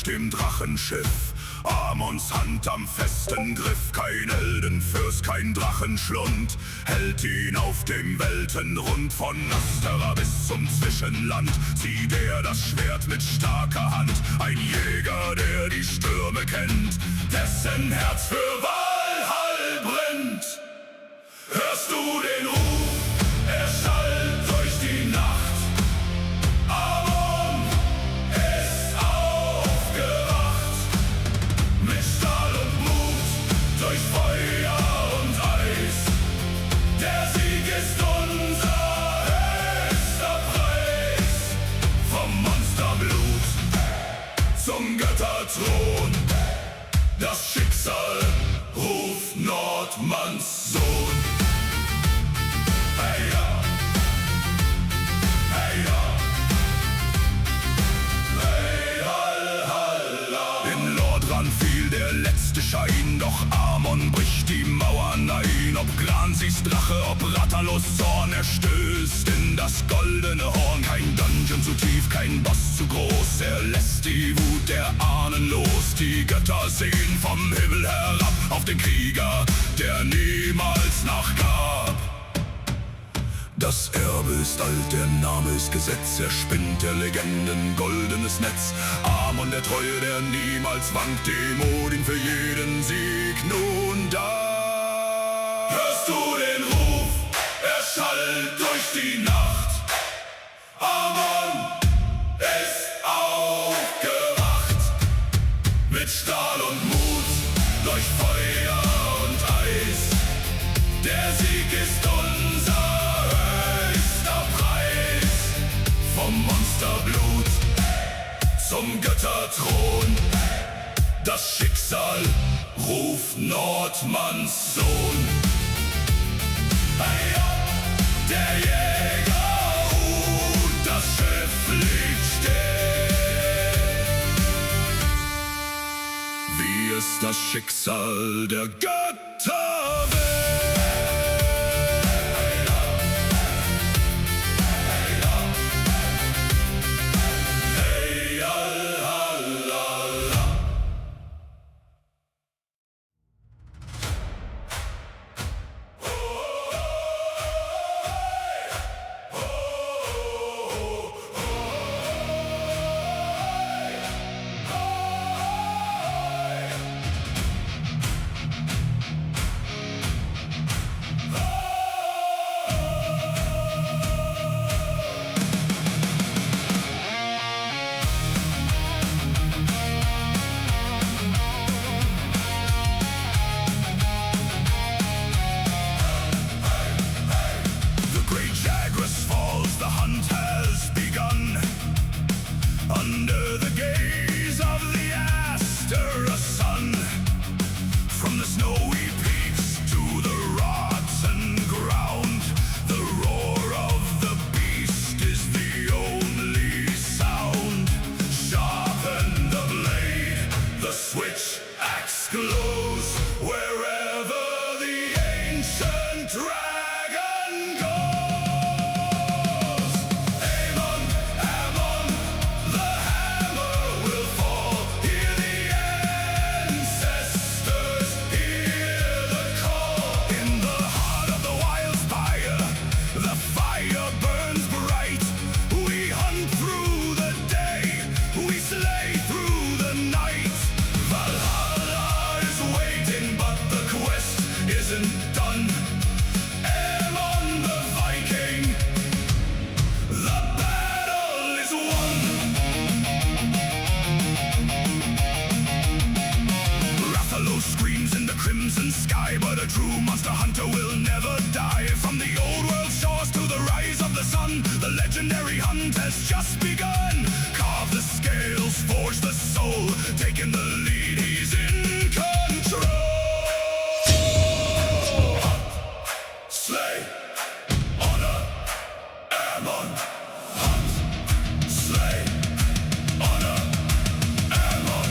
dem Drachenschiff. Amons Hand am festen Griff, kein Heldenfürst, kein Drachenschlund, hält ihn auf dem Weltenrund. Von Astera bis zum Zwischenland zieht er das Schwert mit starker Hand. Ein Jäger, der die Stürme kennt, dessen Herz für Walhall brennt. Hörst du den Ruf? Er schallt durch die Nacht. Amon ist aufgewacht. Mit Stahl und Mut, durch Feuer und Eis. Der Sieg ist unser höchster Preis. Vom Monsterblut zum Götterthron. Das Schicksal ruft Nordmanns Sohn. Hey ja, hey ja, hey Valhalla. In Lordran fiel der letzte Schein, doch Amon bricht die Mauern ein. Ob Gransis Drache, ob Rattalos Zorn, er stößt in das goldene Horn. Kein Dungeon zu tief, kein Boss zu groß, er lässt die Wut der Ahnen los. Die Götter sehen vom Himmel herab auf den Krieger, der niemals nachgab. Das Erbe ist alt, der Name ist Gesetz, er spinnt der Legenden goldenes Netz. Amon der Treue, der niemals wankt, dem Odin für jeden Sieg nun da. Hörst du den Ruf? Er schallt durch die Nacht. Amon ist aufgewacht. Mit Stahl und Mut, durch Feuer und Eis. Der Sieg ist unser vom Monsterblut zum Götterthron. Das Schicksal ruft Nordmanns Sohn. Hey ja, der Jäger ruht, das Schiff liegt still. Wie es das Schicksal der Götter will. Under the gaze of the Astera sun, from the snowy peaks to the rotten ground, the roar of the beast is the only sound. Sharpen the blade, the switch axe glows, wherever the ancient dragon goes. But a true monster hunter will never die. From the old world shores to the rise of the sun, the legendary hunt has just begun. Carve the scales, forge the soul, taking the lead, he's in control. Hunt, slay, honor, Amon. Hunt, slay, honor, Amon.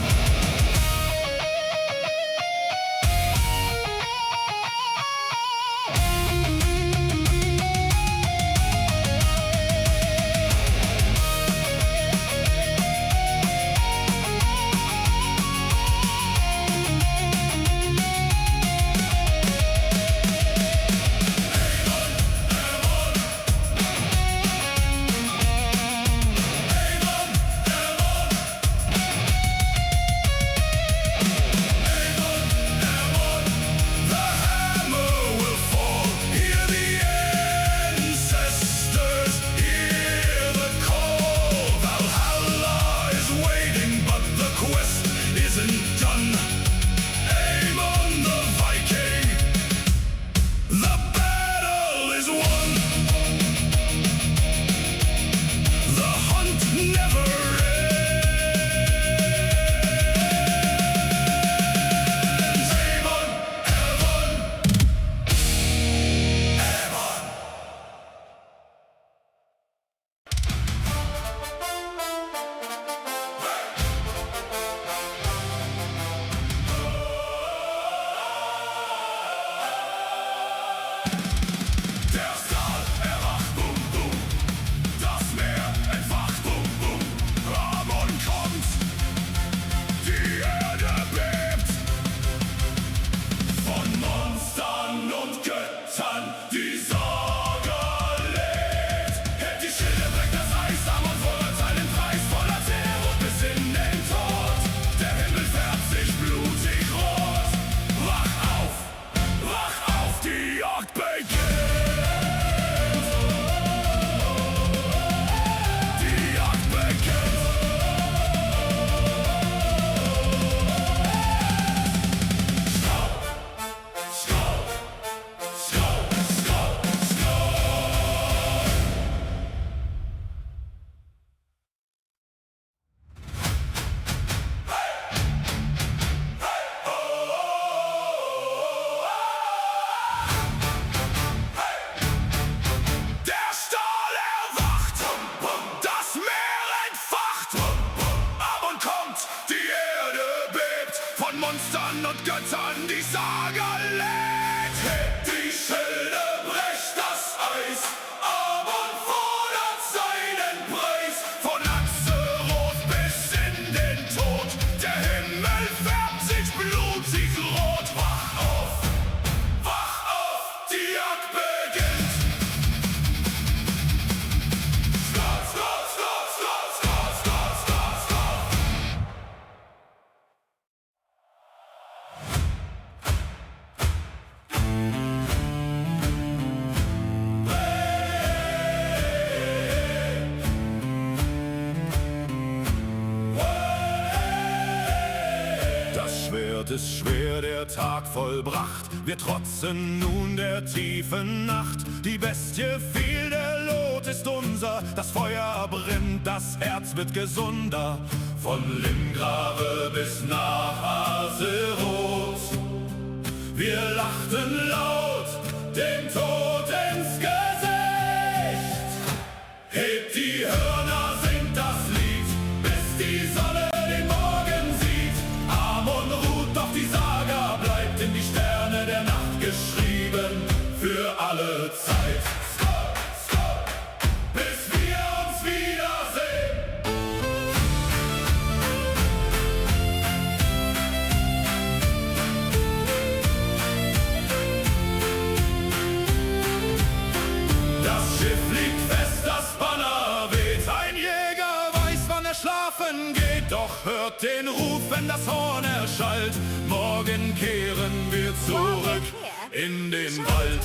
und Göttern die Saga lädt. Hebt die Schilde, brecht das Eis, Amon fordert seinen Preis. Von Azeroth bis in den Tod, der Himmel färbt sich blutig rot. Wach auf, die Jagd beginnt. Start, start, start, start, start, start, start, start. Das Schwert ist schwer, der Tag vollbracht. Wir trotzen nun der tiefen Nacht. Die Bestie fiel, der Lot ist unser. Das Feuer brennt, das Herz wird gesunder. Von Limgrave bis nach Azeroth. Wir lachten laut, dem Tod ins Gesicht. Hebt die Hörner, singt das Lied, bis die Sonne den Morgen sieht. Amon ruht, doch die Saga bleibt in die Sterne der Nacht geschrieben. Für alle Zeit. Stop, stop, bis wir uns wiedersehen. Das Schiff liegt fest, das Banner weht. Ein Jäger weiß, wann er schlafen geht. Doch hört den Ruf, wenn das Horn erschallt. Morgen kehren wir zurück in den Wald.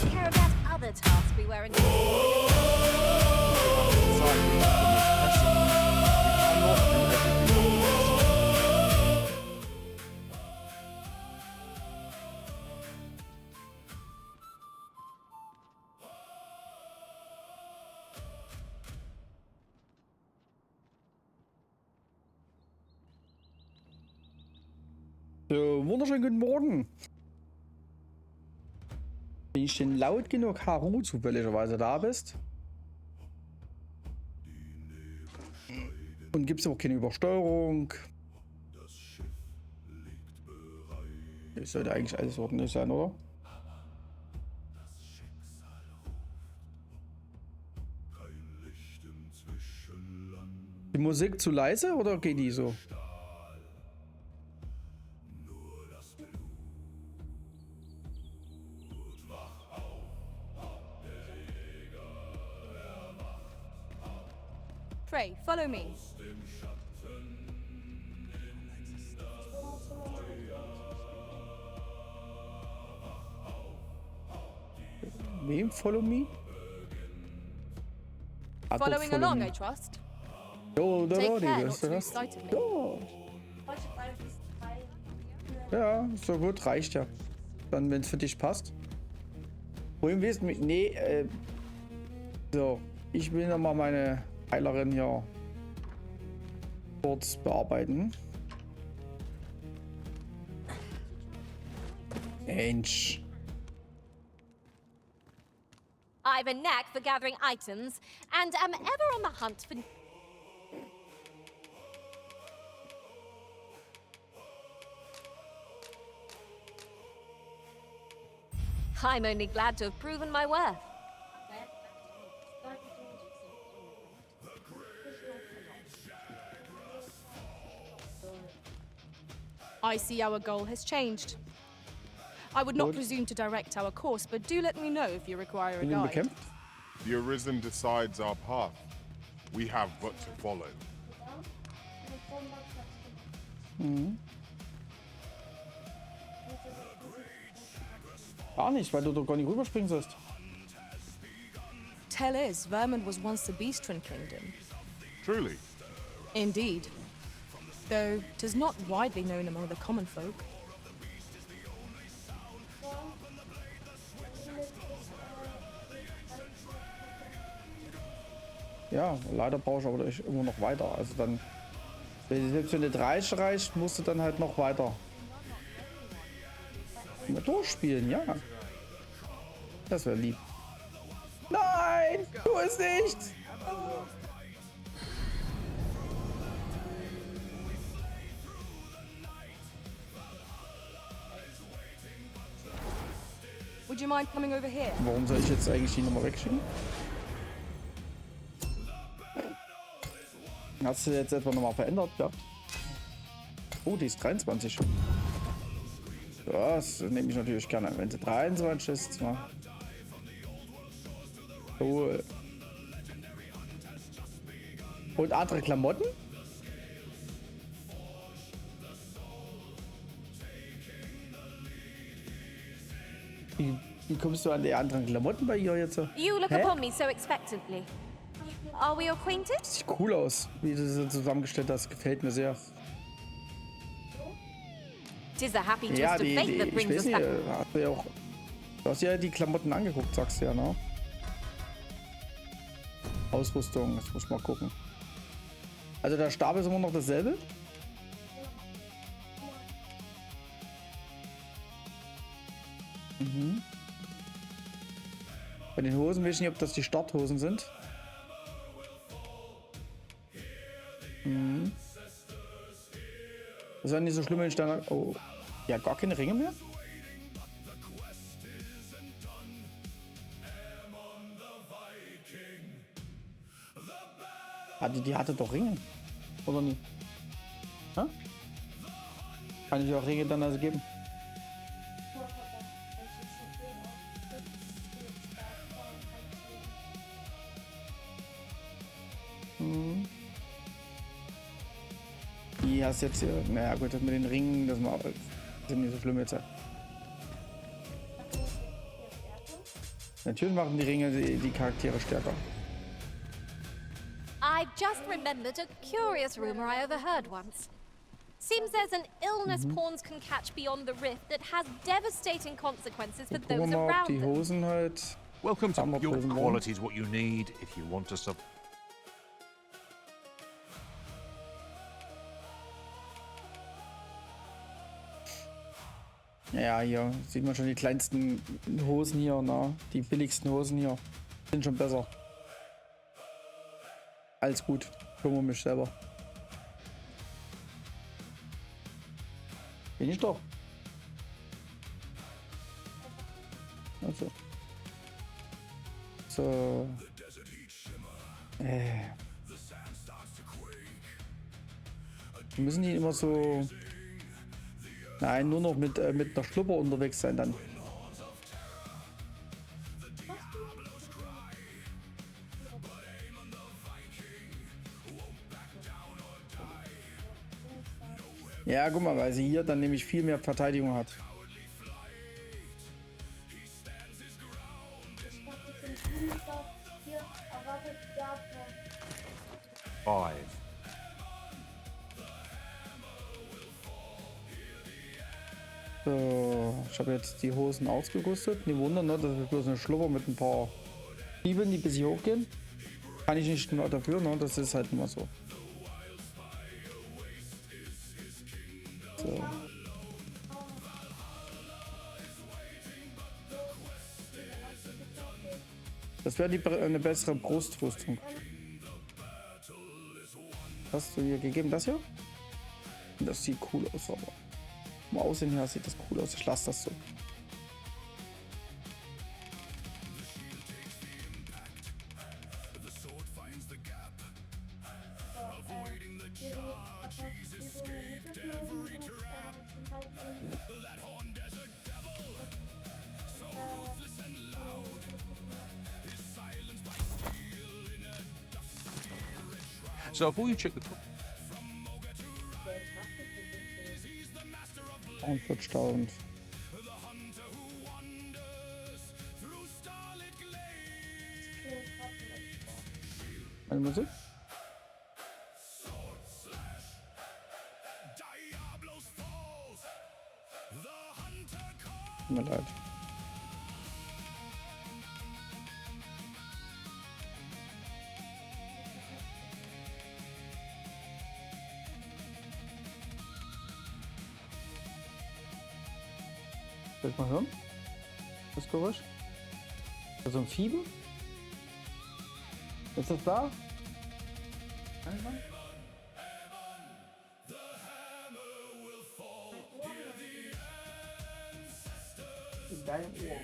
So, wunderschönen guten Morgen. Bin ich denn laut genug, Haru, zufälligerweise da bist? Und gibt es auch keine Übersteuerung? Das sollte eigentlich alles ordentlich sein, oder? Die Musik zu leise oder geht die so? Pray, follow me. Wem follow me? Following along, I trust. Jo, da Take war die, care not weißt to du lose das? sight of me. Ja, so gut, reicht ja. Dann, wenn es für dich passt. Wohin willst du mich? Nee, so. Ich will nochmal meine Heilerin hier kurz bearbeiten. Mensch. I've a knack for gathering items, and am ever on the hunt for... I'm only glad to have proven my worth. I see our goal has changed. I would not Good. presume to direct our course, but do let me know if you require a Bin ich guide. bekämpft? The Arisen decides our path. We have but to follow. Gar nicht, weil du doch gar nicht rüberspringen sollst. Tell is, Vermin was once the Beastren Kingdom. Truly, Indeed. Though 'tis not widely known among the common folk. Ja, leider brauche ich aber immer noch weiter. Also dann, wenn selbst wenn eine 30 reicht, musst du dann halt noch weiter mal durchspielen, ja. Das wäre lieb. Nein, tu es nicht. Would you mind coming over here? Warum soll ich jetzt eigentlich die Nummer wegschicken? Hast du jetzt etwa nochmal verändert? Ja. Oh, die ist 23. Das nehme ich natürlich gerne. Wenn sie 23 ist, ja. Cool. Und andere Klamotten? Wie kommst du an die anderen Klamotten bei ihr jetzt? You look Hä? upon me so expectantly. Are we acquainted? Sieht cool aus, wie du sie zusammengestellt hast. Gefällt mir sehr. 'Tis a happy twist Ja, of fate that ich brings weiß us nicht, back. hast du ja auch. Du hast ja die Klamotten angeguckt, sagst du ja, ne? Ausrüstung, das muss ich mal gucken. Also der Stab ist immer noch dasselbe. Mhm. Bei den Hosen weiß ich nicht, ob das die Starthosen sind. Mhm. Das ist ja nicht so schlimm, wenn ich dann... Oh, ja, gar keine Ringe mehr? Die hatte doch Ringe. Oder nicht? Ha? Kann ich auch Ringe dann also geben? Hm. Die hast jetzt hier. Naja, gut, das mit den Ringen, das ist nicht so schlimm jetzt. Natürlich machen die Ringe die Charaktere stärker. I've just remembered a curious rumor I overheard once. Seems there's an illness pawns can catch beyond the rift that has devastating consequences for Gucken wir those mal, ob around die them. Hosen halt. Welcome to Armor Pure Prison One. Quality is what you need if you want to sub. Ja, hier sieht man schon die kleinsten Hosen hier, ne? Die billigsten Hosen hier. Sind schon besser. Alles gut. Kümmere mich selber. Bin ich doch. Also. So. Müssen die immer so... Nein, nur noch mit einer Schlupper unterwegs sein dann. Ja, guck mal, weil sie hier dann nämlich viel mehr Verteidigung hat. Five. So, ich habe jetzt die Hosen ausgerüstet. Nie wundern, ne? Das ist bloß eine Schlupper mit ein paar Zwiebeln, die bis hier hochgehen. Kann ich nicht nur dafür, ne? Das ist halt immer so. So. Das wäre eine bessere Brustrüstung. Hast du hier gegeben? Das hier? Das sieht cool aus, aber vom Aussehen her sieht das cool aus. Ich lasse das so. So before you check the 41.000. Meine Musik? Tut mir leid. Soll ich mal hören? Das Geräusch? So ein Fieben? Ist das da? In deinem Ohr.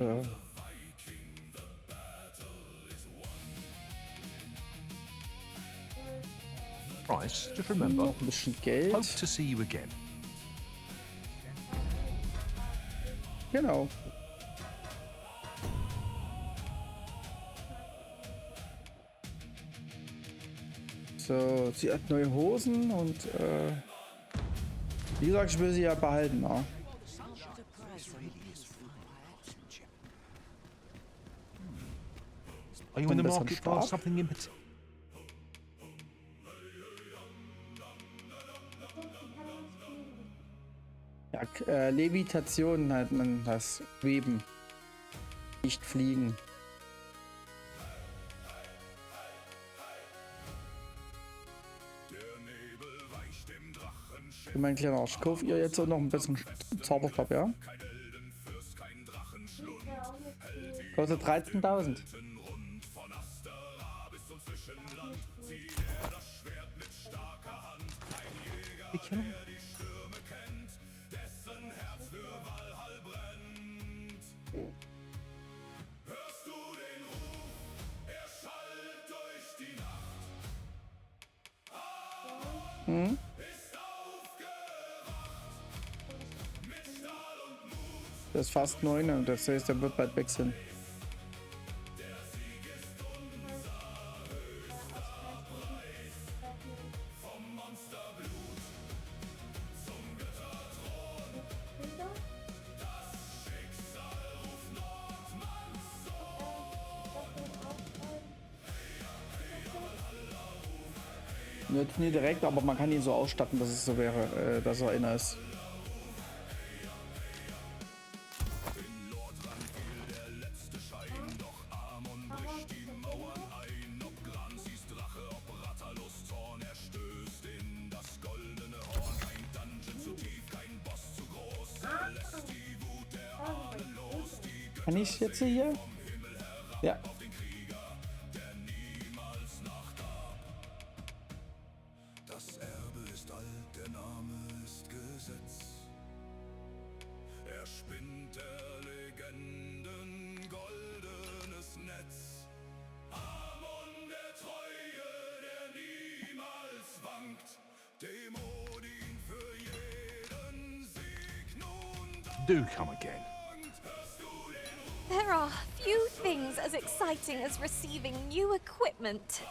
Ja. Price, just remember, Noch ein bisschen Geld. hope to see you again. Genau. So, sie hat neue Hosen und wie gesagt, ich will sie ja behalten. Ja. Are you in the Besser market for Stab. something in particular? Ja, Levitation nennt man das. Schweben. Nicht fliegen. Mein kleiner Arsch. Kauf ihr jetzt auch noch ein bisschen Zauberstab, ja? Kostet 13.000. Hm? Das ist fast 9 und das heißt, der wird bald wechseln. Nicht nie direkt, aber man kann ihn so ausstatten, dass es so wäre, dass er einer ist. Kann ich jetzt hier? Ja. Das Erbe ist alt, der Name ist Gesetz. Er spinnt der Legenden goldenes Netz. Amon der Treue, der niemals wankt. Dem Odin für jeden Sieg nun Do come again. There are few things as exciting as receiving new equipment.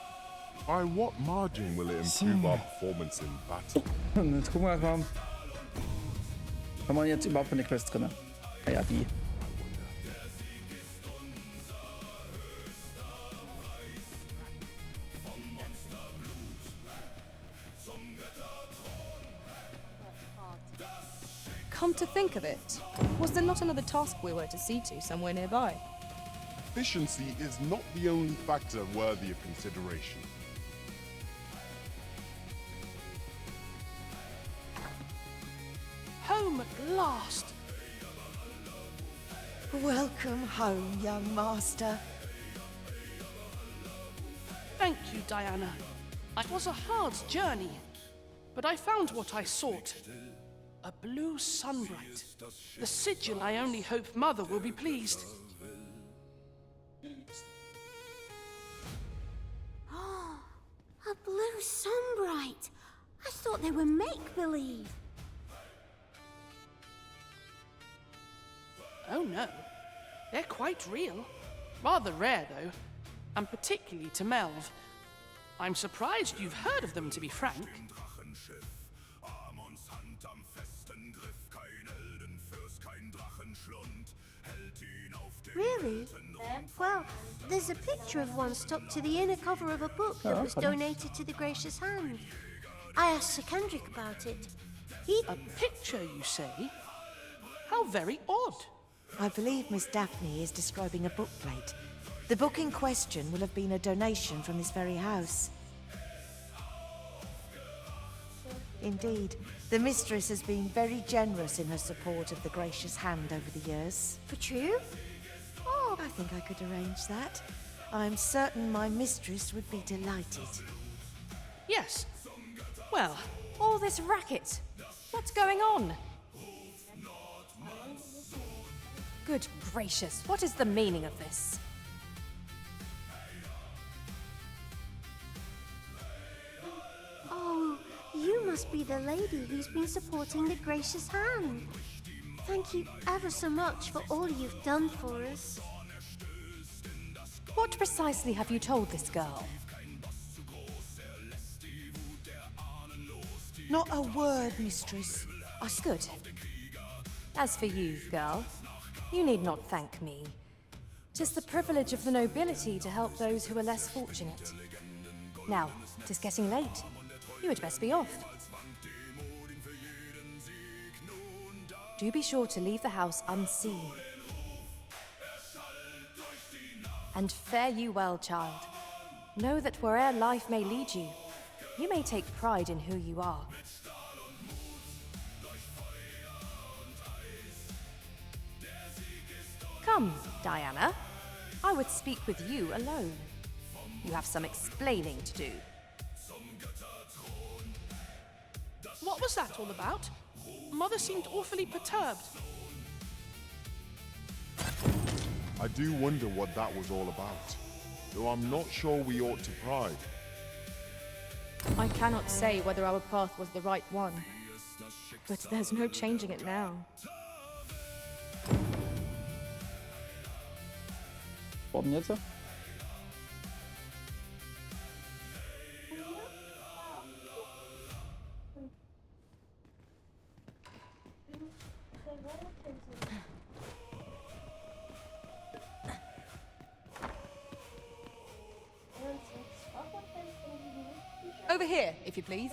By what margin will it improve our performance in battle? Und jetzt gucken wir erstmal. Haben wir jetzt überhaupt eine Quest drin? Ah ja, die. Come to think of it, was there not another task we were to see to somewhere nearby? Efficiency is not the only factor worthy of consideration. Home at last! Welcome home, young master. Thank you, Diana. It was a hard journey, but I found what I sought. A blue sunbright. The sigil I only hope Mother will be pleased. A blue sunbright. I thought they were make-believe. Oh no, they're quite real. Rather rare, though, and particularly to Melv. I'm surprised you've heard of them, to be frank. Drachenschiff. Amons Hand am festen Griff. Kein Heldenfürst, kein Drachenschlund. Hält ihn auf dem Really? Well, there's a picture of one stuck to the inner cover of a book that was donated to the Gracious Hand. I asked Sir Kendrick about it. He... A picture, you say? How very odd. I believe Miss Daphne is describing a bookplate. The book in question will have been a donation from this very house. Indeed, the mistress has been very generous in her support of the gracious hand over the years. For true? Oh, I think I could arrange that. I'm certain my mistress would be delighted. Yes. Well, All this racket. What's going on? Good gracious, what is the meaning of this? Oh, you must be the lady who's been supporting the gracious hand. Thank you ever so much for all you've done for us. What precisely have you told this girl? Not a word, mistress. Good. As for you, girl, you need not thank me. 'Tis the privilege of the nobility to help those who are less fortunate. Now, 'tis getting late. You had best be off. Do be sure to leave the house unseen. And fare you well, child. Know that where'er life may lead you, you may take pride in who you are. Come, Diana. I would speak with you alone. You have some explaining to do. what was that all about? Mother seemed awfully perturbed. I do wonder what that was all about, though I'm not sure we ought to pry. I cannot say whether our path was the right one, but there's no changing it now. Was denn jetzt? Over here, if you please.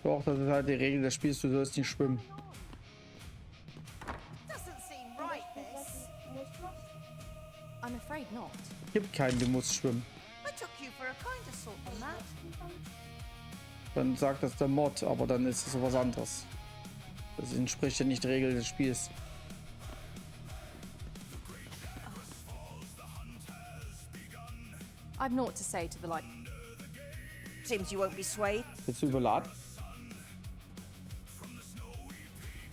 Doch, das ist halt die Regel des Spiels, du sollst nicht schwimmen. Doesn't seem right, this. I'm afraid not. Gibt keinen, du musst schwimmen. I took you for a kinder sort than that. Dann sagt das der Mod, aber dann ist es was anderes. Das entspricht ja nicht der Regel des Spiels. I've naught to say to the like. Seems you won't be swayed. Willst du überladen?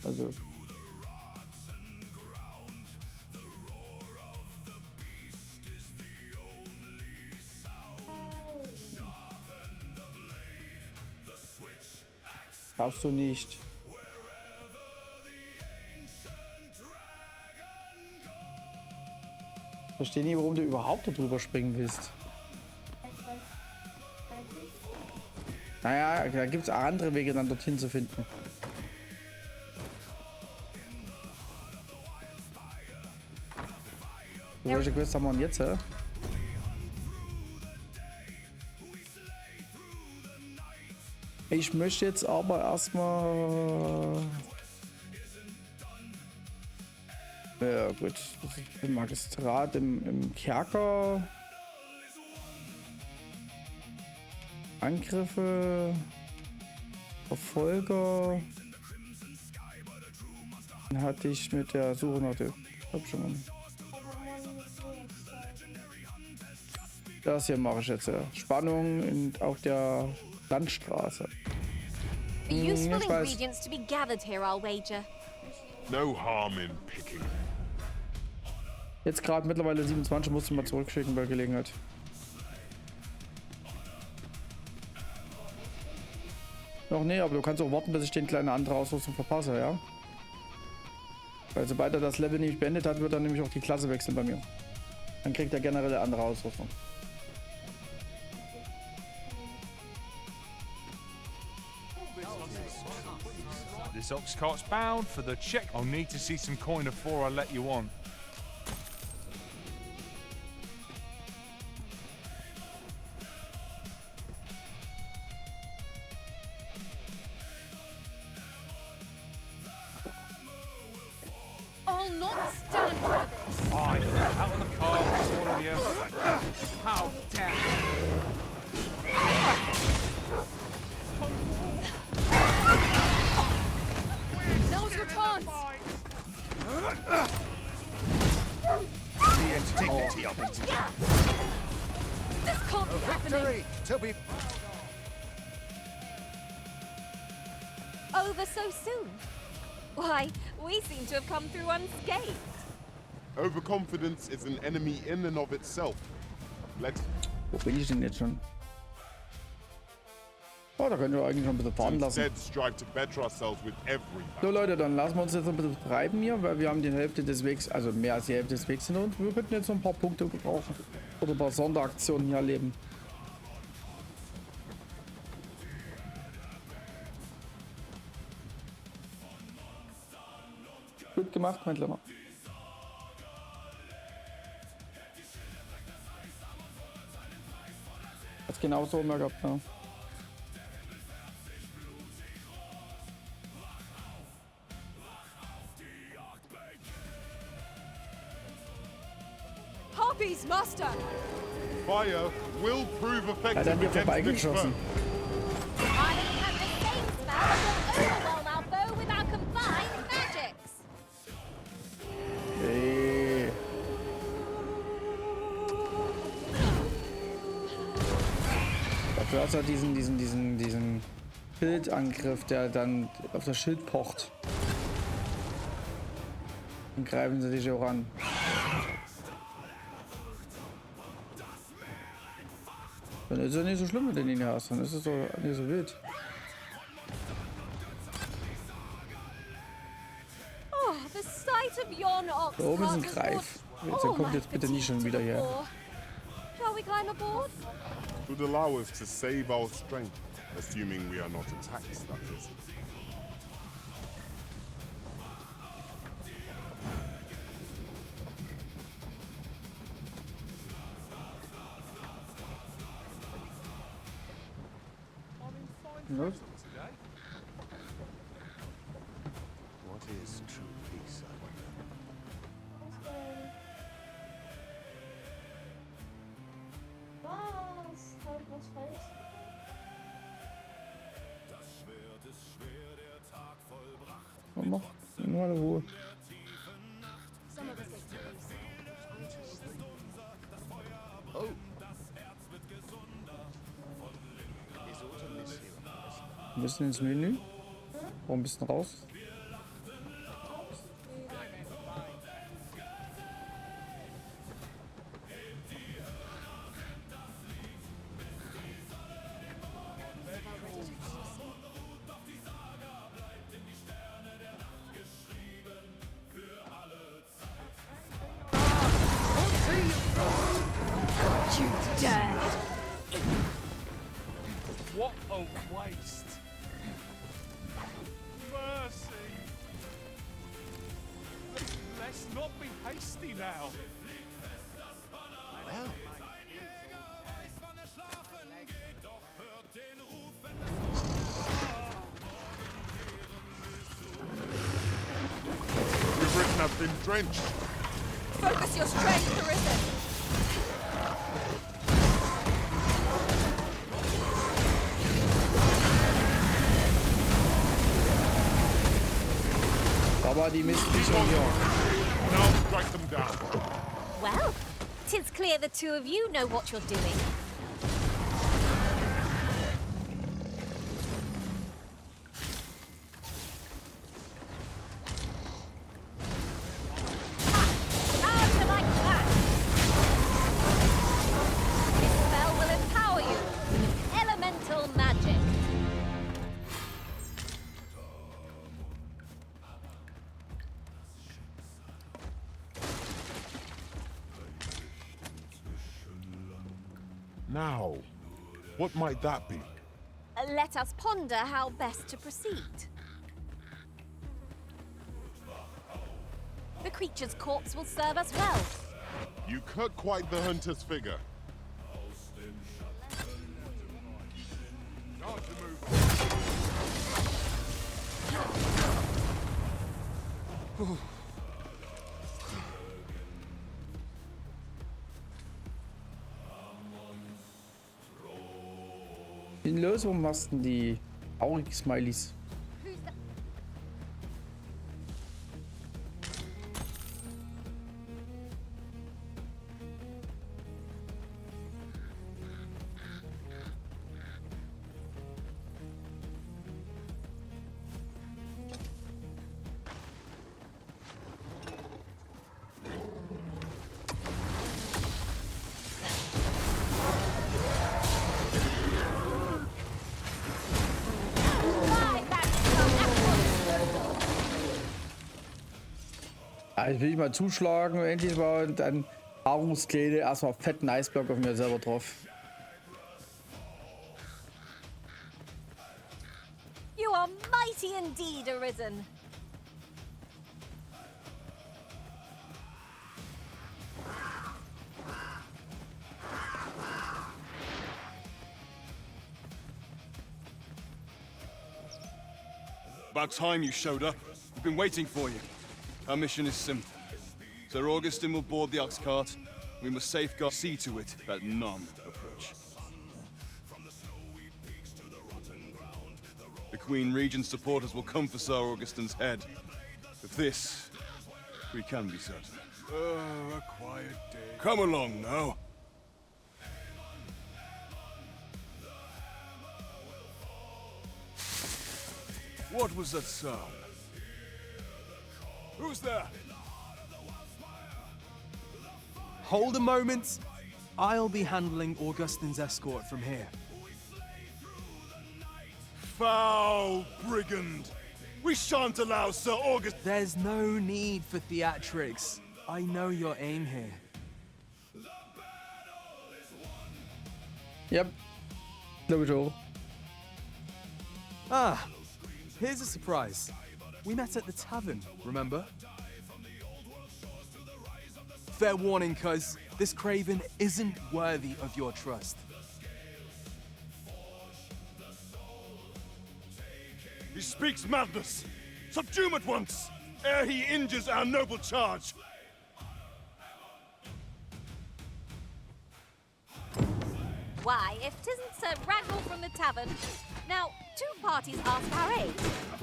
Also. Darfst du nicht. Ich verstehe nie, warum du überhaupt drüber springen willst. Naja, da gibt es andere Wege, dann dorthin zu finden. Welche Quest haben wir denn jetzt? Hä? Ich möchte jetzt aber erstmal. Ja, gut. Das ist im Magistrat, im Kerker. Angriffe, Verfolger. Dann hatte ich mit der Suche nach der Das hier mache ich jetzt. Spannung auf der Landstraße. Useful Ich weiß. ingredients to be gathered here, I'll wager. No harm in picking. Jetzt gerade mittlerweile 27, musste ich mal zurückschicken bei Gelegenheit. Noch nee, aber du kannst auch warten, bis ich den kleine andere Ausrüstung verpasse, ja? Weil sobald er das Level nämlich beendet hat, wird er nämlich auch die Klasse wechseln bei mir. Dann kriegt er generell andere Ausrüstung. This ox cart's bound for the check. I'll need to see some coin before I let you on. I'll not stand for this. Fine. Out of the car, all of you. How dare you? be... Over so soon? Why, we seem to have come through unscathed. Overconfidence is an enemy in and of itself. Let's Wo bin ich denn jetzt schon? Oh, da können wir eigentlich noch ein bisschen fahren lassen. instead strive to better ourselves with every So Leute, dann lassen wir uns jetzt ein bisschen treiben hier, weil wir haben die Hälfte des Wegs, also mehr als die Hälfte des Wegs hinter uns. Wir könnten jetzt noch ein paar Punkte gebrauchen. Oder ein paar Sonderaktionen hier erleben. Gut gemacht, mein Kleiner. Hat's genau so immer gehabt, ja. Harpies, Master! fire will prove Er hat effective an dir against this vorbeigeschossen. foe. I have the same spell that will overwhelm our foe with our combined magics. Hey. Dafür hast du halt diesen Schildangriff, der dann auf das Schild pocht. Dann greifen sie dich auch an. Dann ist es ja nicht so schlimm, wenn du den hier hast. Dann ist es doch nicht so wild. Oh, the sight of yon ox Da oben ist ein cart has Greif. brought Jetzt all kommt my jetzt bitte nicht schon fatigue wieder to the her. fore. Shall we climb aboard? Would allow us to save our strength, assuming we are not attacked, that is. Los. What is true peace, I wonder? Komm, mach. Nur eine Ruhe. Some of us get close. Oh. Is autumn this here? Ein bisschen ins Menü. Ein bisschen raus. You dared! What a waste! Mercy! Let's not be hasty now. Well, We've written have been drenched. Focus your strength, Carissa! Aber die Mistviecher hier. Now strike them down. Well, 'tis clear the two of you know what you're doing. How'd you like that? This spell will empower you with elemental magic. Now, what might that be? Let us ponder how best to proceed. The creature's corpse will serve us well. You cut quite the hunter's figure. In los, warum machst du denn die Aurig-Smileys? Who's that? Ja, ich will dich mal zuschlagen und endlich mal und dann Paarungskleide, erstmal fetten Eisblock auf mir selber drauf. You are mighty indeed, Arisen. About time you showed up. We've been waiting for you. Our mission is simple. Sir Augustin will board the ox cart. We must safeguard, see to it that none approach. The Queen Regent's supporters will come for Sir Augustin's head. Of this, we can be certain. A quiet day. Come along now. What was that sound? Who's there? Hold a moment. I'll be handling Augustin's escort from here. Foul brigand! We shan't allow Sir August. There's no need for theatrics. I know your aim here. Yep. Glaube ich auch. Ah, here's a surprise. We met at the tavern, remember? Fair warning, cuz this craven isn't worthy of your trust. He speaks madness. Subdue him at once, ere he injures our noble charge. Why, if 'tisn't Sir Ragnar from the tavern. Now, two parties ask our aid,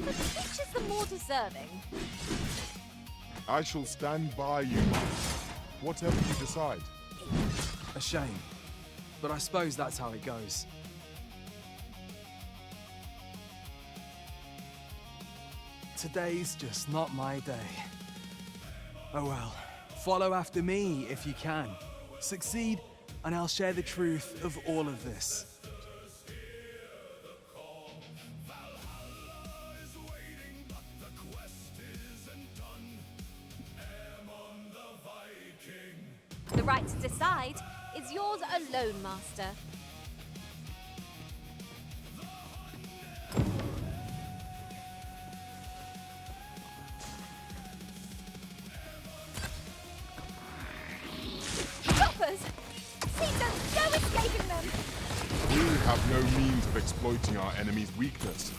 but which is the more deserving? I shall stand by you, whatever you decide. A shame, but I suppose that's how it goes. Today's just not my day. Oh well, follow after me if you can. Succeed, and I'll share the truth of all of this. The right to decide is yours alone, Master. Choppers! See them! No escaping them! We have no means of exploiting our enemy's weakness.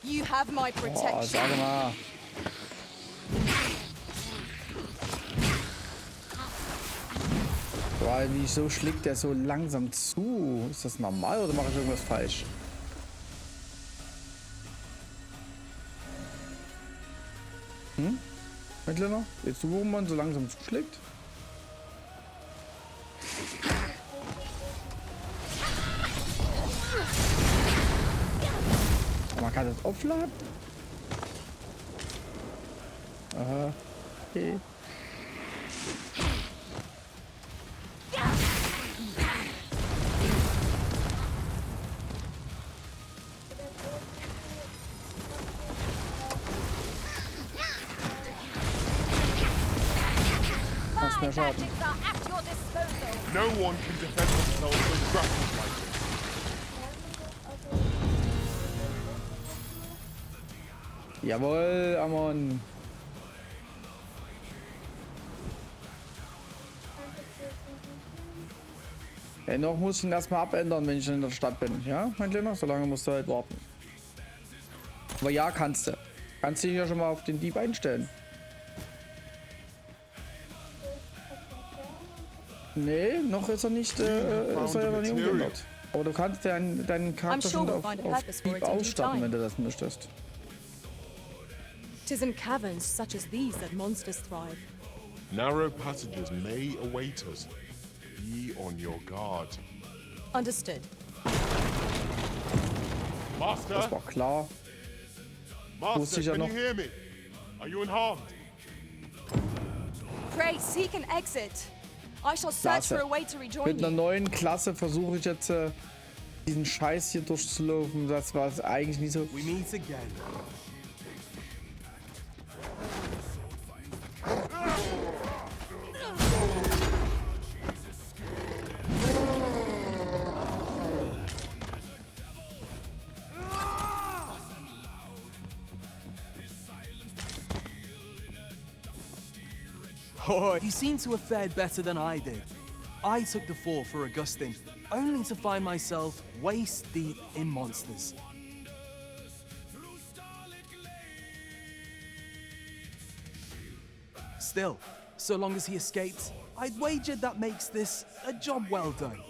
You have my Oh, protection. sag mal. Boah, wieso schlägt der so langsam zu? Ist das normal oder mache ich irgendwas falsch? Mein Kleiner? Jetzt du, warum man so langsam zuschlägt? Man kann das aufladen? Aha. Okay. Machst mehr Schaden. Tactics are at your disposal. No one can defend themselves when grappled like this. Jawohl, Amon. Hey, noch muss ich ihn erstmal abändern, wenn ich in der Stadt bin. Ja, mein Kleiner? Solange musst du halt warten. Aber ja, kannst du. Kannst dich ja schon mal auf den Dieb einstellen. Nee, noch ist er nicht, ist er ja noch nicht umgeändert. Aber du kannst deinen Charakter schon auf Dieb ausstatten, wenn du das möchtest. 'Tis in caverns such as these that monsters thrive. Narrow passages may await us. Be on your guard. Understood. Master, Das war klar. Wusste ich ja can you noch. hear me? Are you unharmed? Pray seek an exit. I shall search Klasse. for a way to rejoin Mit einer you. neuen Klasse versuche ich jetzt diesen Scheiß hier durchzulaufen. Das war eigentlich nicht so. We meet again. Oh, you seem to have fared better than I did. I took the fall for Augustine, only to find myself waist deep in monsters. Still, so long as he escaped, I'd wager that makes this a job well done.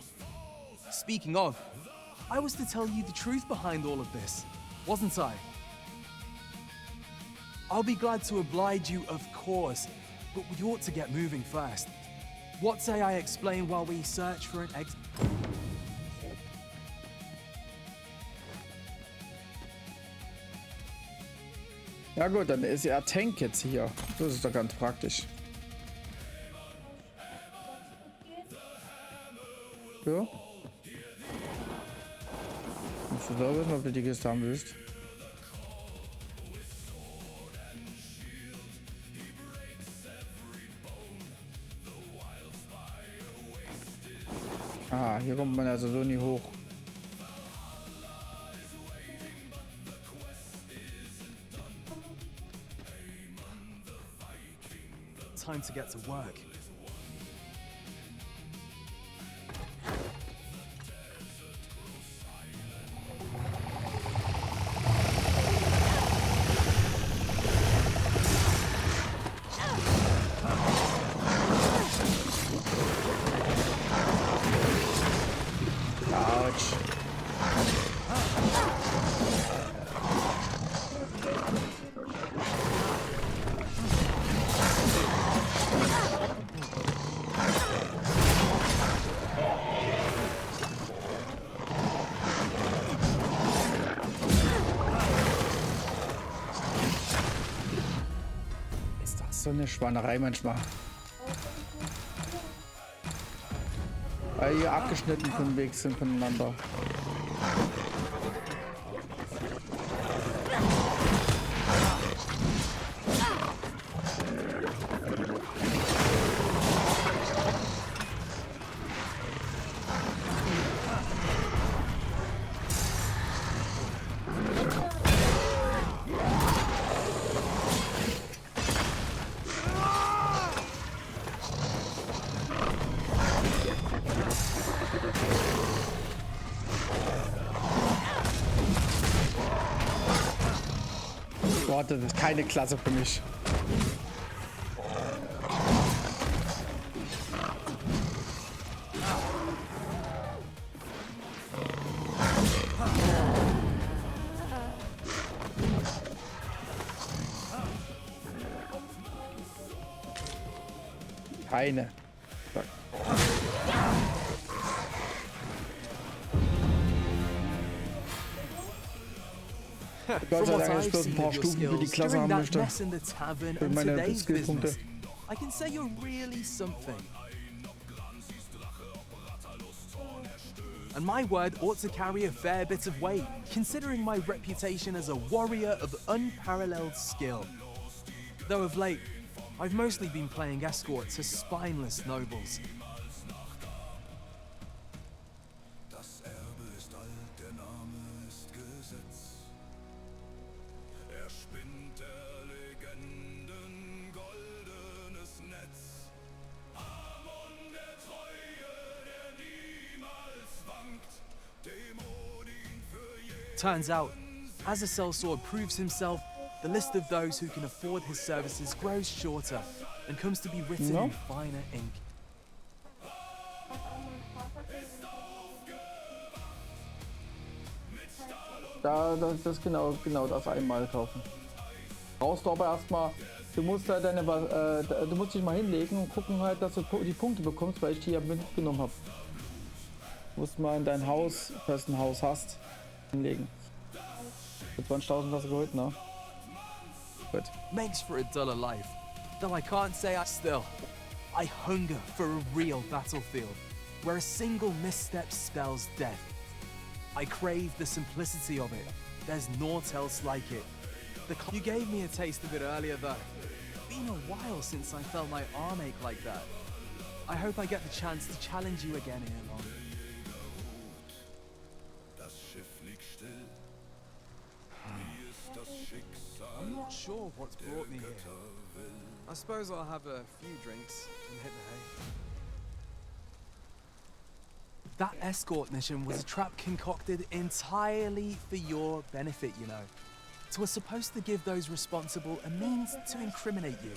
Speaking of, I was to tell you the truth behind all of this, wasn't I? I'll be glad to oblige you, of course, but we ought to get moving first. What say I explain while we search for an exit? Ja gut, dann ist er Tank jetzt hier. Das ist doch ganz praktisch. Ja. Musst du da wissen, ob du die Kiste haben willst. Ah, hier kommt man also so nie hoch. Time to get to work. So eine Schweinerei manchmal. Weil hier abgeschnitten vom Weg sind voneinander. Boah, das ist keine Klasse für mich. Eine. Gott sei Dank ist bloß ein paar Stufen für die Klasse haben möchte. Für meine Skillpunkte. I can say you're really something. And my word ought to carry a fair bit of weight, considering my reputation as a warrior of unparalleled skill. Though of late, I've mostly been playing escort to spineless nobles. Das Erbe ist alt, der Name ist Gesetz. Er spinnt der Legenden goldenes Netz. Amon der Treue, der niemals wankt. Dem Odin für jeden. Turns out, as a sellsword proves himself, the list of those who can afford his services grows shorter and comes to be written in finer ink. Das genau das einmal kaufen. Brauchst du aber erstmal, du musst halt du musst dich mal hinlegen und gucken halt, dass du die Punkte bekommst, weil ich die ja mitgenommen habe. Du musst mal in dein Haus, falls du ein Haus hast, hinlegen. Für 20.000 hast du geholt, ne? Gut. Makes for a duller life, though I can't say I still. I hunger for a real battlefield, where a single misstep spells death. I crave the simplicity of it. There's naught else like it. You gave me a taste of it earlier though. Been a while since I felt my arm ache like that. I hope I get the chance to challenge you again ere long. Das Schiff liegt still. Wie ist das Schicksal? I'm not sure what's brought me here. I suppose I'll have a few drinks and hit the hay. That escort mission was a trap concocted entirely for your benefit, you know. It was supposed to give those responsible a means to incriminate you.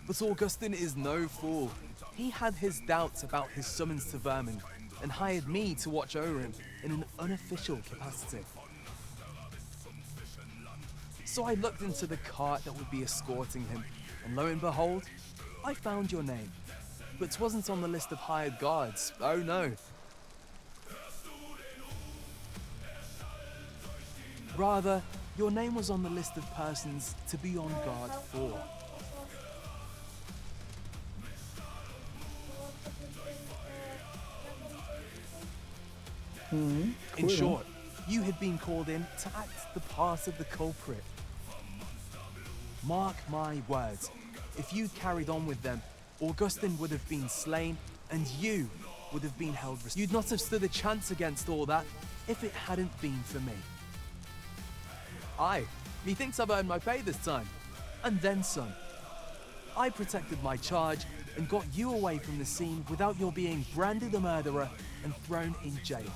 But Augustin is no fool. He had his doubts about his summons to Vermin and hired me to watch over him in an unofficial capacity. So I looked into the cart that would be escorting him, and lo and behold, I found your name. But it wasn't on the list of hired guards, oh no. Rather, your name was on the list of persons to be on guard for. In short, you had been called in to act the part of the culprit. Mark my words, if you carried on with them, Augustin would have been slain and you would have been held responsible. You'd not have stood a chance against all that if it hadn't been for me. Aye, methinks I've earned my pay this time, and then some. I protected my charge and got you away from the scene without your being branded a murderer and thrown in jail.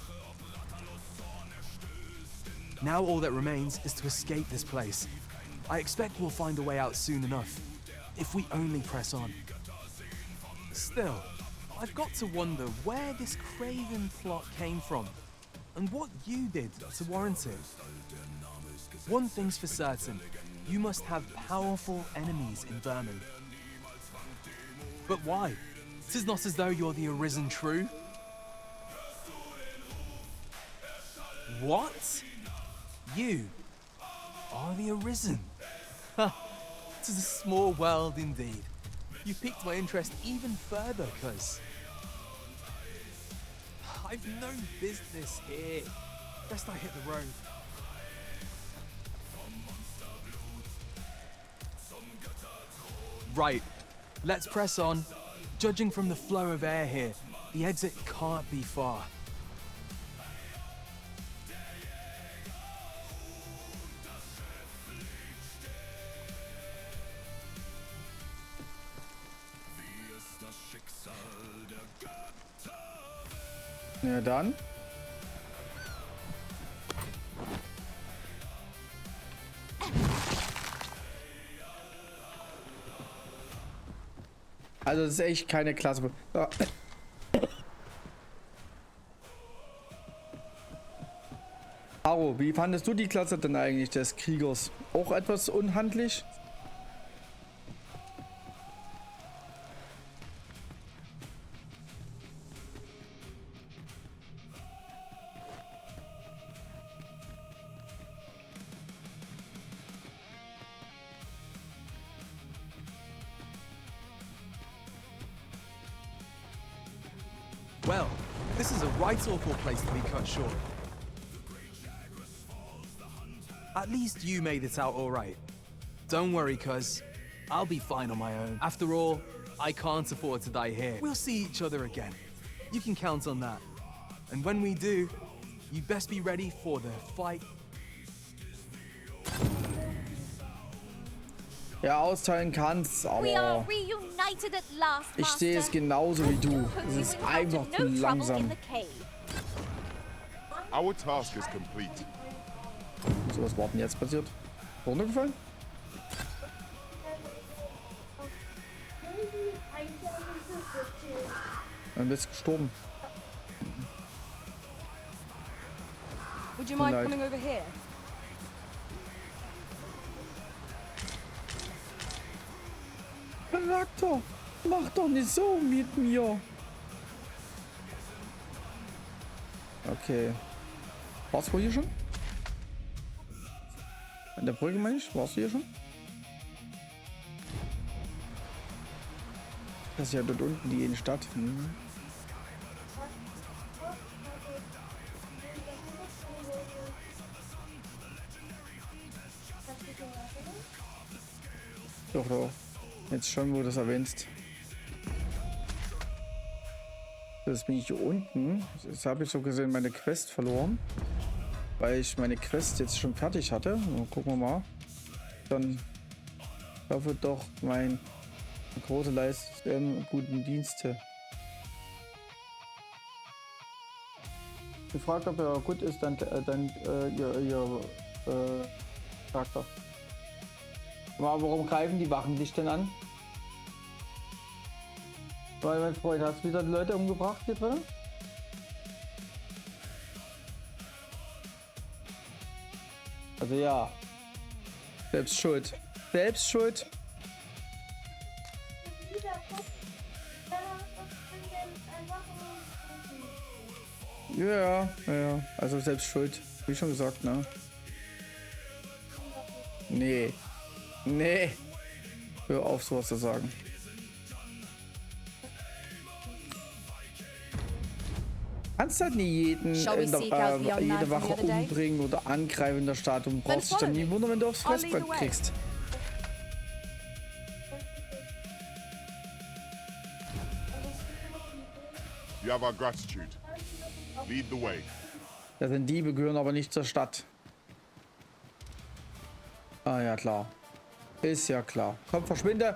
Now all that remains is to escape this place. I expect we'll find a way out soon enough, if we only press on. Still, I've got to wonder where this craven plot came from, and what you did to warrant it. One thing's for certain, you must have powerful enemies in Vermin. But why? 'Tis not as though you're the arisen true. What? You are the arisen? Ha! 'Tis a small world indeed. You piqued my interest even further, cuz I've no business here. Best I hit the road. Right, let's press on. Judging from the flow of air here, the exit can't be far. Ja, dann. Also das ist echt keine Klasse. Ja. Aro, wie fandest du die Klasse denn eigentlich des Kriegers? Auch etwas unhandlich? Well, this is a right awful place to be cut short. At least you made it out all right. Don't worry, cuz I'll be fine on my own. After all, I can't afford to die here. We'll see each other again. You can count on that. And when we do, you best be ready for the fight. Ja, austeilen kannst, aber ich sehe es genauso wie du. Es ist einfach zu langsam. Our task is complete. So, was war denn jetzt passiert? Runtergefallen? Dann bist du gestorben. Would you mind coming over here? Charakter, mach doch nicht so mit mir. Okay. Warst du hier schon? An der Brücke, meine ich? Warst du hier schon? Das ist ja dort unten die Innenstadt. Doch, doch. Jetzt schon, wo du das erwähnst. Jetzt bin ich hier unten. Jetzt habe ich so gesehen meine Quest verloren. weil ich meine Quest jetzt schon fertig hatte. So, gucken wir mal. Dann hoffe doch mein große Leistung guten Dienste. Gefragt, ob er gut ist, dann ihr Charakter. Aber warum greifen die Wachen dich denn an? Weil mein Freund, hast du wieder Leute umgebracht hier drin? Also ja. Selbst schuld. Selbst schuld. Ja. Also selbst schuld. Wie schon gesagt, ne? Nee. Hör auf, sowas zu sagen. Kannst halt nie jeden jede Wache umbringen oder angreifen in der Stadt und brauchst dich dann nie wundern, wenn du aufs Fressbrett kriegst. You have our gratitude. Lead the way. Das sind Diebe, gehören aber nicht zur Stadt. Ah ja, klar. Ist ja klar. Komm, verschwinde.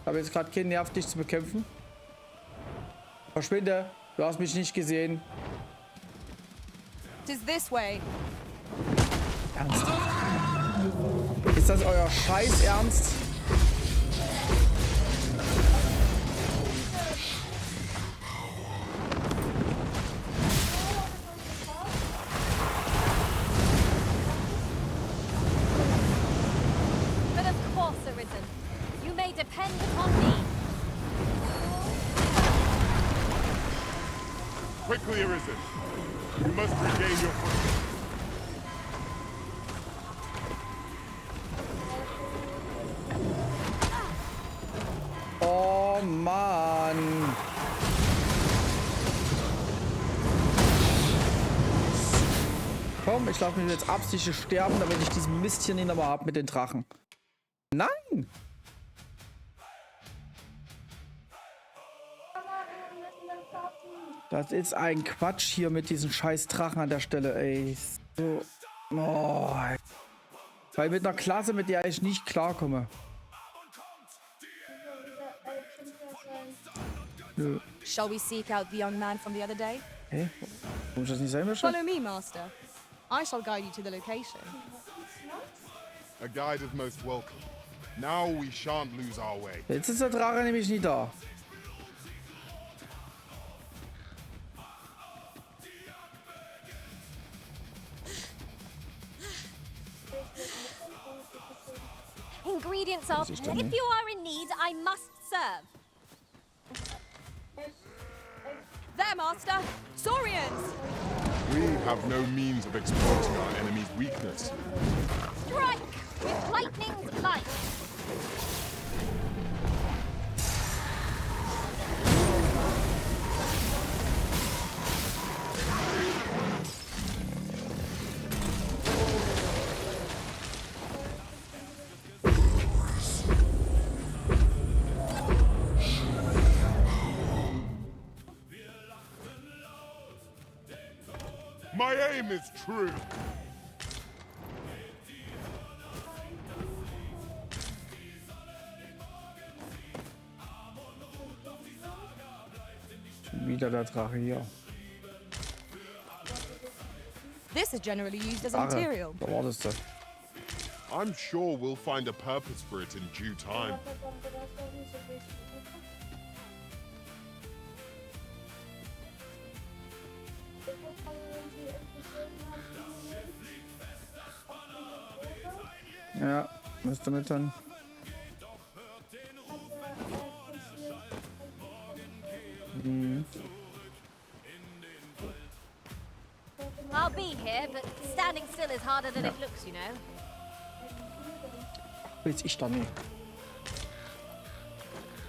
Ich habe jetzt gerade keinen Nerv, dich zu bekämpfen. Verschwinde. Du hast mich nicht gesehen. It is this way. Ernsthaft? Ist das euer Scheiß Ernst? But of course, Arisen. You may depend upon me. Quickly, Arisen. You must regain your footing. Oh Mann. Komm, ich lasse mich jetzt absichtlich sterben, damit ich diesen Mist hier nicht nochmal habe mit den Drachen. Nein! Das ist ein Quatsch hier mit diesen scheiß Drachen an der Stelle, ey. So. Oh. Weil mit einer Klasse, mit der ich nicht klarkomme. Nö. Shall we seek out the young man from the other day? Hä? Warum ich das nicht sein möchte? Follow me, Master. I shall guide you to the location. A guide is most welcome. Now we shan't lose our way. Jetzt ist der Drache nämlich nie da. Ingredients are... If you are in need, I must serve. There, Master! Saurians! We have no means of exploiting our enemy's weakness. Strike with lightning's might. My aim is true. Wieder der Drache hier. This is generally used as a Drache. material. Da wartest du. I'm sure we'll find a purpose for it in due time. Ja, müsste mit dann. I'll be here, but standing still is harder than it looks, you know. Will's ich da nicht.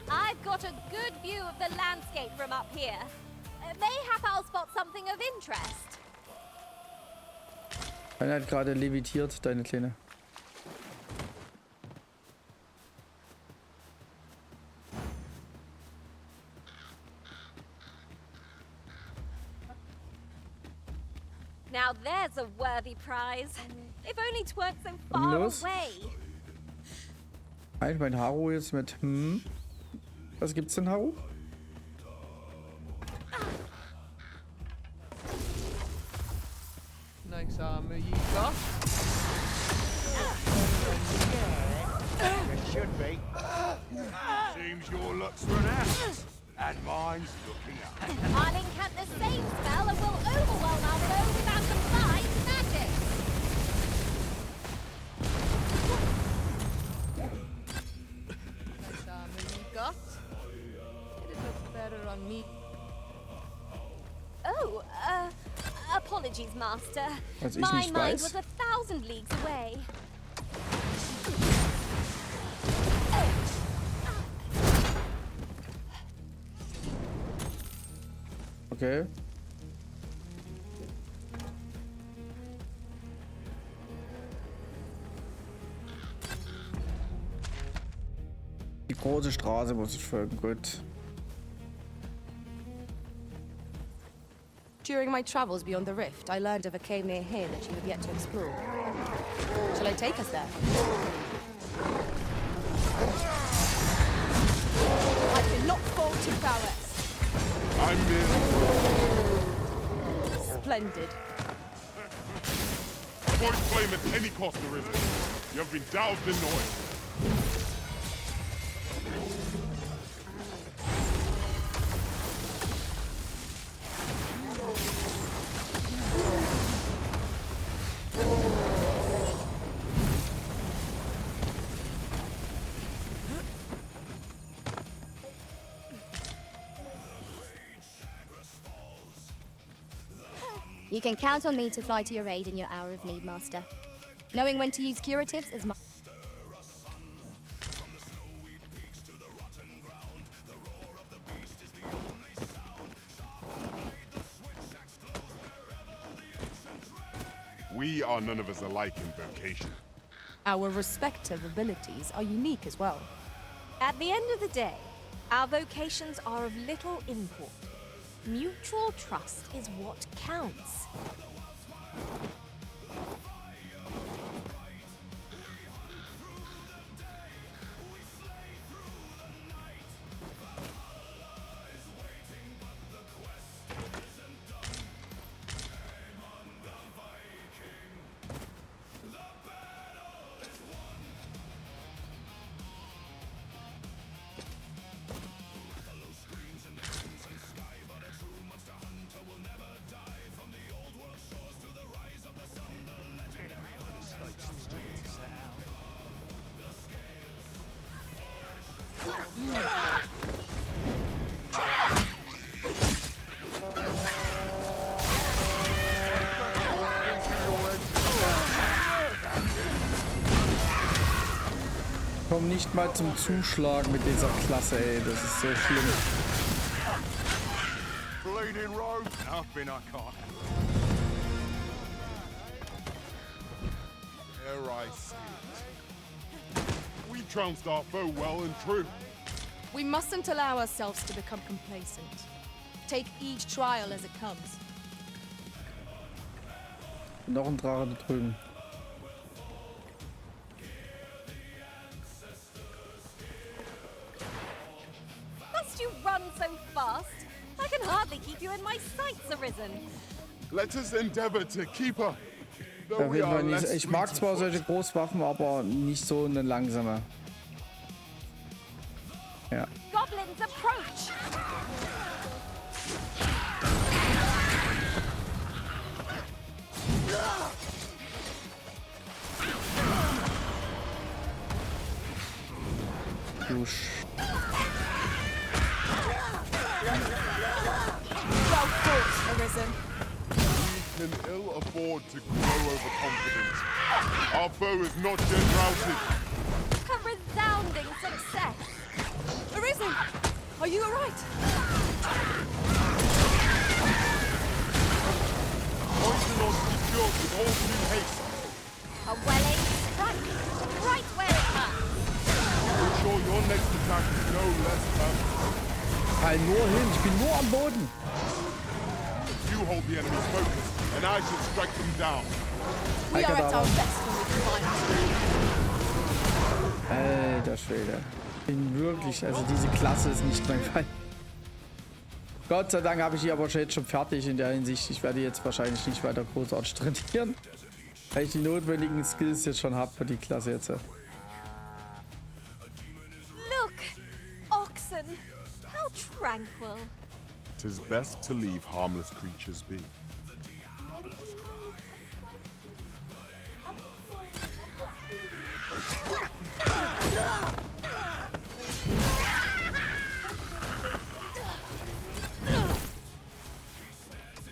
I've got a good view of the landscape from up here. Mayhap I'll spot something of interest. Einer hat gerade levitiert, deine Kleine. Now there's a worthy prize. If only 't weren't so far Los. away. Mein Haru jetzt mit Was gibt's denn, Haru? Nice armor you got. You should be. Seems your luck's run out. And mine's looking up. I'll incant the same spell and will overwhelm our foe with our combined magic. Nice armor you got. It'd look better on me. Oh, apologies, Master. Was ich My nicht mind weiß. was 1,000 leagues away. Okay. Die große Straße muss ich folgen, gut. During my travels beyond the rift, I learned of a cave near here that you have yet to explore. Shall I take us there? I cannot fault your prowess. I'm merely Splendid. point flame at any cost, Arisen. You have been doused in oil. You can count on me to fly to your aid in your hour of need, Master. Knowing when to use curatives is my... We are none of us alike in vocation. Our respective abilities are unique as well. At the end of the day, our vocations are of little import. Mutual trust is what counts. Komm nicht mal zum Zuschlagen mit dieser Klasse, ey. Das ist so schlimm. Bleeding road. Nothing I can't. There I see it. We trounced our foe well and true. We mustn't allow ourselves to become complacent. Take each trial as it comes. Noch ein Drache da drüben. Must you run so fast? I can hardly keep you in my sights, Arisen. Let us endeavor to keep her. Though Auf we jeden are Fall nicht. less Ich mag fleet zwar of solche foot. Großwaffen, aber nicht so eine langsame. Ja. Goblins approach! Dusch. Well fought, Arisen. We can ill afford to grow overconfident. Our foe is not yet routed. A resounding success! Arisen! Are you alright? Poison on secured with all due haste. A well-aimed strike, right where it hurts. Ensure your next attack is no less permanent. Fall nur hin, ich bin nur am Boden. You you hold the enemy's focus, and I shall strike them down. We are at our best when we combine. Alter Schwede. Bin wirklich, also diese Klasse ist nicht mein Fall. Gott sei Dank habe ich die aber jetzt schon fertig in der Hinsicht. Ich werde jetzt wahrscheinlich nicht weiter großartig trainieren, weil ich die notwendigen Skills jetzt schon habe für die Klasse jetzt. Look! Oxen! How tranquil. 'Tis best to leave harmless creatures be.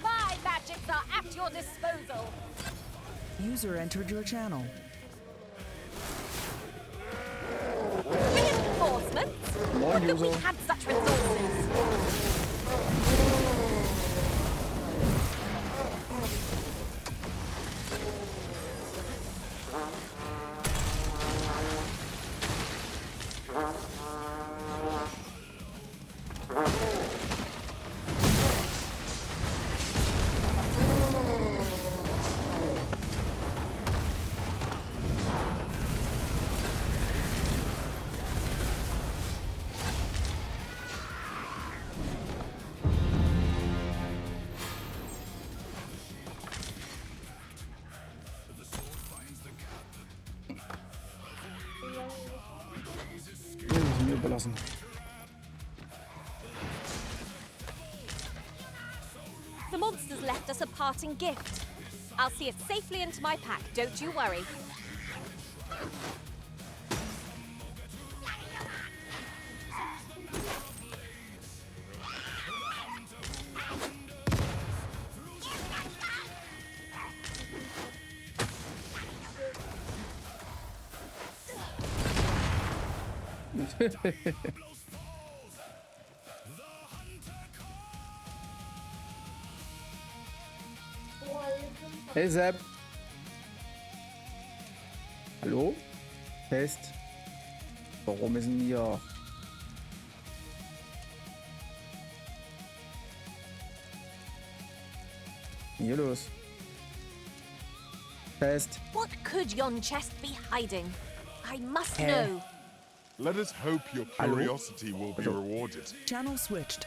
My magics are at your disposal. User entered your channel. Reinforcements? Moin, Would that we User. had such resources. Mir überlassen. The monsters left us a parting gift. I'll see it safely into my pack, don't you worry. Hey Sepp. Hallo? Test. Warum ist denn hier? Hier los. Test. What could yon chest be hiding? I must Hä? know. Let us hope your curiosity will be rewarded. Channel switched.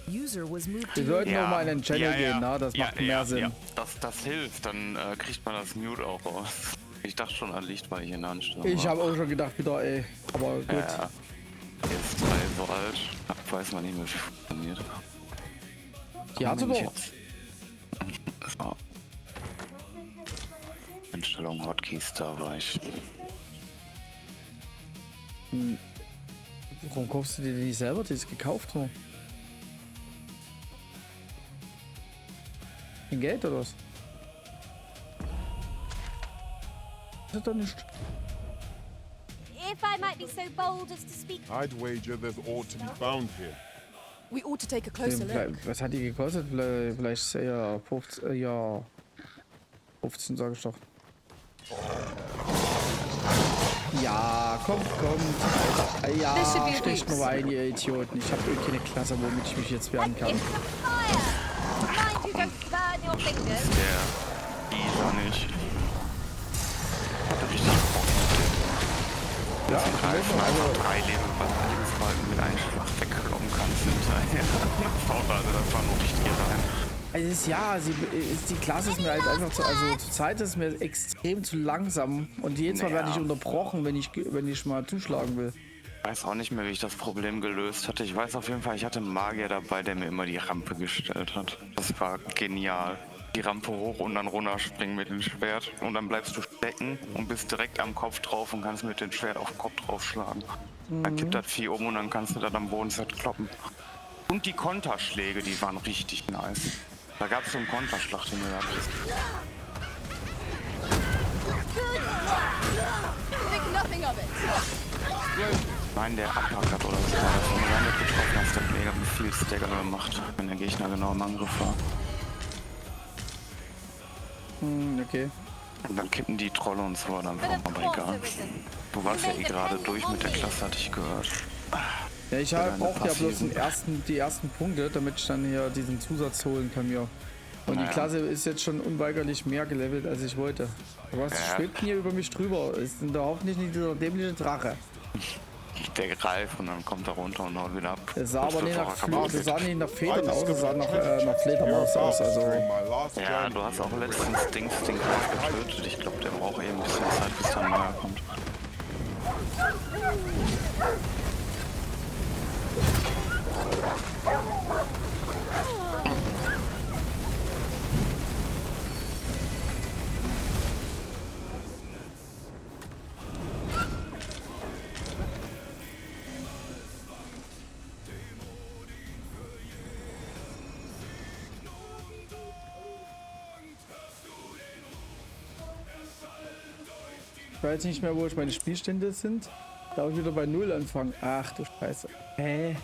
User was moved to Wir sollten noch mal in den Channel gehen, na? Das macht mehr Sinn. Ja. Das hilft, dann kriegt man das Mute auch raus. Ich dachte schon an Licht, weil ich in der Anstellung Ich habe auch schon gedacht wieder, ey. Aber gut. Ja. Jetzt 3 so alt. Weiß man nicht mehr, wie funktioniert. Die hatte doch. So. Einstellung Hotkeys, da war ich. Warum kaufst du dir die nicht selber? Die ist gekauft, so. In Geld oder was? Das ist doch nicht. If I might be so bold as to speak. I'd wager there's ought to be found here. We ought to take a closer look. Was hat die gekostet? Vielleicht ja 15, ja 15 sage ich doch. Ja, kommt. Alter. Ja, stecht nur ein, ihr Idioten. Ich habe eh keine Klasse, womit ich mich jetzt wehren kann. Mind you don't burn your fingers. Der Isa nicht. Hatte richtig Bock. Ja, zum Greifen einfach 3 Lebensbalken mit einem Schlag wegkloppen kannst hinterher. Also das war noch richtig rein. Also die Klasse ist mir halt einfach zu, also zur Zeit ist mir extrem zu langsam und jedes Mal werde ich unterbrochen, wenn ich mal zuschlagen will. Ich weiß auch nicht mehr, wie ich das Problem gelöst hatte. Ich weiß auf jeden Fall, ich hatte einen Magier dabei, der mir immer die Rampe gestellt hat. Das war genial. Die Rampe hoch und dann runterspringen mit dem Schwert und dann bleibst du stecken und bist direkt am Kopf drauf und kannst mit dem Schwert auf den Kopf draufschlagen. Dann kippt das Vieh um und dann kannst du das am Boden kloppen. Und die Konterschläge, die waren richtig nice. Da gab es so einen Konterschlag, den du da hattest. Think nothing of it. Nein, der Uppercut oder so war das. Wenn du damit getroffen hast, der mega viel Stagger gemacht, wenn der Gegner genau im Angriff war. Okay. Und dann kippen die Trolle und so, dann war aber egal. Du warst ja eh gerade durch mit der Klasse, hatte ich gehört. Ja, ich brauche ja bloß die ersten Punkte, damit ich dann hier diesen Zusatz holen kann mir. Und die Klasse ist jetzt schon unweigerlich mehr gelevelt, als ich wollte. Aber was schwebt denn hier über mich drüber? Ist denn da hoffentlich nicht dieser dämliche Drache? Der greift und dann kommt er runter und haut wieder ab. Das sah aber nicht nach Federn aus, das sah nach Fledermaus aus. Also. Ja, du hast auch letztens den Kampf getötet. Ich glaube, der braucht eben ein bisschen Zeit, bis dann neuer kommt. Ich weiß nicht mehr, wo ich meine Spielstände sind. Da ich wieder bei 0 anfangen. Ach du Scheiße. Hä?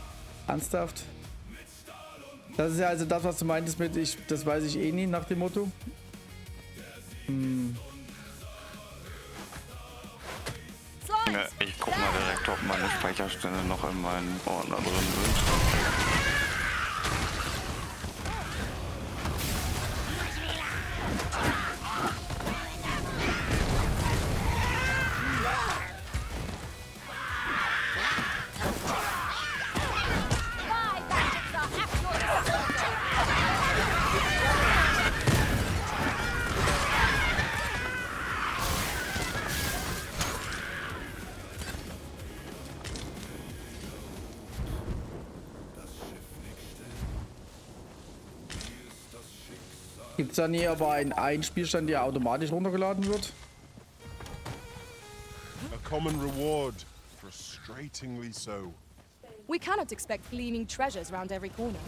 Ernsthaft? Das ist ja also das, was du meintest mit das weiß ich eh nie, nach dem Motto. Ja, ich guck mal direkt, ob meine Speicherstände noch in meinen Ordner drin sind. Gibt es da nie aber einen Spielstand, der automatisch runtergeladen wird? A common reward, frustratingly so. We cannot expect gleaming treasures round every corner.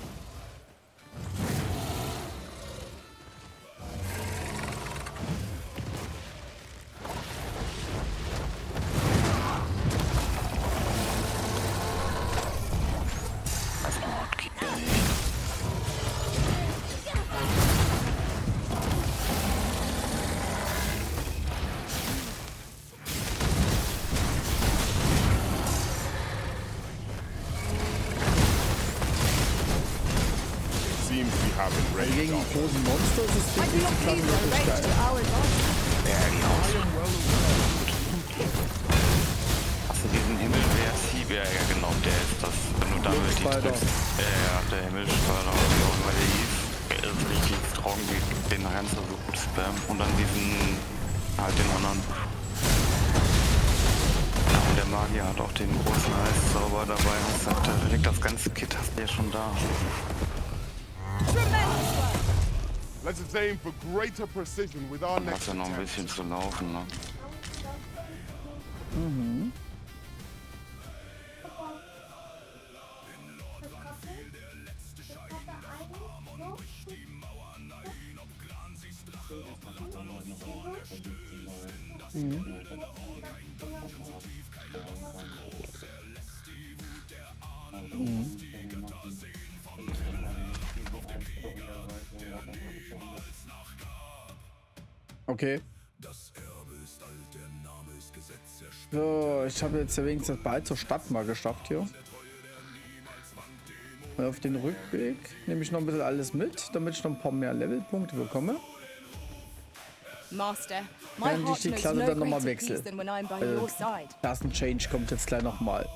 Gegen die großen Monster ist es wirklich geil. Ja, die Auswahl. Hast du diesen Himmelwehr-Siebär? Ja genau, der ist das. Wenn du damit die drückst. Ja, der Himmelspalter oder wie auch immer der hieß. Der ist richtig strong, den kannst du so gut spammen. Und dann diesen, halt den anderen. Ja, und der Magier hat auch den großen Eiszauber dabei. Hast du direkt das ganze Kit hast du ja schon da. Let's aim for greater precision with our next. Hast ja noch ein bisschen zu laufen, ne? Mhm. Okay. So, ich habe jetzt ja wenigstens bald zur Stadt mal geschafft hier. Und auf den Rückweg nehme ich noch ein bisschen alles mit, damit ich noch ein paar mehr Levelpunkte bekomme. Während ich die Klasse dann nochmal wechsle. Klassenchange kommt jetzt gleich nochmal.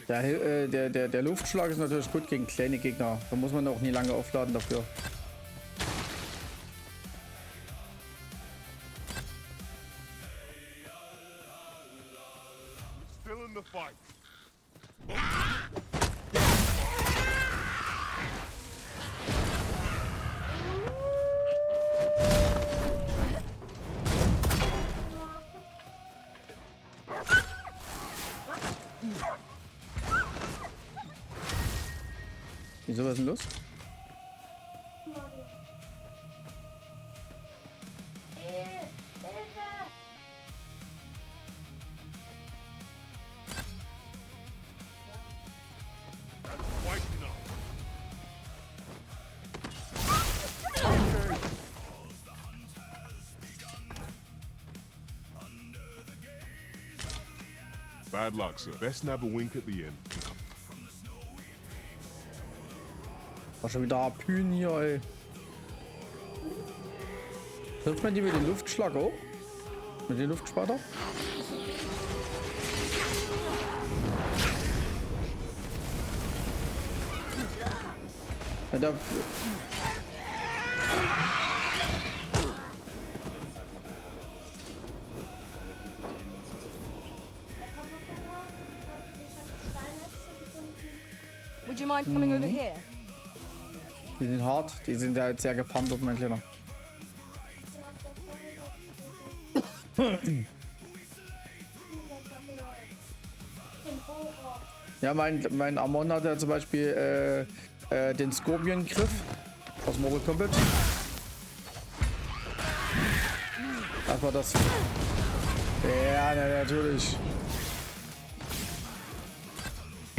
Der Luftschlag ist natürlich gut gegen kleine Gegner. Da muss man auch nie lange aufladen dafür. Still in the fight. Wieso, was ist denn los? Bad luck, sir. Best have a wink at the inn. War schon wieder Harpünen hier, ey. Trifft man die mit dem Luftschlag auch? Mit dem Luftspater? Ja, da Would you mind coming over here? die sind hart, die sind ja jetzt sehr gepanzert, mein Kleiner. Ja, mein Amon hat ja zum Beispiel den Scorpion-Griff aus Mortal Kombat. Das war das. Ja, natürlich.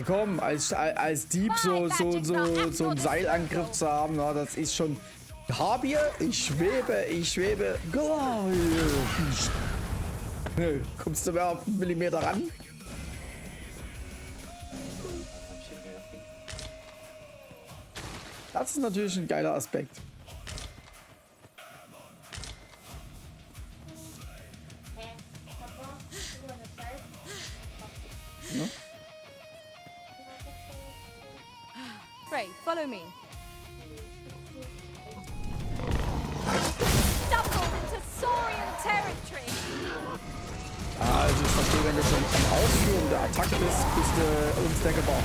Komm, als Dieb so einen Seilangriff zu haben, na, das ist schon. Hab ihr? Ich schwebe. Nö, kommst du mehr auf einen Millimeter ran? Das ist natürlich ein geiler Aspekt. Ne? Frey, follow me. Stumbled into Saurian territory. Also ich verstehe, wenn du schon am Ausführen der Attacke bist du unstackable.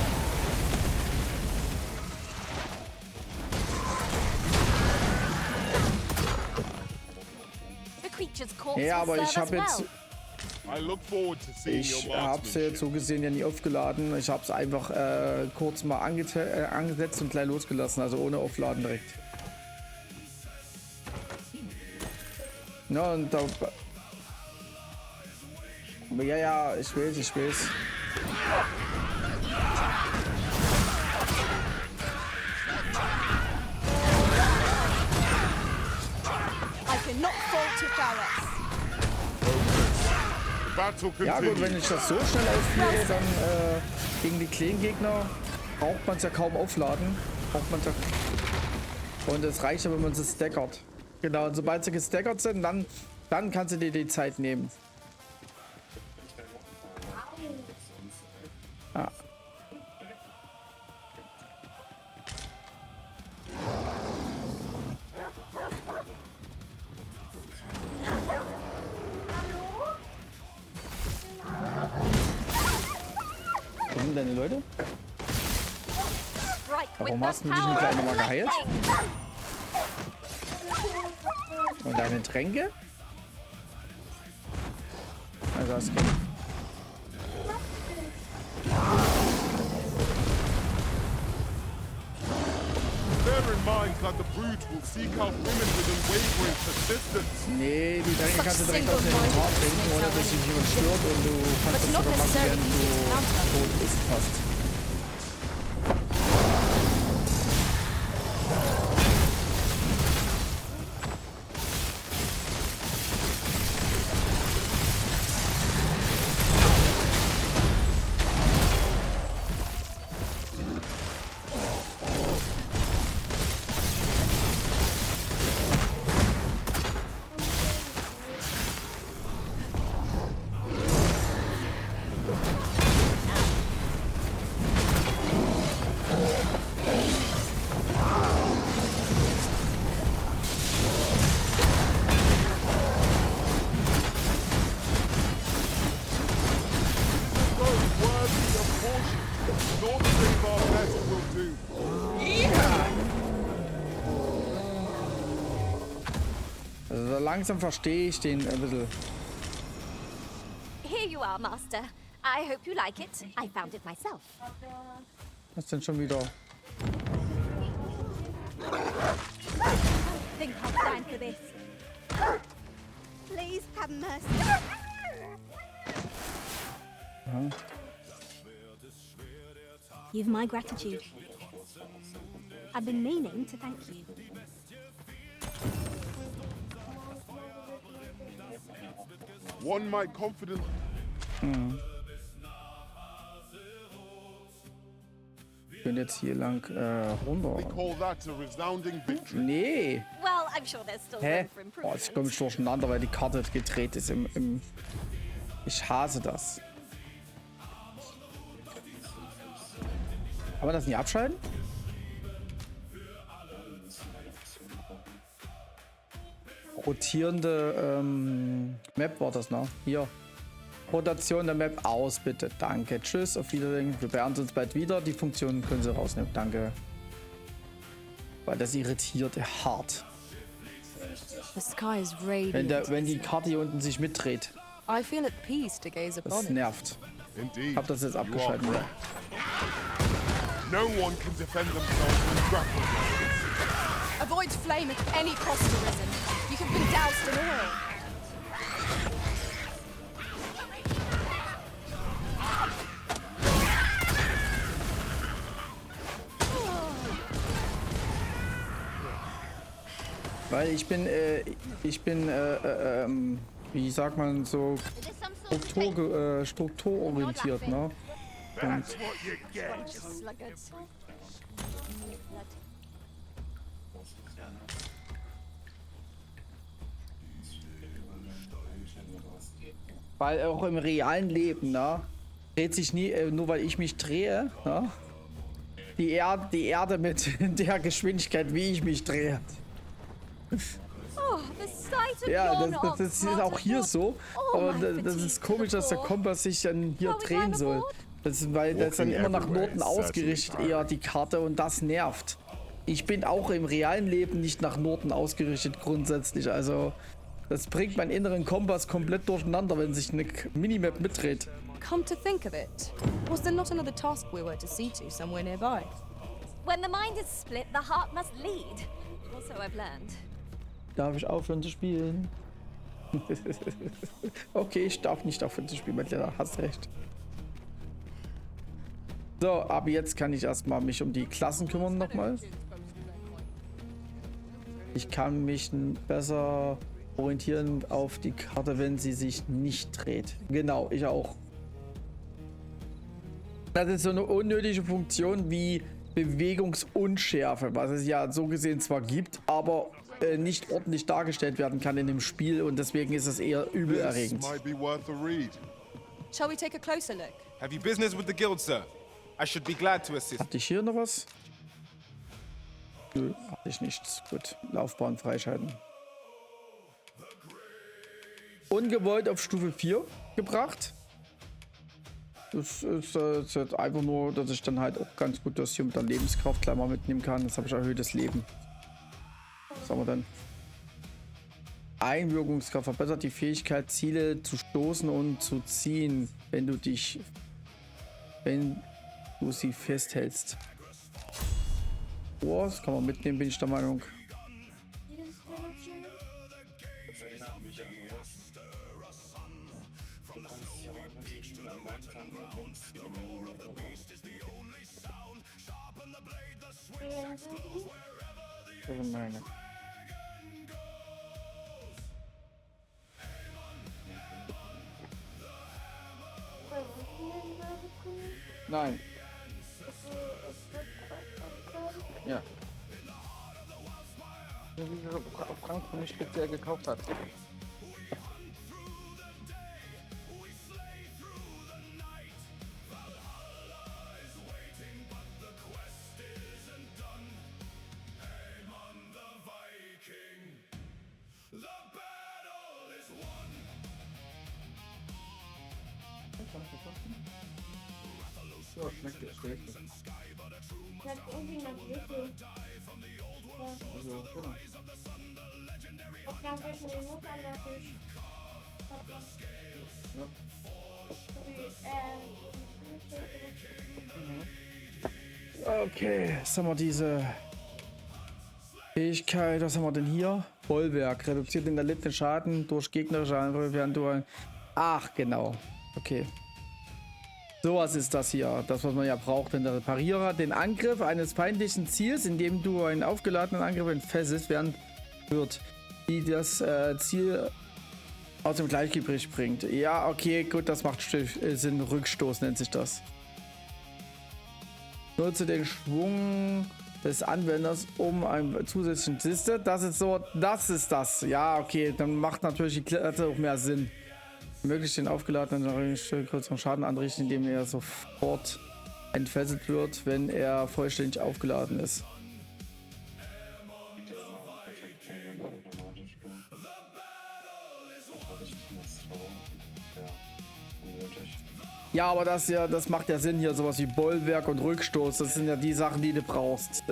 Ja, aber ich habe jetzt... Ich habe es jetzt so gesehen ja nie aufgeladen. Ich habe es einfach kurz mal angesetzt und gleich losgelassen, also ohne Aufladen direkt. Ja, und da... Ja, ich weiß. Ja gut, wenn ich das so schnell ausführe, dann gegen die kleinen Gegner braucht man es ja kaum aufladen. Und es reicht ja, wenn man sie stackert. Genau, und sobald sie gestackert sind, dann kannst du dir die Zeit nehmen. Ja. Wo sind deine Leute? Warum hast du dich nicht gleich nochmal geheilt? Und deine Tränke? Also das geht. Nee, die Tränke kannst du direkt aus dem Inventar trinken, ohne dass sich jemand stört und du kannst das sogar machen, während du tot bist fast. Also langsam verstehe ich den ein bisschen. Here you are, Master. I hope you like it. I found it myself. Was denn schon wieder? think I'll stand for this. Please have mercy. You've my gratitude. I've been meaning to thank you. One might confidently. Ich bin jetzt hier lang runter. They call that a resounding victory. Nee. Well, I'm sure there's still Hä? room for Oh, improvement. jetzt komme ich durcheinander, weil die Karte gedreht ist im... Ich hasse das. Kann man das nicht abschalten? Rotierende Map war das, ne? Hier. Rotation der Map aus, bitte. Danke. Tschüss, auf Wiedersehen. Wir beenden uns bald wieder. Die Funktionen können Sie rausnehmen. Danke. Weil das irritiert hart. The sky is radiant. Wenn die Karte hier unten sich mitdreht. I feel at peace to gaze upon Das it. nervt. Ich hab das jetzt abgeschaltet. Ja. No one can defend themselves from grapple guns. Avoid flame at any cost, Arisen. You have been doused in oil. Weil ich bin, wie sagt man, so strukturorientiert, ne? Und weil auch im realen Leben, ne? Dreht sich nie, nur weil ich mich drehe, ne? Die Erde mit der Geschwindigkeit, wie ich mich drehe. Oh, the sight of Ja, yon das ist auch hier so. Aber das ist komisch, dass der Kompass sich dann hier drehen soll. Das ist, weil das dann immer nach Norden ausgerichtet, eher die Karte, und das nervt. Ich bin auch im realen Leben nicht nach Norden ausgerichtet grundsätzlich. Also das bringt meinen inneren Kompass komplett durcheinander, wenn sich eine Minimap mitdreht. Come to think of it, was there not another task we were to see to somewhere nearby? When the mind is split, the heart must lead. Also I've learned. Darf ich aufhören zu spielen? Okay, ich darf nicht aufhören zu spielen, Matthias, hast recht. So, aber jetzt kann ich erstmal mich um die Klassen kümmern nochmal. Ich kann mich besser orientieren auf die Karte, wenn sie sich nicht dreht. Genau, ich auch. Das ist so eine unnötige Funktion wie Bewegungsunschärfe, was es ja so gesehen zwar gibt, aber nicht ordentlich dargestellt werden kann in dem Spiel, und deswegen ist es eher übelerregend. Shall we take a closer look? Have you business with the guild, sir? I should be glad to assist. Hatte ich hier noch was? Nö, hatte ich nichts. Gut, Laufbahn freischalten. Ungewollt auf Stufe 4 gebracht. Das ist jetzt einfach nur, dass ich dann halt auch ganz gut das hier mit der Lebenskraft gleich mal mitnehmen kann. Jetzt habe ich erhöhtes Leben. Was haben wir denn? Einwirkungskraft verbessert die Fähigkeit, Ziele zu stoßen und zu ziehen, wenn du sie festhältst. Oh, das kann man mitnehmen, bin ich der Meinung. Meine. Nein. Ja. Wie Frank von mir speziell gekauft hat. Ja, schmeckt jetzt schlecht. Das hat irgendwie nach Wichtel. Also, genau. Auch ganz zwischen den Muttern natürlich. Ja. Okay, jetzt haben wir diese Fähigkeit, was haben wir denn hier? Bollwerk. Reduziert den erlittenen Schaden durch gegnerische Angriffe, während du ein... Ach, genau. Okay. Sowas ist das hier. Das, was man ja braucht, wenn der Parierer den Angriff eines feindlichen Ziels, indem du einen aufgeladenen Angriff entfesselst, während wird, die das Ziel aus dem Gleichgewicht bringt. Ja, okay, gut, das macht Sinn. Rückstoß nennt sich das. Nutze den Schwung des Anwenders um einen zusätzlichen Liste. Das ist so, das ist das. Ja, okay, dann macht natürlich die Klasse auch mehr Sinn. Möglichst den aufgeladenen kürzeren Schaden anrichten, indem er sofort entfesselt wird, wenn er vollständig aufgeladen ist. Ja, aber das macht ja Sinn hier, sowas wie Bollwerk und Rückstoß. Das sind ja die Sachen, die du brauchst.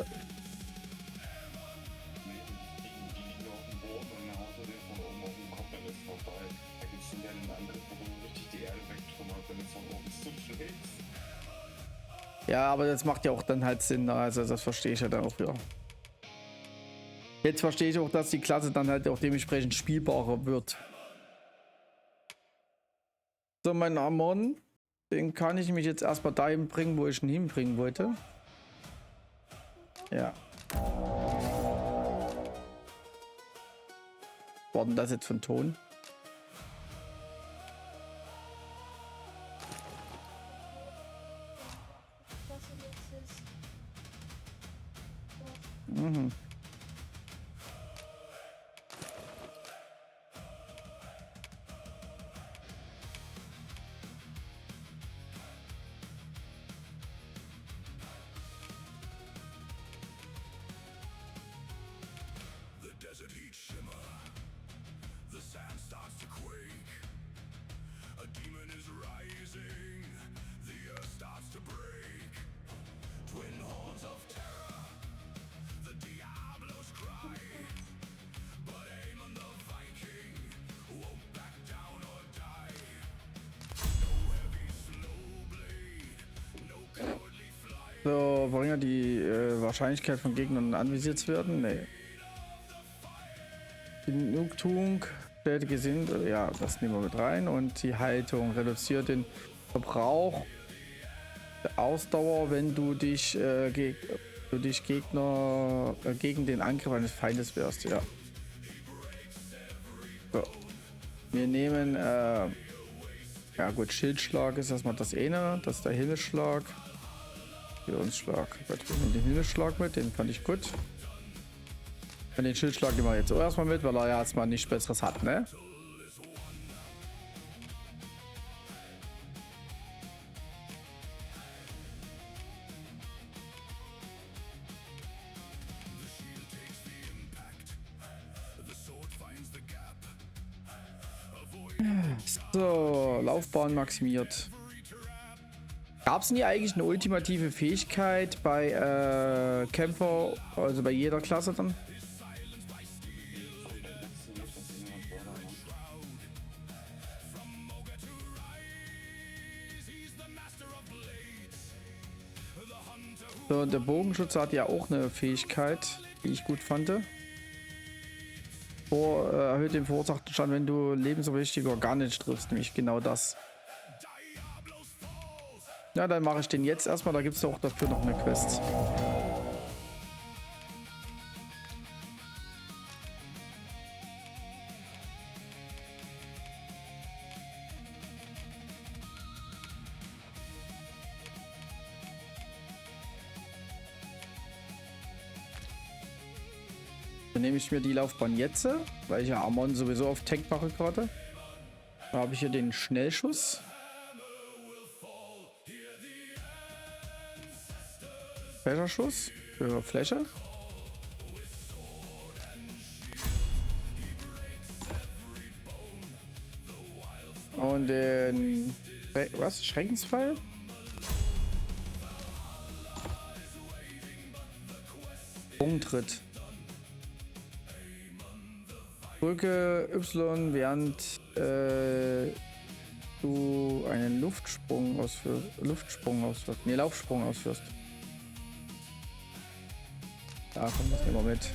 Ja, aber das macht ja auch dann halt Sinn. Also das verstehe ich ja dann auch wieder. Jetzt verstehe ich auch, dass die Klasse dann halt auch dementsprechend spielbarer wird. So, mein Amon. Den kann ich mich jetzt erstmal dahin bringen, wo ich ihn hinbringen wollte. Ja. Was war denn das jetzt für ein Ton? Mhm. So, wollen ja die Wahrscheinlichkeit von Gegnern anvisiert zu werden? Nee. Genugtuung, stetige sind, ja, das nehmen wir mit rein. Und die Haltung reduziert den Verbrauch der Ausdauer, wenn du dich, Gegner gegen den Angriff eines Feindes wehrst. Ja. So. Wir nehmen, ja gut, Schildschlag ist erstmal das eine, das ist der Himmelsschlag. Schlag. Wir nehmen den Himmelsschlag mit, den fand ich gut. Und den Schildschlag nehmen wir jetzt auch erstmal mit, weil er ja erstmal nichts Besseres hat, ne? So, Laufbahn maximiert. Gab es nie eigentlich eine ultimative Fähigkeit bei Kämpfer, also bei jeder Klasse dann? So, der Bogenschütze hat ja auch eine Fähigkeit, die ich gut fand. Erhöht den verursachten Schaden, wenn du lebenswichtige Organe triffst, nämlich genau das. Ja, dann mache ich den jetzt erstmal. Da gibt es auch dafür noch eine Quest. Dann nehme ich mir die Laufbahn jetzt, weil ich ja Amon sowieso auf Tank mache gerade. Da habe ich hier den Schnellschuss. Flächerschuss für Fläche. Und den was? Schreckensfall? Sprungtritt. Drücke Y, während du einen Luftsprung ausführst. Ne, Laufsprung ausführst. Davon das nehmen wir mit.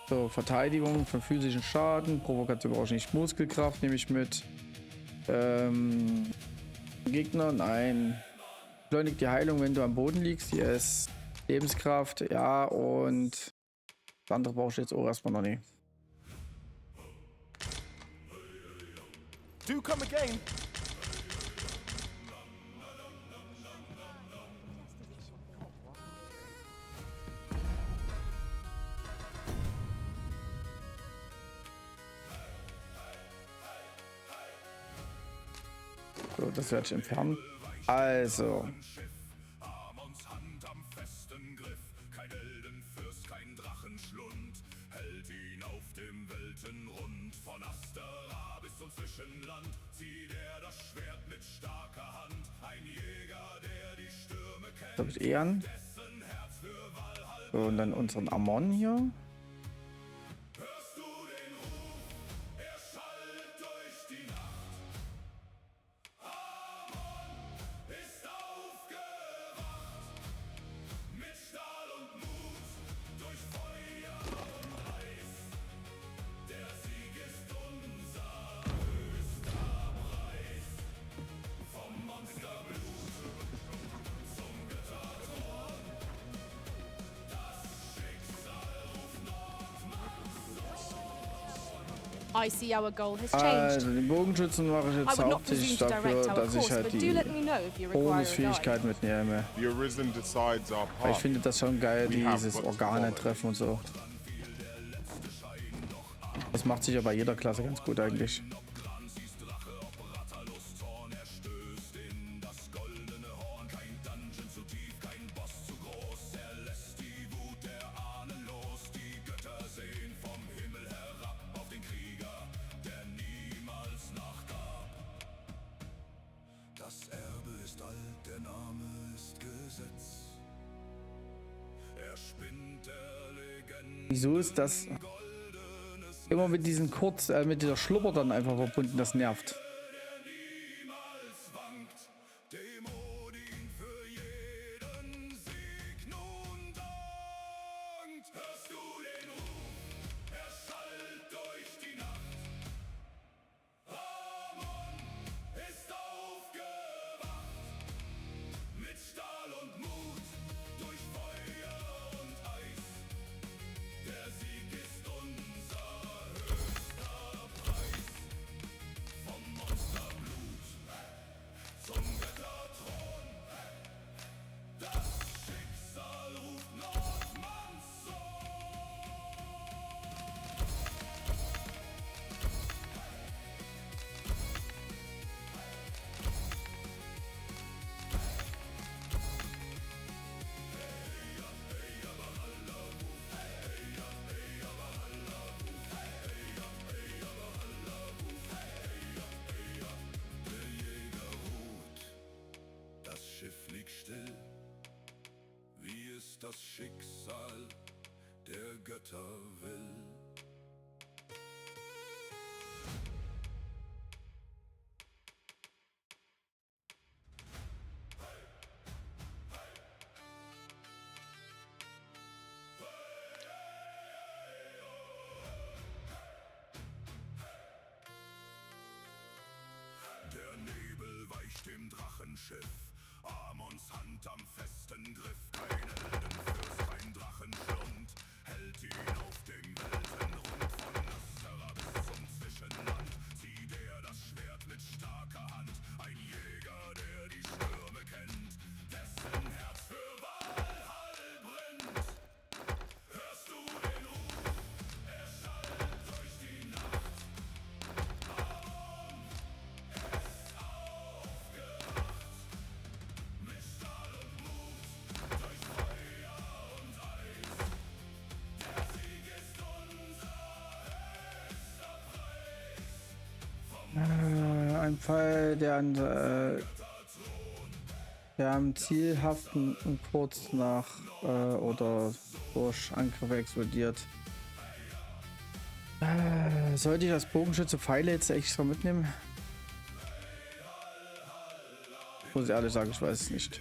So, Verteidigung von physischen Schaden. Provokation brauche ich nicht. Muskelkraft nehme ich mit. Gegner, nein. Beschleunigt die Heilung, wenn du am Boden liegst. Yes. Lebenskraft, ja. Und das andere brauche ich jetzt auch erstmal noch nicht. Do come again. So, das werde ich entfernen. Also. Das habe ich eh an. So, und dann unseren Amon hier. I see our goal has changed. Also, den Bogenschützen mache ich jetzt hauptsächlich dafür, dass ich halt die Bonusfähigkeit mitnehme. Weil ich finde das schon geil, dieses Organe treffen und so. Das macht sich ja bei jeder Klasse ganz gut eigentlich. Wieso ist das immer mit diesen mit dieser Schlupper dann einfach verbunden? Das nervt. Das Schicksal der Götter will. Der Nebel weicht dem Drachenschiff, Amons Hand am festen Griff. Kein Heldenfürst, kein Drachenschlund hält ihn auf dem Weltenrund. Von Nastera bis zum Zwischenland zieht er das Schwert mit starker Hand. Ein Jäger, der die Stürme kennt, dessen Herz für Walhall brennt. Hörst du den Ruf? Er schallt durch die Nacht. Amon ist aufgewacht. Mit Stahl und Mut, durch Feuer und Eis. Der Sieg ist unser höchster Preis. Ein Pfeil, der am zielhaften und kurz nach oder durch Angriffe explodiert. Sollte ich als Bogenschütze Pfeile jetzt extra mitnehmen? Muss ich ehrlich sagen, ich weiß es nicht.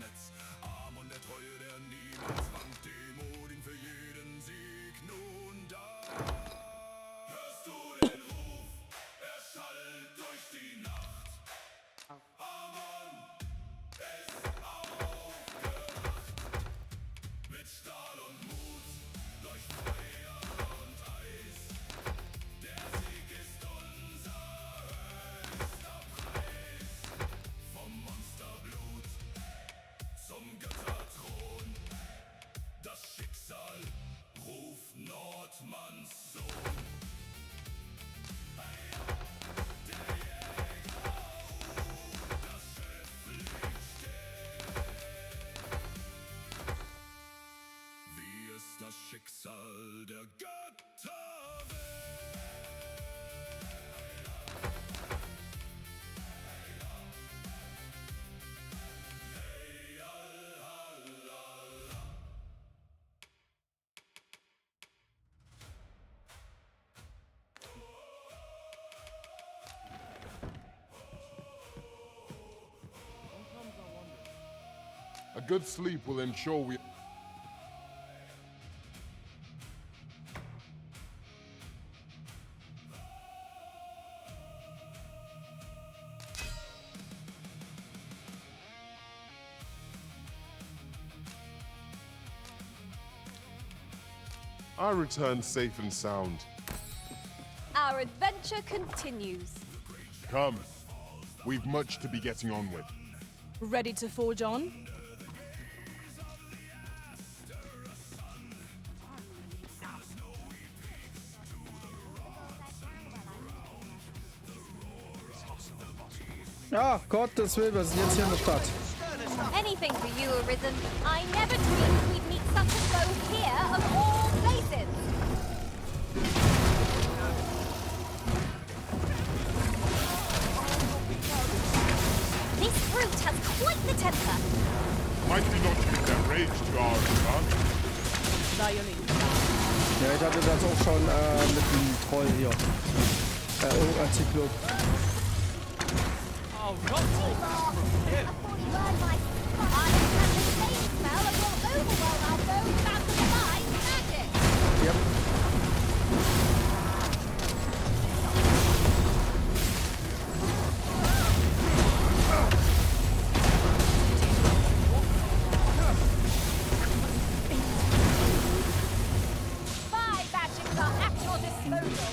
Netz. Arm und der Treue, der niemals wankt. Demut ihn für jeden Sieg nun da. Hörst du den Ruf? Er schallt durch die Nacht. Amon ist aufgewacht. Mit Stahl und Mut durch Feuer und Eis. Der Sieg ist unser höchster Preis. Vom Monsterblut zum Götterthron. Das Schicksal ruft Nordmanns Sohn. Der Jäger ruft, das Schiff liegt still. Wie es das Schicksal der Götter A good sleep will ensure we... I return safe and sound. Our adventure continues. Come. We've much to be getting on with. Ready to forge on? Ja, Gottes Willen, was ist jetzt hier in der Stadt? Anything for you, Arisen. I never dreamed we'd meet such a foe here of all places. This brute has quite the temper. Might we not use their rage to our advantage? Ja, ich hatte das auch schon mit dem Troll hier. Ein Zyklop. Oh, not so fast from him. Yep. Five badges are at your disposal.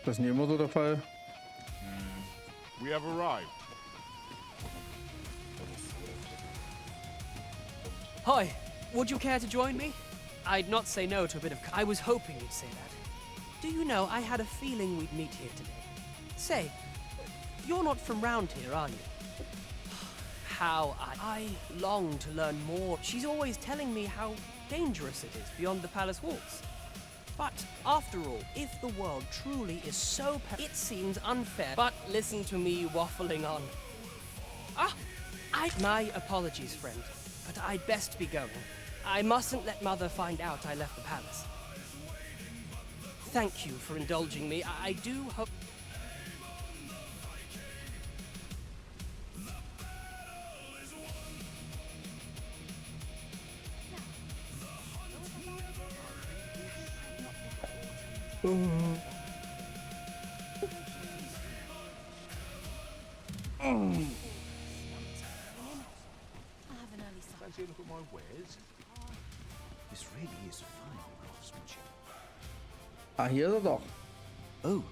Das ist nicht immer so der Fall. We have arrived. Hi, would you care to join me? I'd not say no to a bit of... I was hoping you'd say that. Do you know, I had a feeling we'd meet here today. Say, you're not from round here, are you? How I long to learn more. She's always telling me how dangerous it is beyond the palace walls. But after all, if the world truly is so it seems unfair. But listen to me waffling on. My apologies, friend, but I'd best be going. I mustn't let Mother find out I left the palace. Thank you for indulging me. I do hope... Fancy a look at my wares? This really is fine craftsmanship. Ah, hier ist er doch. Oh,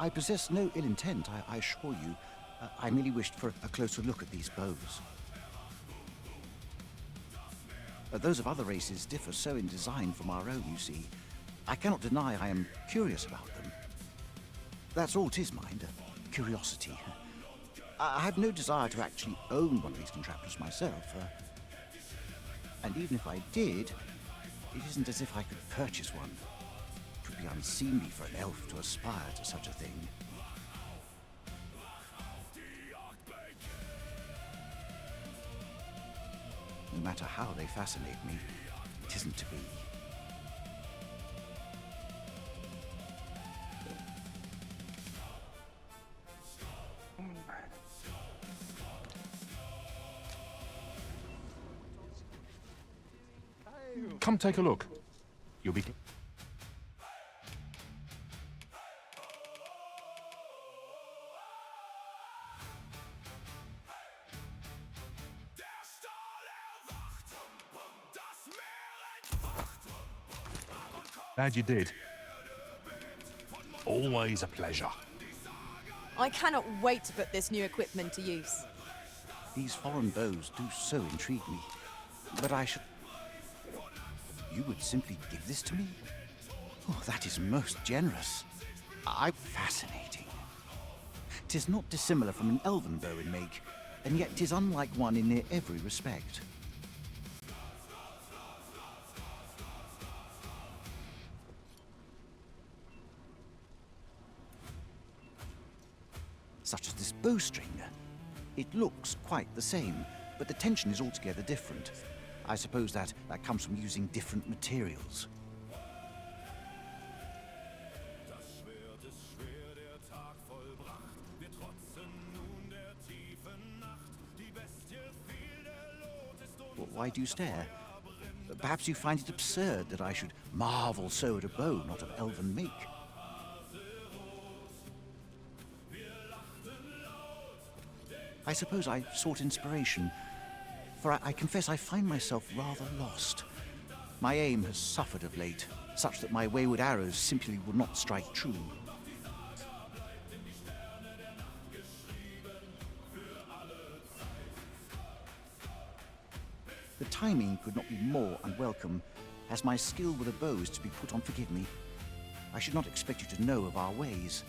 I possess no ill intent, I assure you. I merely wished for a closer look at these bows. Those of other races differ so in design from our own, you see. I cannot deny I am curious about them. That's all 'tis, mind, curiosity. I have no desire to actually own one of these contraptions myself. And even if I did, It isn't as if I could purchase one. It would be unseemly for an elf to aspire to such a thing. No matter how they fascinate me, it isn't to be. Come take a look. You'll be... Glad you did. Always a pleasure. I cannot wait to put this new equipment to use. These foreign bows do so intrigue me, but I should... You would simply give this to me? Oh, that is most generous. Fascinating. 'Tis not dissimilar from an elven bow in make, and yet 'tis unlike one in near every respect. Such as this bowstring. It looks quite the same, but the tension is altogether different. I suppose that comes from using different materials. Why do you stare? Perhaps you find it absurd that I should marvel so at a bow not of elven make. I suppose I sought inspiration, for I confess I find myself rather lost. My aim has suffered of late, such that my wayward arrows simply would not strike true. The timing could not be more unwelcome, as my skill with a bow is to be put on forgive me. I should not expect you to know of our ways.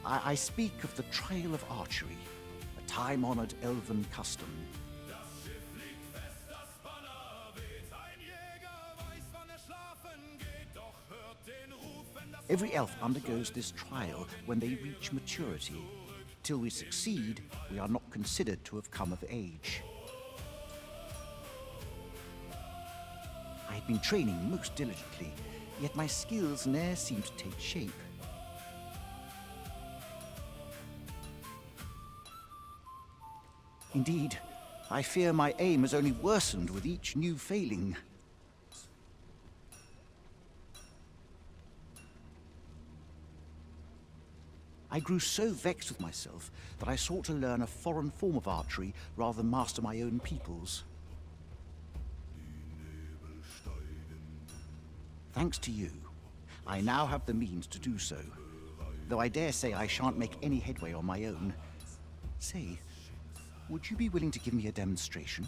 I speak of the trial of archery, a time-honored elven custom. Every elf undergoes this trial when they reach maturity. Till we succeed, we are not considered to have come of age. I had been training most diligently, yet my skills ne'er seemed to take shape. Indeed, I fear my aim has only worsened with each new failing. I grew so vexed with myself that I sought to learn a foreign form of archery rather than master my own people's. Thanks to you, I now have the means to do so, though I dare say I shan't make any headway on my own. Say, would you be willing to give me a demonstration?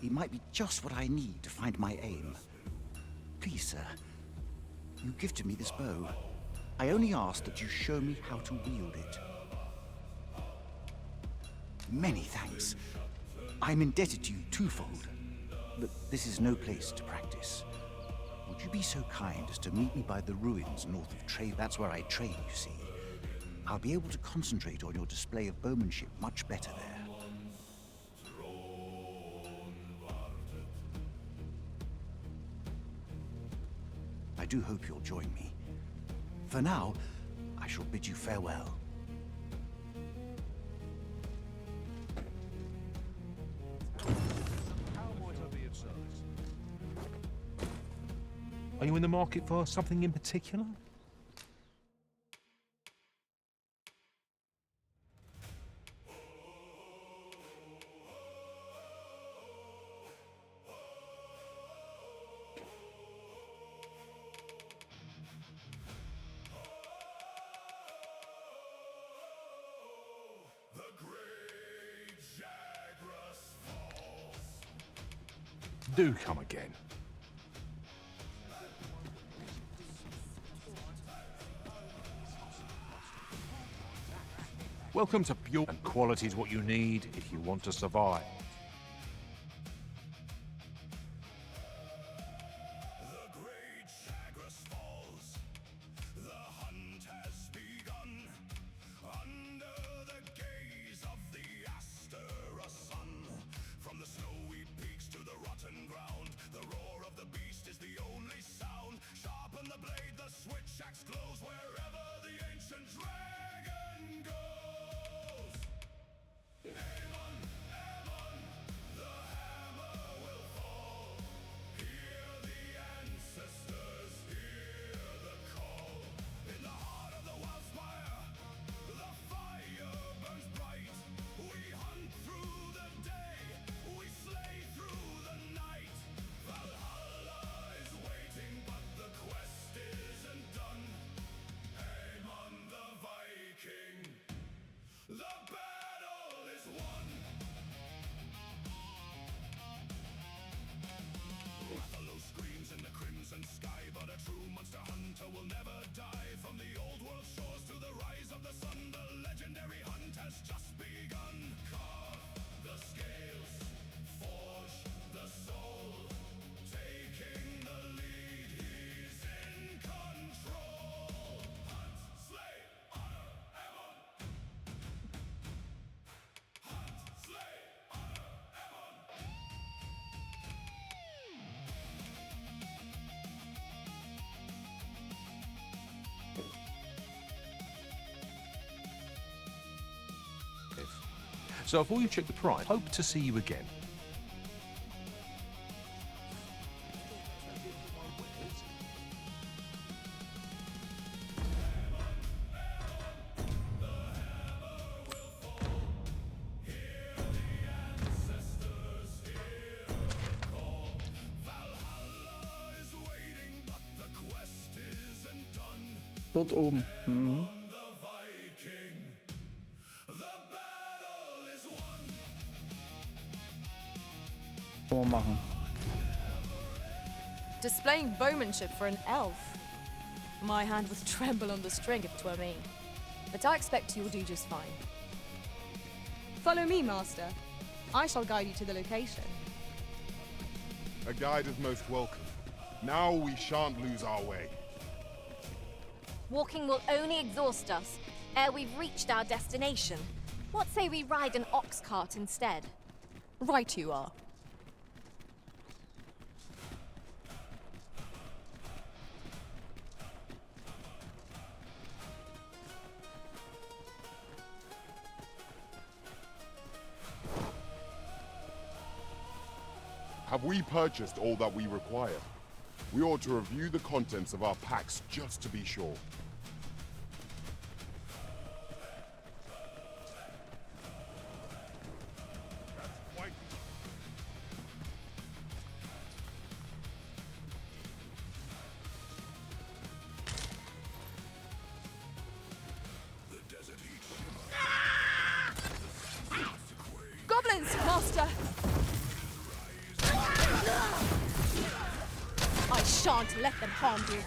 It might be just what I need to find my aim. Please, sir, you gifted me this bow. I only ask that you show me how to wield it. Many thanks. I'm indebted to you twofold, but this is no place to practice. Would you be so kind as to meet me by the ruins north of Trade? That's where I train, you see. I'll be able to concentrate on your display of bowmanship much better there. I do hope you'll join me. For now, I shall bid you farewell. Are you in the market for something in particular? Do come again. Welcome to pure, and quality is what you need if you want to survive. So before you check the price, hope to see you again. Dort oben. Mhm. Können wir machen. Displaying bowmanship for an elf. My hand would tremble on the string if it were me. But I expect you'll do just fine. Follow me, Master. I shall guide you to the location. A guide is most welcome. Now we shan't lose our way. Walking will only exhaust us ere we've reached our destination. What say we ride an ox cart instead? Right you are. Have we purchased all that we require? We ought to review the contents of our packs just to be sure. Goblins, Master! I shan't let them harm you.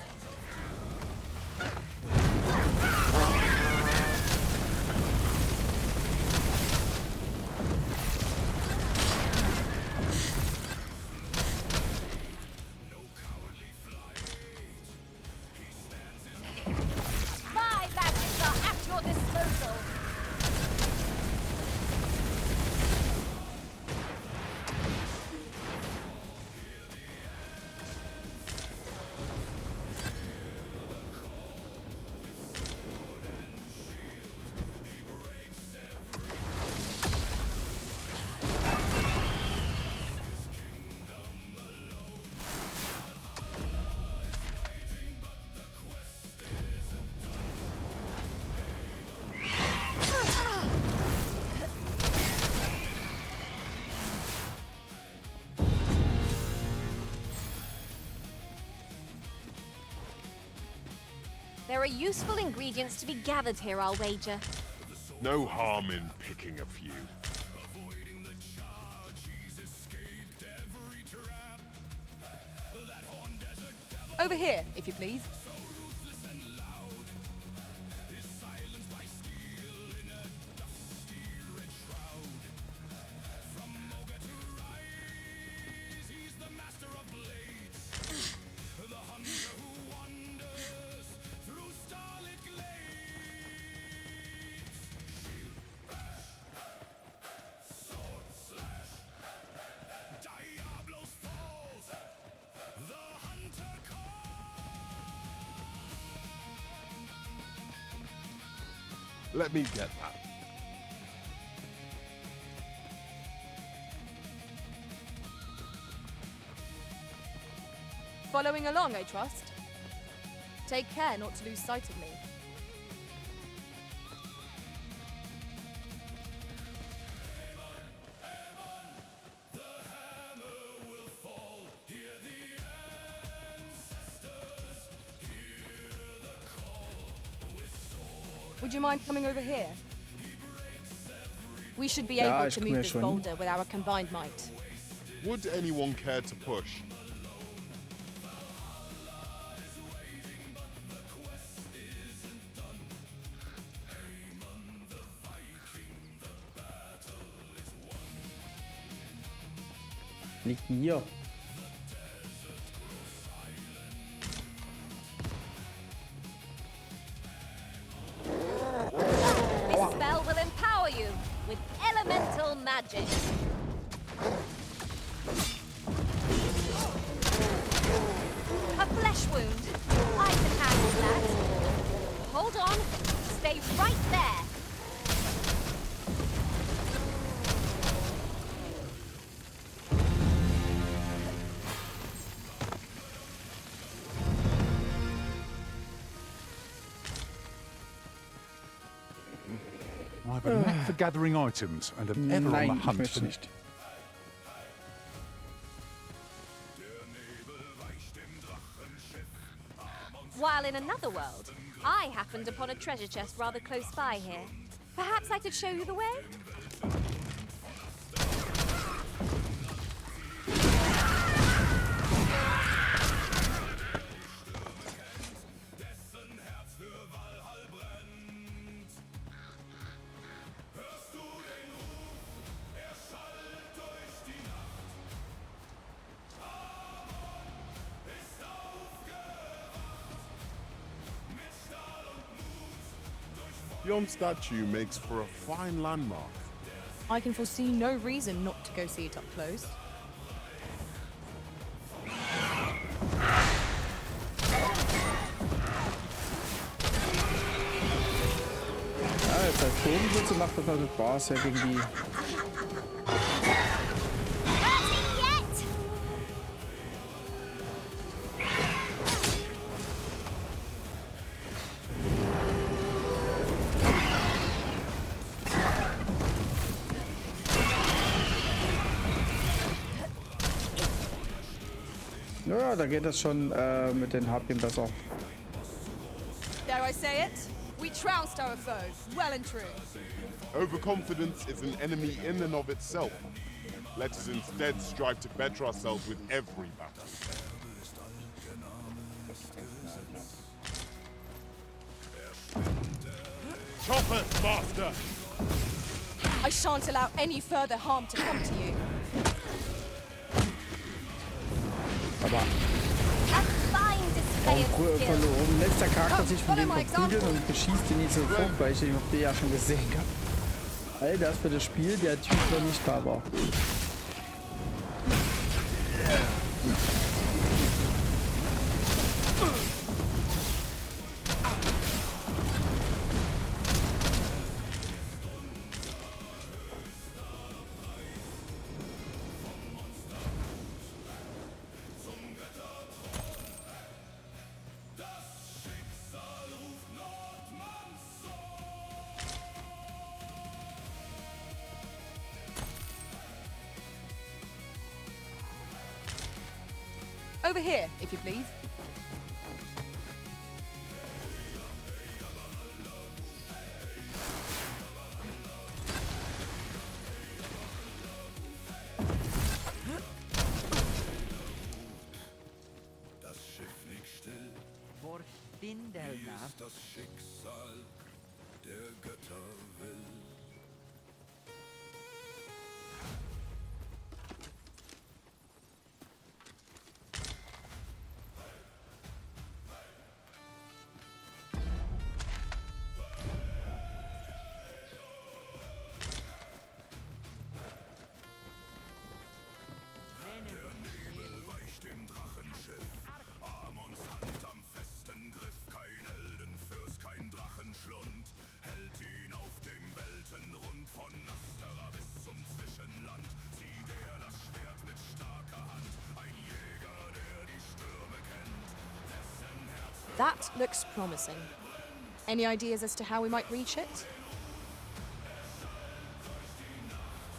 My magics are at your disposal. There are useful ingredients to be gathered here, I'll wager. No harm in picking a few. Over here, if you please. Let me get that. Following along, I trust. Take care not to lose sight of me. Would you mind coming over here? We should be able to move this boulder with our combined might. Would anyone care to push? Liegt hier. This spell will empower you with elemental magic. A flesh wound. I can handle that. Hold on. Stay right there. I have a knack for gathering items and am ever on the hunt. Möchte nicht. While in another world, I happened upon a treasure chest rather close by here. Perhaps I could show you the way? Yon statue makes for a fine landmark. I can foresee no reason not to go see it up close. Ja, jetzt als Bogenschütze macht das natürlich Spaß, ja, gegen die. Ja, da geht es schon mit den Harpien besser. Dare I say it? We trounced our foe, well and true. Overconfidence is an enemy in and of itself. Let us instead strive to better ourselves with every battle. Choppers, master! I shan't allow any further harm to come to you. Aber warum lässt der Charakter sich von dem verprügeln und beschießt ihn nicht so fort, weil ich den auf ja schon gesehen habe. All das für das Spiel, der Typ noch nicht da war. Over here, if you please. Das Schiff liegt still. Vor Findelna. Das Schicksal der Götter will. That looks promising. Any ideas as to how we might reach it?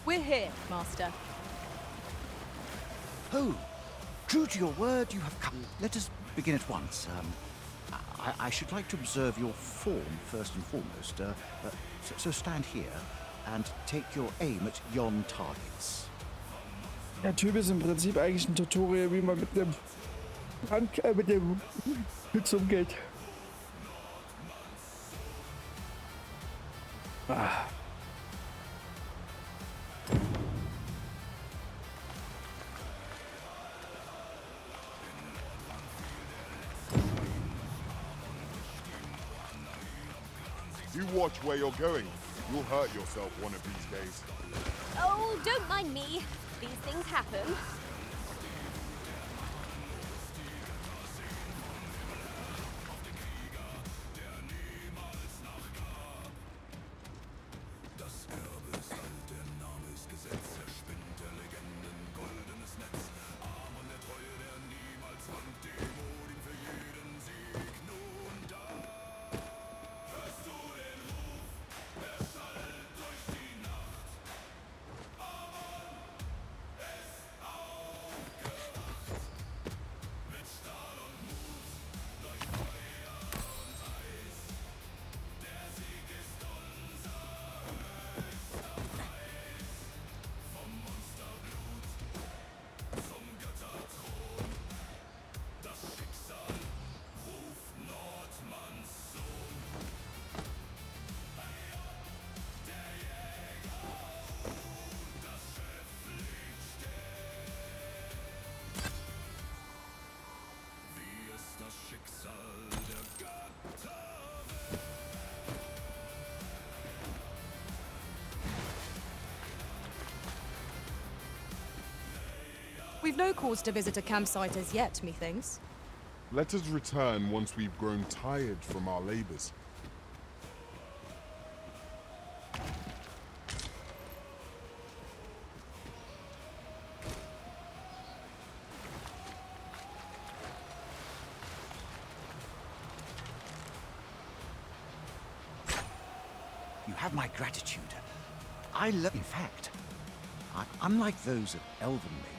We're here, Master. Oh, true to your word, you have come. Let us begin at once. I should like to observe your form first and foremost. So stand here and take your aim at yon targets. Der Typ ist im Prinzip eigentlich ein Tutorial, wie man mit dem Hütz umgeht. Ah. You watch where you're going. You'll hurt yourself one of these days. Oh, don't mind me. These things happen. We've no cause to visit a campsite as yet, methinks. Let us return once we've grown tired from our labors. You have my gratitude. I love. In fact, unlike those of Elven make,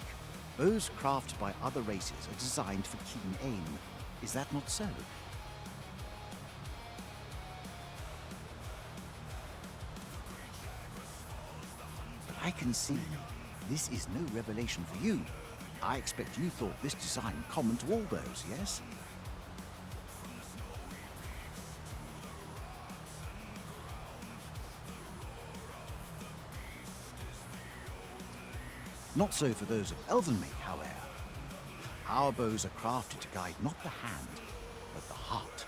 bows crafted by other races are designed for keen aim. Is that not so? But I can see this is no revelation for you. I expect you thought this design common to all bows, yes? Not so for those of Elven make, however. Our bows are crafted to guide not the hand, but the heart.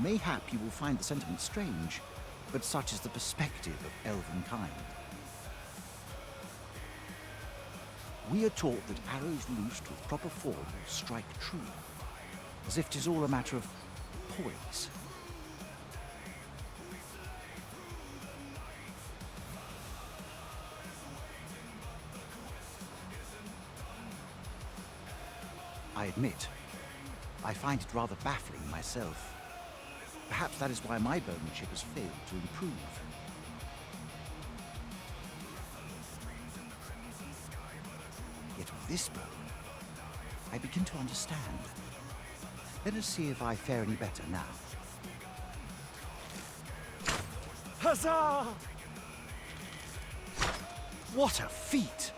Mayhap you will find the sentiment strange, but such is the perspective of Elven kind. We are taught that arrows loosed with proper form will strike true, as if 'tis all a matter of poise. I admit, I find it rather baffling myself. Perhaps that is why my bowmanship has failed to improve. Yet with this bow, I begin to understand. Let us see if I fare any better now. Huzzah! What a feat!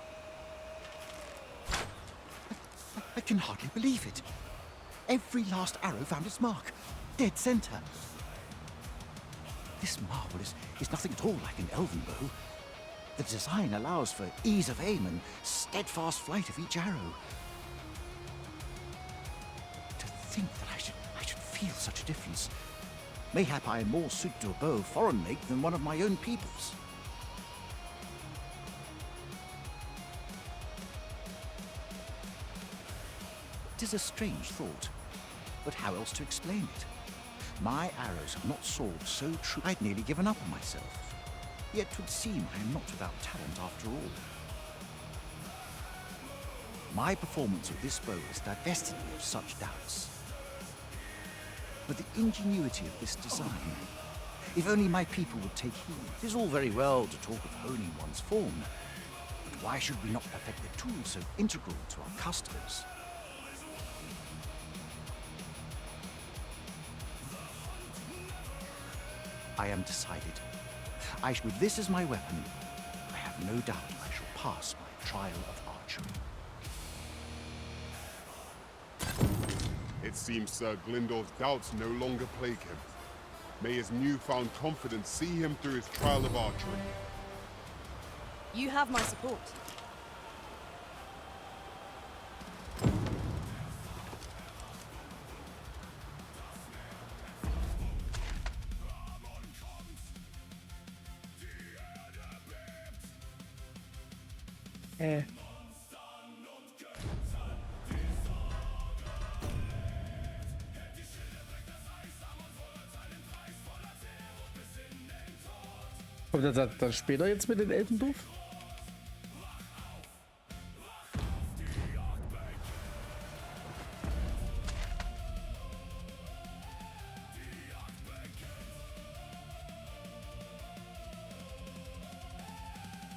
I can hardly believe it. Every last arrow found its mark. Dead center. This marvel is nothing at all like an elven bow. The design allows for ease of aim and steadfast flight of each arrow. To think that I should feel such a difference. Mayhap I am more suited to a bow of foreign make than one of my own people's. It is a strange thought, but how else to explain it? My arrows have not soared so true I'd nearly given up on myself. Yet 'twould seem I am not without talent after all. My performance with this bow has divested me of such doubts. But the ingenuity of this design, if only my people would take heed. It is all very well to talk of honing one's form, but why should we not perfect the tool so integral to our customers? I am decided. With this as my weapon, I have no doubt I shall pass my trial of archery. It seems Sir Glyndor's doubts no longer plague him. May his newfound confidence see him through his trial of archery. You have my support. Kommt das dann später jetzt mit den Elfendorf?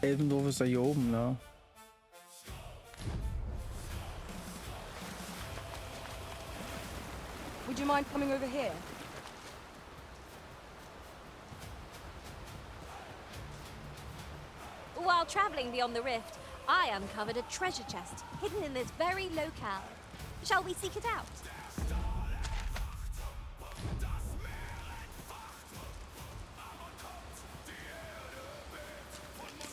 Elfendorf ist ja hier oben, ne? Would you mind coming over here? While traveling beyond the rift, I uncovered a treasure chest hidden in this very locale. Shall we seek it out?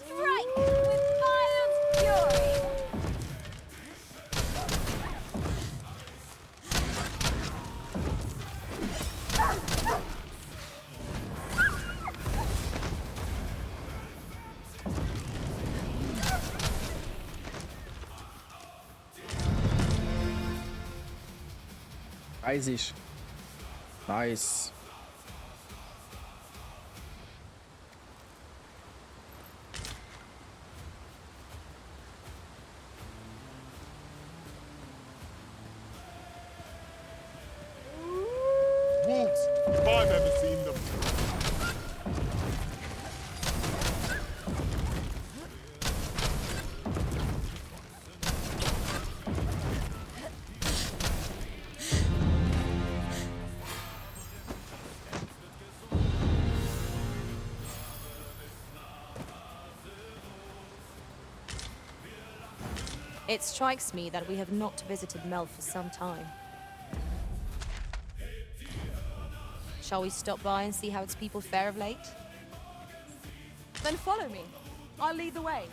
Strike with Iron's fury! Nice. Wolves, if I've ever seen them. It strikes me that we have not visited Mel for some time. Shall we stop by and see how its people fare of late? Then follow me. I'll lead the way.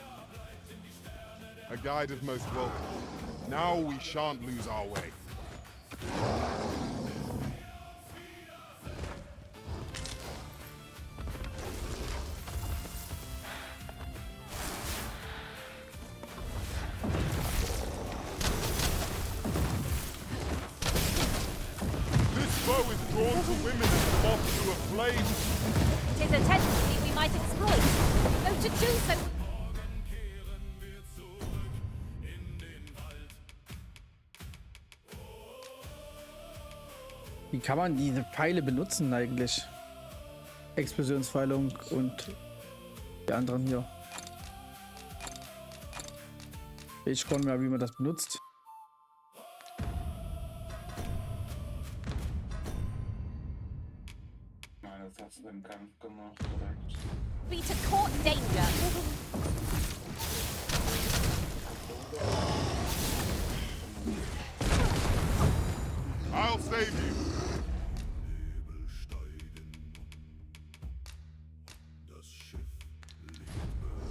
A guide is most welcome. Now we shan't lose our way. Bow is drawn to women and moth to a flame. 'Tis a tendency we might exploit, though to do so... Wie kann man diese Pfeile benutzen eigentlich? Explosionspfeile und die anderen hier. Ich konnte mir, wie man das benutzt. Im Kampf gemacht direkt. Be to court danger. I'll save you.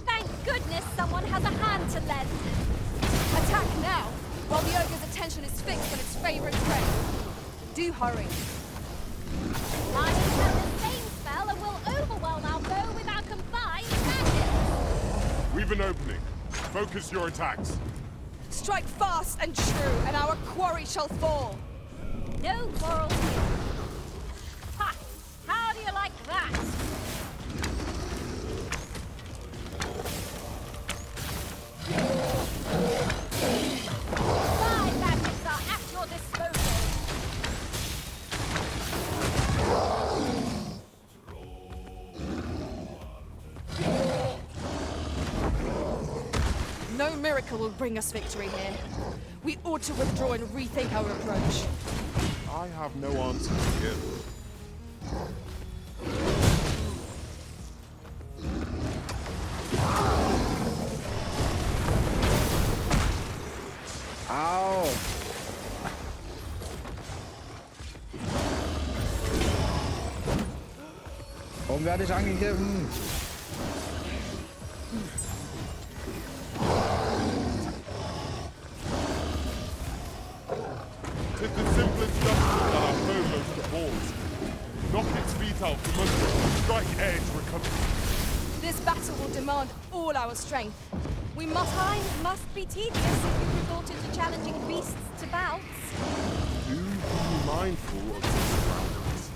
Thank goodness someone has a hand to lend. Attack now, while the ogre's attention is fixed on its favorite prey. Do hurry. I have the same spell and will overwhelm our foe with our combined magic. We've an opening. Focus your attacks. Strike fast and true, and our quarry shall fall. No quarrel here. Ha! How do you like that? miracle will bring us victory here. We ought to withdraw and rethink our approach. I have no answer to give. Au! Warum werde ich angegriffen? Tis the simplest justice that our foe most abhors. Knock its feet out from under it, strike edge, recover. This battle will demand all our strength. We must must be tedious if you resorted to challenging beasts to bouts. Do be mindful of the surroundings.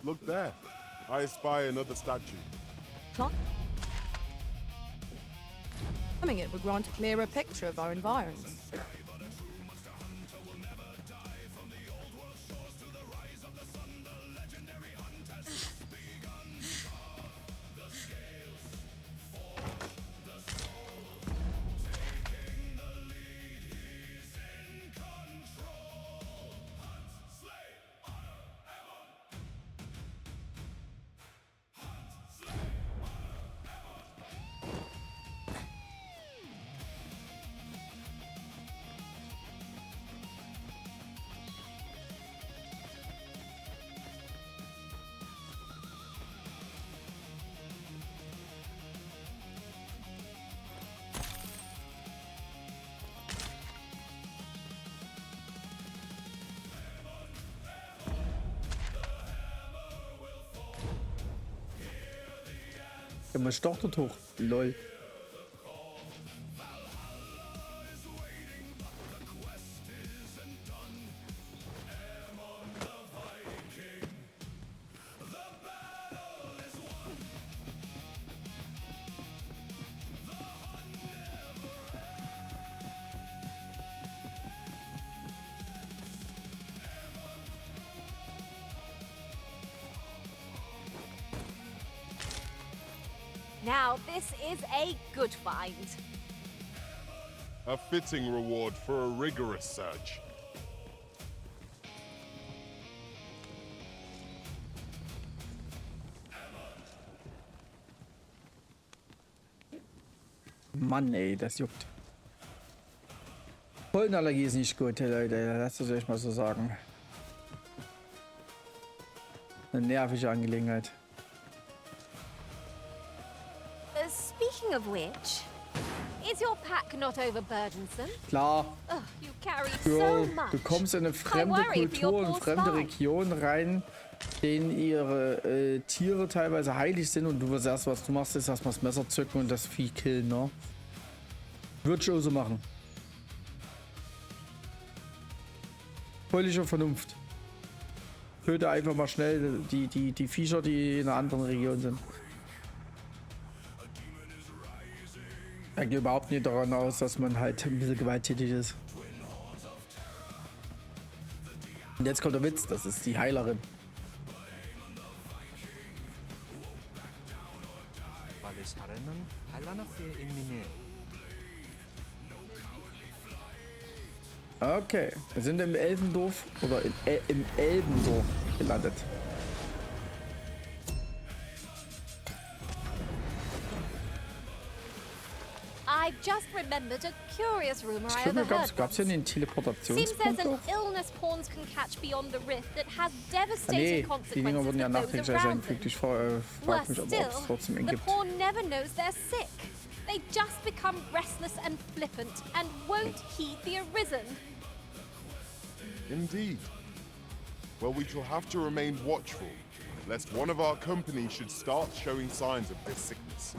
Look there. I espy another statue. Climbing it would grant a clearer picture of our environs. Der muss doch dort hoch. Lol. Now, this is a good find. A fitting reward for a rigorous search. Mann, ey, das juckt. Pollenallergie ist nicht gut, Leute. Lasst es euch mal so sagen. Eine nervige Angelegenheit. Speaking of which, is your pack not overburdensome? Klar. Ugh, you carry Ja, so much. du kommst in eine fremde Kultur, in fremde Region rein, denen ihre Tiere teilweise heilig sind und du wirst erst, was du machst, ist erstmal das Messer zücken und das Vieh killen, ne? Würde ich auch so machen. Völlige Vernunft. Töte einfach mal schnell die Viecher, die in einer anderen Region sind. Ich gehe überhaupt nicht daran aus, dass man halt ein bisschen gewalttätig ist. Und jetzt kommt der Witz, das ist die Heilerin. Okay, wir sind im Elbendorf oder im Elbendorf gelandet. I've just remembered a curious rumor I Stimmt, overheard gab's hier once. den Seems Teleportationspunkt there's an auch? illness pawns can catch beyond the rift that has Ah, devastating nee, die Dinger consequences wurden ja for those nachträglich around them. eingefügt. Ich frage Worse mich, ob es still, trotzdem einen the gibt. pawn never knows they're sick. They just become restless and flippant and won't heed the arisen. Indeed. Well, we shall have to remain watchful, lest one of our company should start showing signs of this sickness.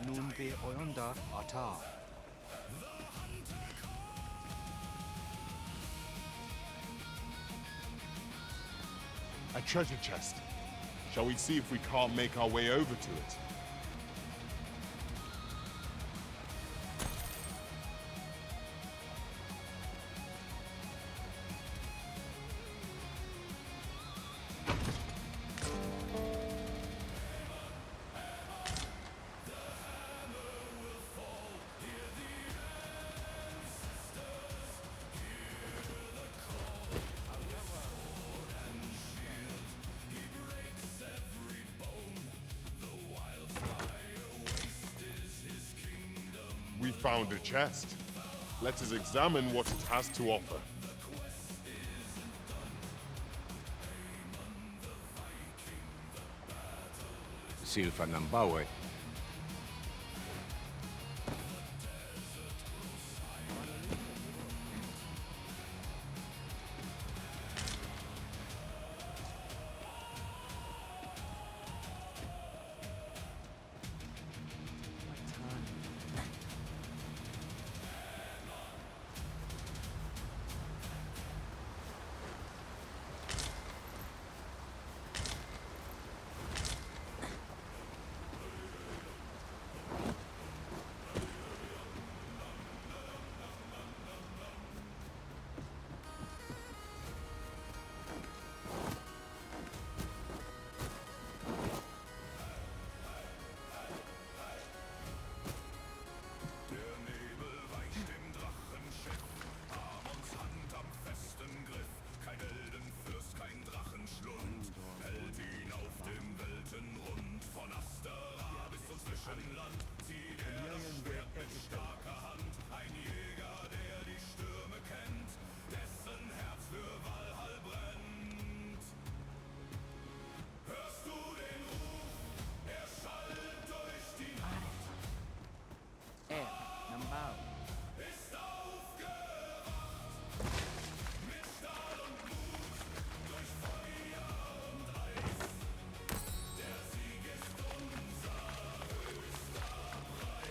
Nun be oyonda ata. A treasure chest. Shall we see if we can't make our way over to it? We found a chest. Let us examine what it has to offer. Silfa Nambawe.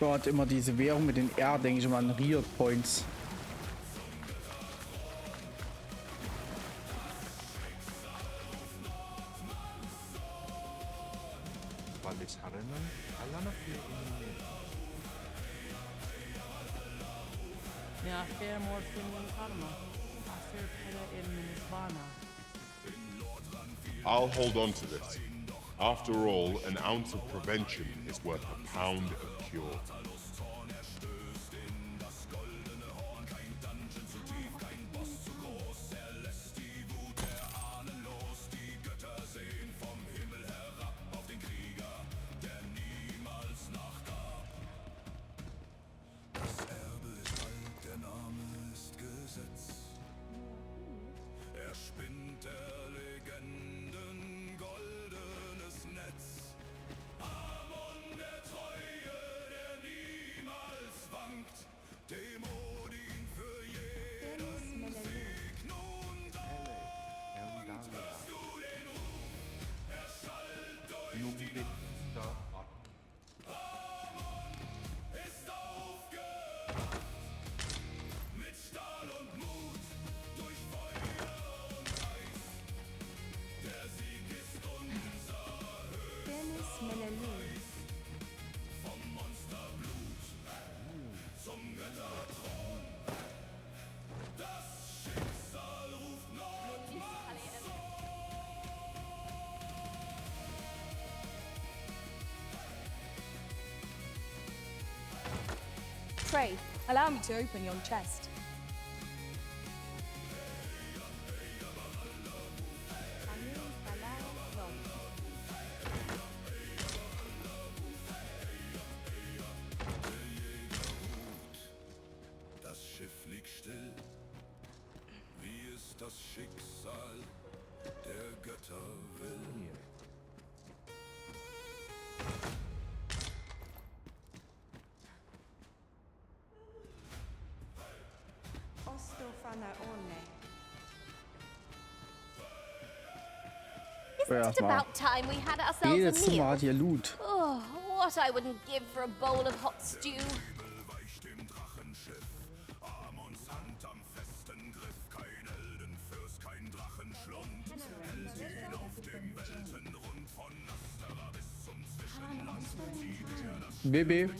Dort immer diese Währung mit den R, denke ich immer an Riot Points. I'll hold on to this. After all, an ounce of prevention is worth a pound of cure. pray, allow me to open your chest. Das Schiff liegt still, wie es das Schicksal der Götter will. Ja, It's about time we had ourselves jedes a Zimmer meal. hat hier Loot. Oh, what I wouldn't give for a bowl of hot stew. Baby.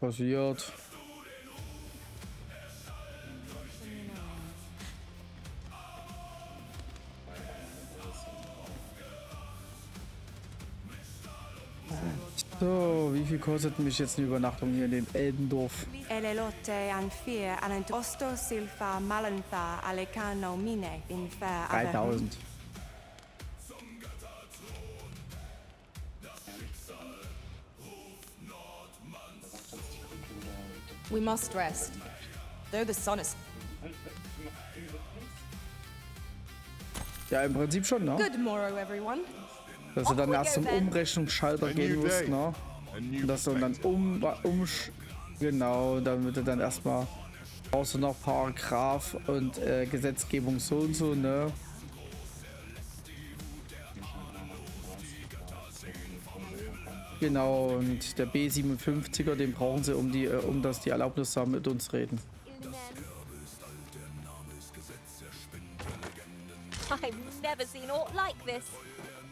Passiert. So, wie viel kostet mich jetzt eine Übernachtung hier in dem Eldendorf? 3000. We must rest. Though the sun is... Ja, im Prinzip schon, ne? Good morrow, everyone. Dass du dann erst zum Umrechnungsschalter gehen musst, ne? Und dass du dann genau, damit du dann erstmal brauchst du noch Paragraph und Gesetzgebung so und so, ne? Genau, und der B57er, den brauchen sie, um dass die Erlaubnis haben, mit uns reden. I've never seen aught like this.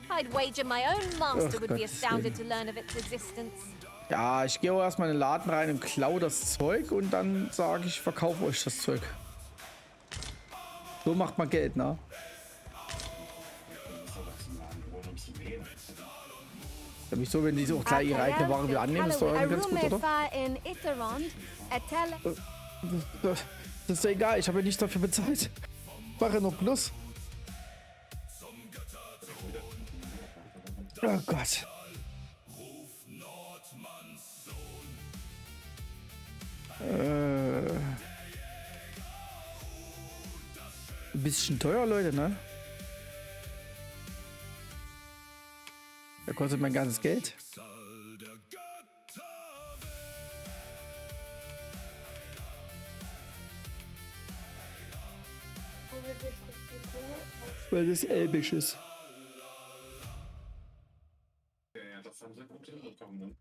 I'd wager my own master would be astounded to learn of its existence. Ja, ich gehe auch erstmal in den Laden rein und klaue das Zeug und dann sage ich, verkaufe euch das Zeug. So macht man Geld, ne? Ja, wieso, wenn die so gleich ihre eigene Ware wieder annehmen, ist doch irgendwie ganz gut, oder? Das ist ja egal, ich habe ja nicht dafür bezahlt. Ich mache nur Plus. Oh Gott. Ein bisschen teuer, Leute, ne? Da kostet mein ganzes Geld. Weil das elbisch ist. Ja, das haben sie gut hinbekommen, ne?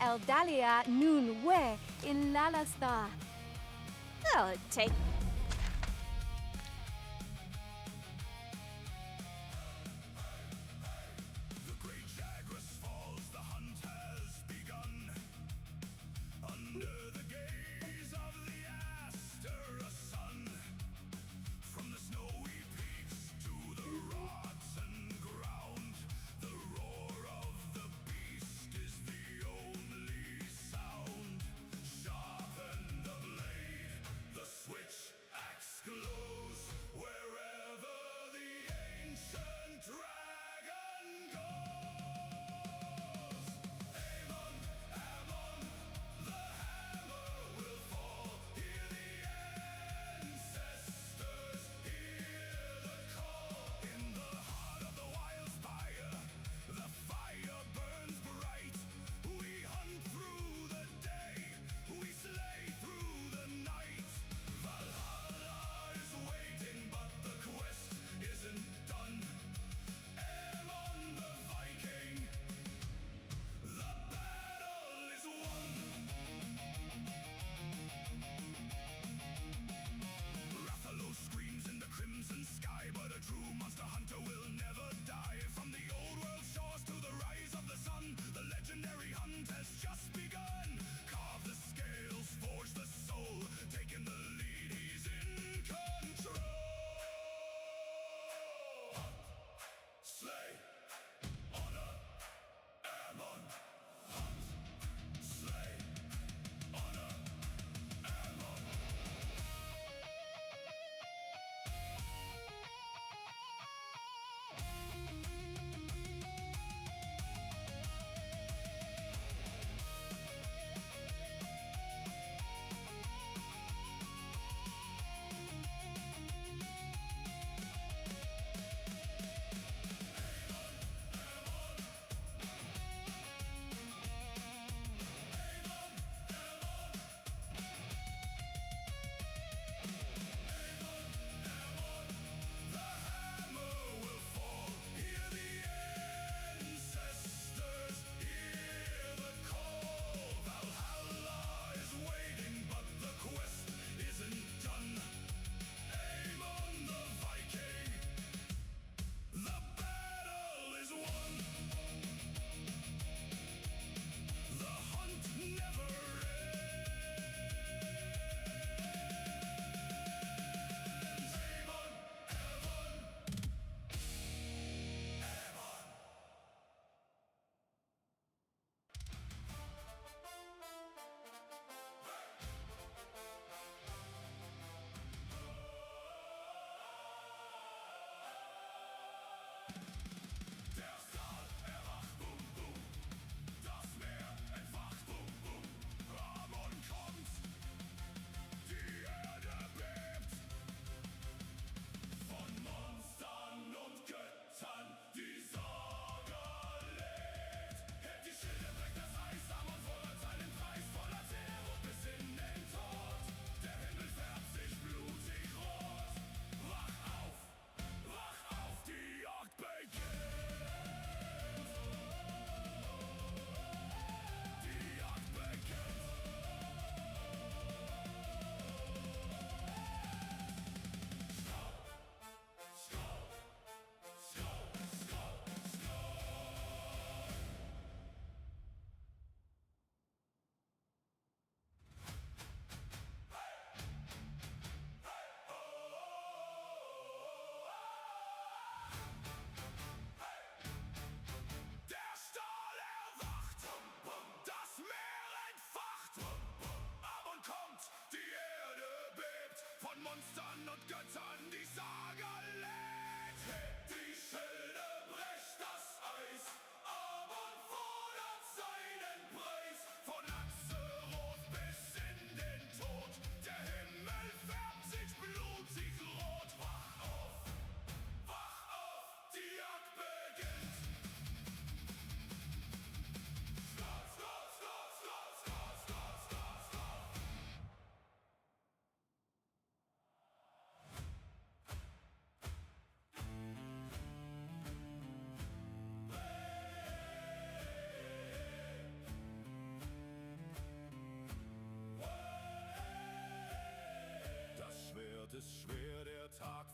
Eldalia nun we in Lalasta. Well, take... Switch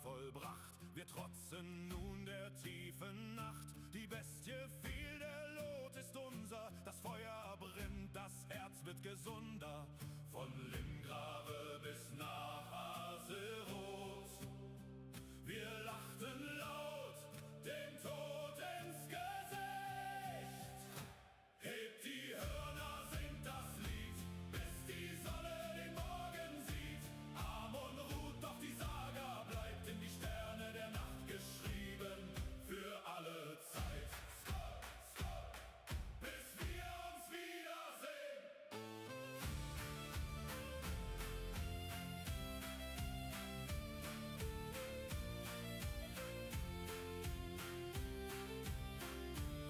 vollbracht. Wir trotzen nun der tiefen Nacht. Die Bestie fiel, der Lot ist unser. Das Feuer brennt, das Herz wird gesunder. Von Limgrave bis nach Azeroth. Wir lachten laut, dem Tod ins Gesicht. Hebt die Hörner, singt das Lied, bis die Sonne den Morgen sieht. Amon ruht, doch die Saga bleibt in die Sterne der Nacht geschrieben. Für alle Zeit. Bis wir uns wiedersehen.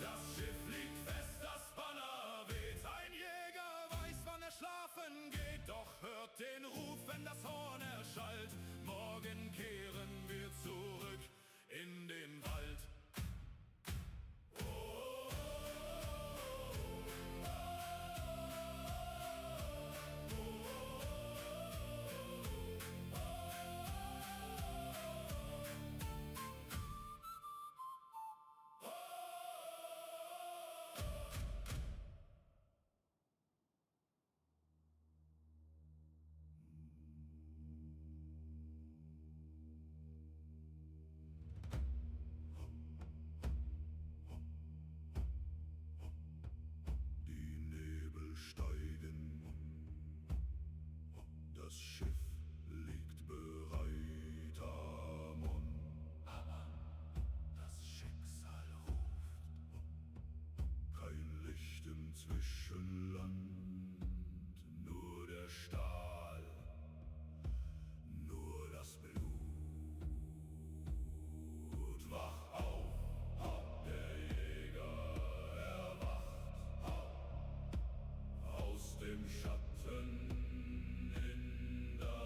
Das Schiff liegt fest, das Banner weht. Ein Jäger weiß, wann er schlafen geht. Doch hört den Ruf, wenn das Horn erschallt. Morgen kehren wir zurück in den Wald. Die Nebel steigen, das Schiff liegt bereit, Amon. Das Schicksal ruft, kein Licht im Zwischenland, nur der Stahl, nur das Blut. Wach auf, der Jäger erwacht, aus dem Schatten in das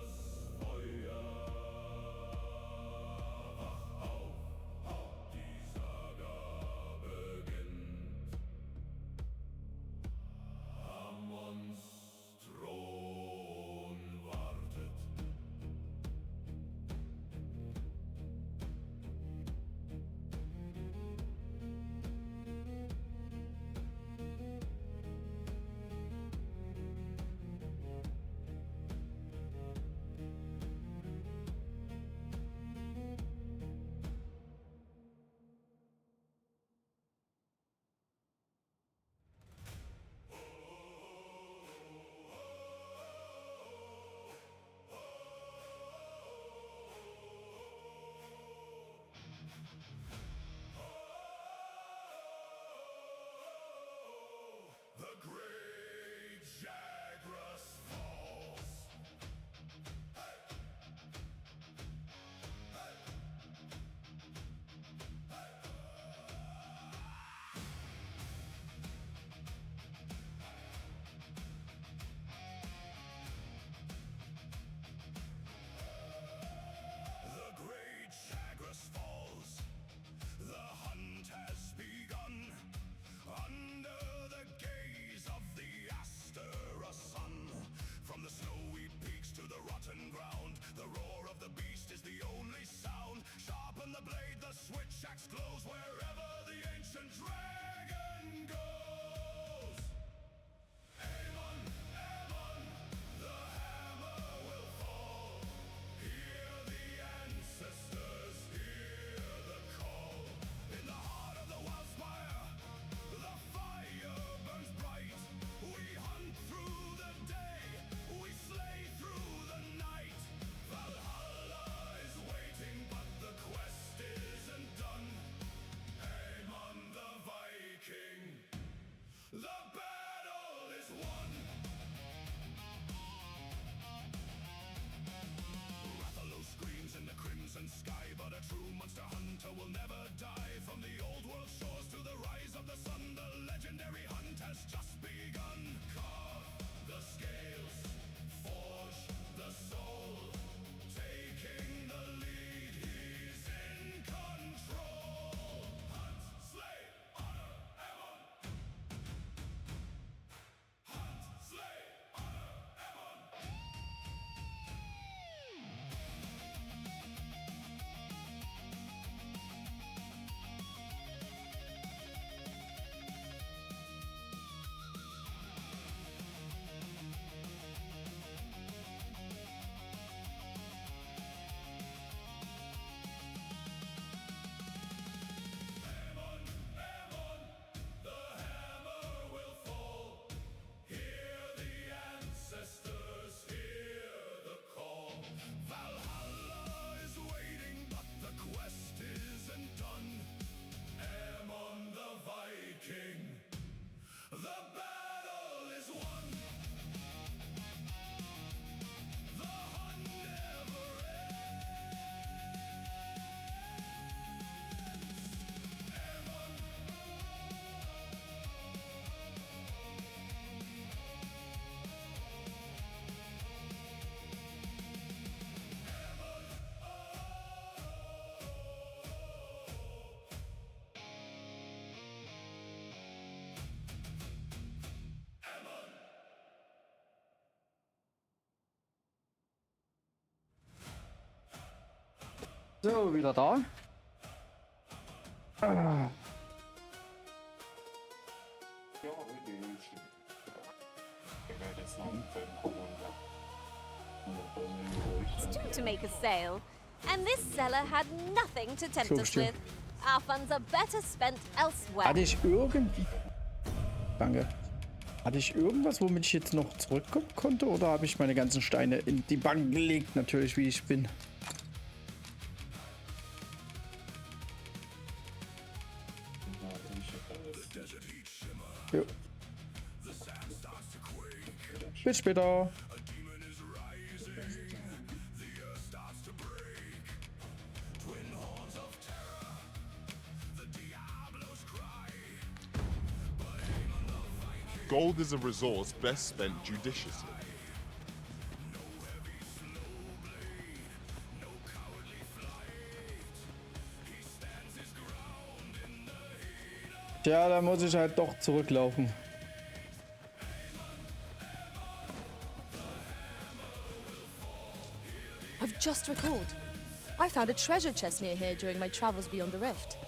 So, wieder da. Ah. It's due to make a sale, and this seller had nothing to tempt us with. Our funds are better spent elsewhere. Hatte ich irgendwie... Danke. Hatte ich irgendwas, womit ich jetzt noch zurückkommen konnte? Oder habe ich meine ganzen Steine in die Bank gelegt? Natürlich, wie ich bin. Jo. Bis später. Gold is a resource best spent judiciously. Tja, da muss ich halt doch zurücklaufen. I've just recalled. I found a treasure chest near here during my travels beyond the rift.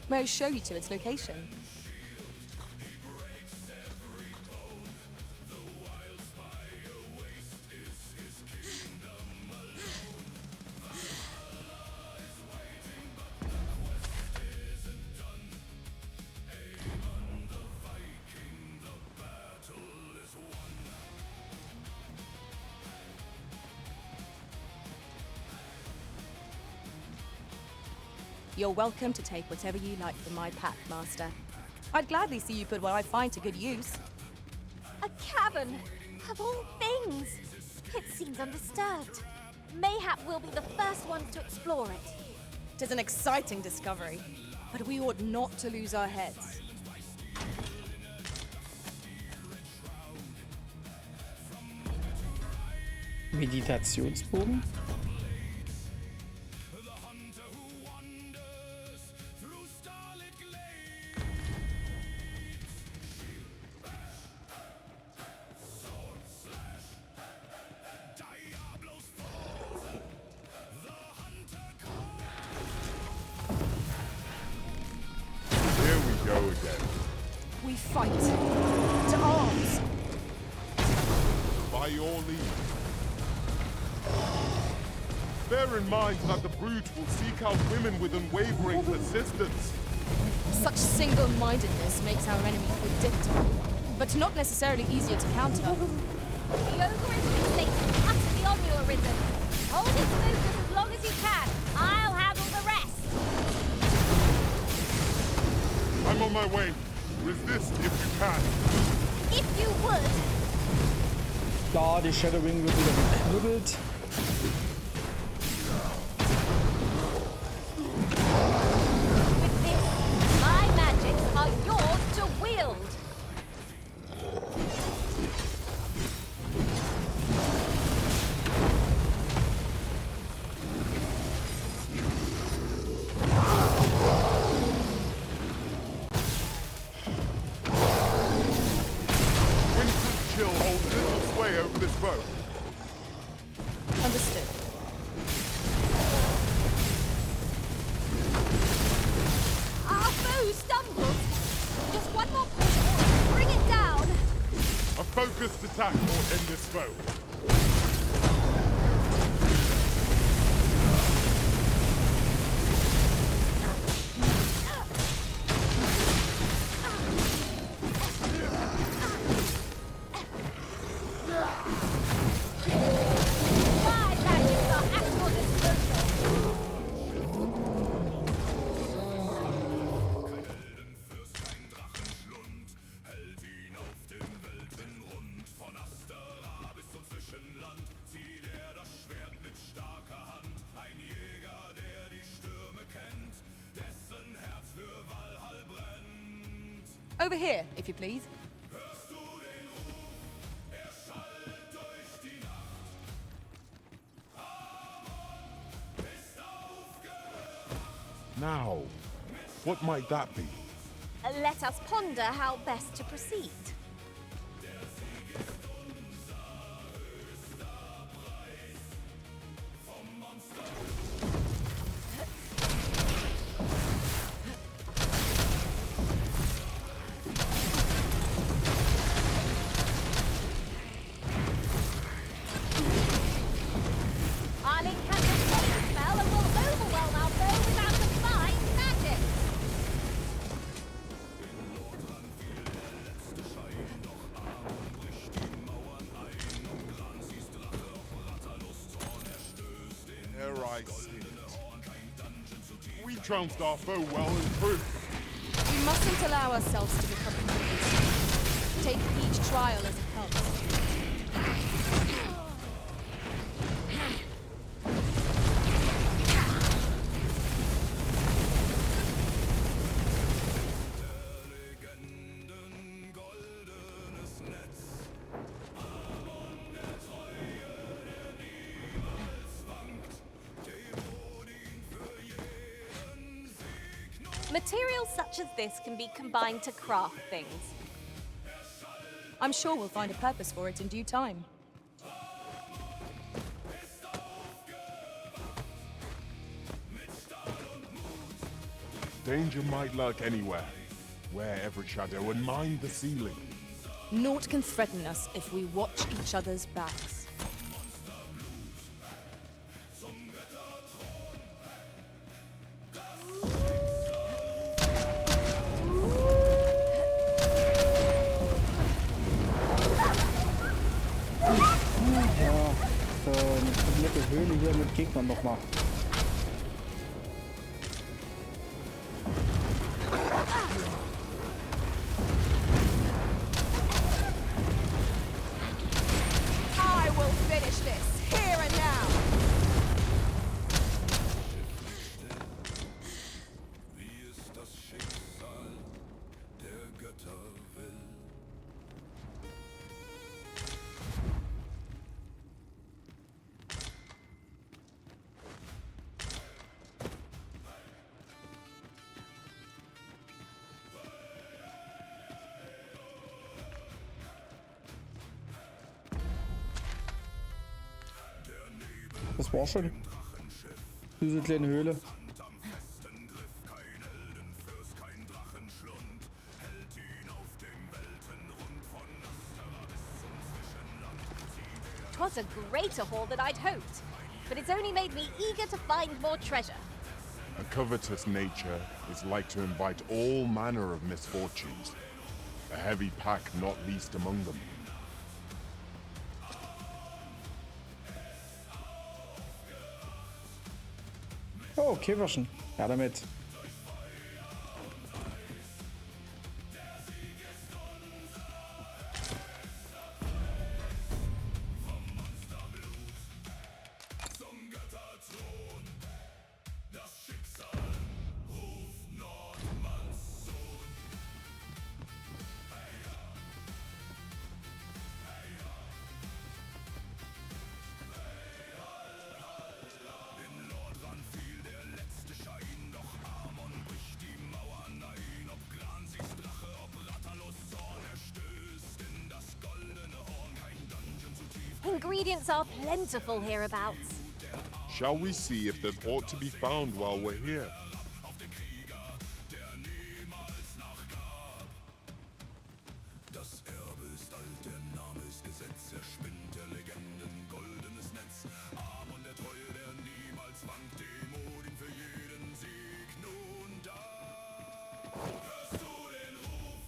May I show you to its location? You're welcome to take whatever you like from my pack, Master. I'd gladly see you put what I find to good use. A cavern, of all things. It seems undisturbed. Mayhap we'll be the first ones to explore it. It is an exciting discovery, but we ought not to lose our heads. Meditationsbogen? We fight. To arms. By your leave. Bear in mind that the Brood will seek out women with unwavering persistence. Such single-mindedness makes our enemy predictable, but not necessarily easier to counter. The ogre is Satan, utterly on you arisen. Hold his focus as long as you can. I'll handle the rest. I'm on my way. Resist if you can. If you would. Klar, die Shadowwing wird wieder geknubbelt. With this, my magics are yours to wield. Over this road. Understood. Our foe stumbles. Just one more push. Bring it down. A focused attack will end this foe. Over here, if you please. Now, what might that be? Let us ponder how best to proceed. ere I sinned. We trounced our foe well and true. We mustn't allow ourselves to become complacent. Take each trial as it comes. Materials such as this can be combined to craft things. I'm sure we'll find a purpose for it in due time. Danger might lurk anywhere. Wear every shadow and mind the ceiling. Naught can threaten us if we watch each other's backs. Höhle hier mit Gegnern nochmal. I will finish this here and now. Wie es das Schicksal der Götter will. Das war schon. Diese kleine Höhle. Twas a greater haul than I'd hoped, but it's only made me eager to find more treasure. A covetous nature is like to invite all manner of misfortunes. A heavy pack not least among them. Oh, Käferchen. Ja, damit. Ingredients are plentiful hereabouts. Shall we see if there's aught to be found while we're here? Das Erbe ist alt, der Name ist Gesetz, er spinnt der Legenden goldenes Netz. Arm und der Treue, der niemals wankt, Demut ihn für jeden Sieg nun da. Hörst du den Ruf,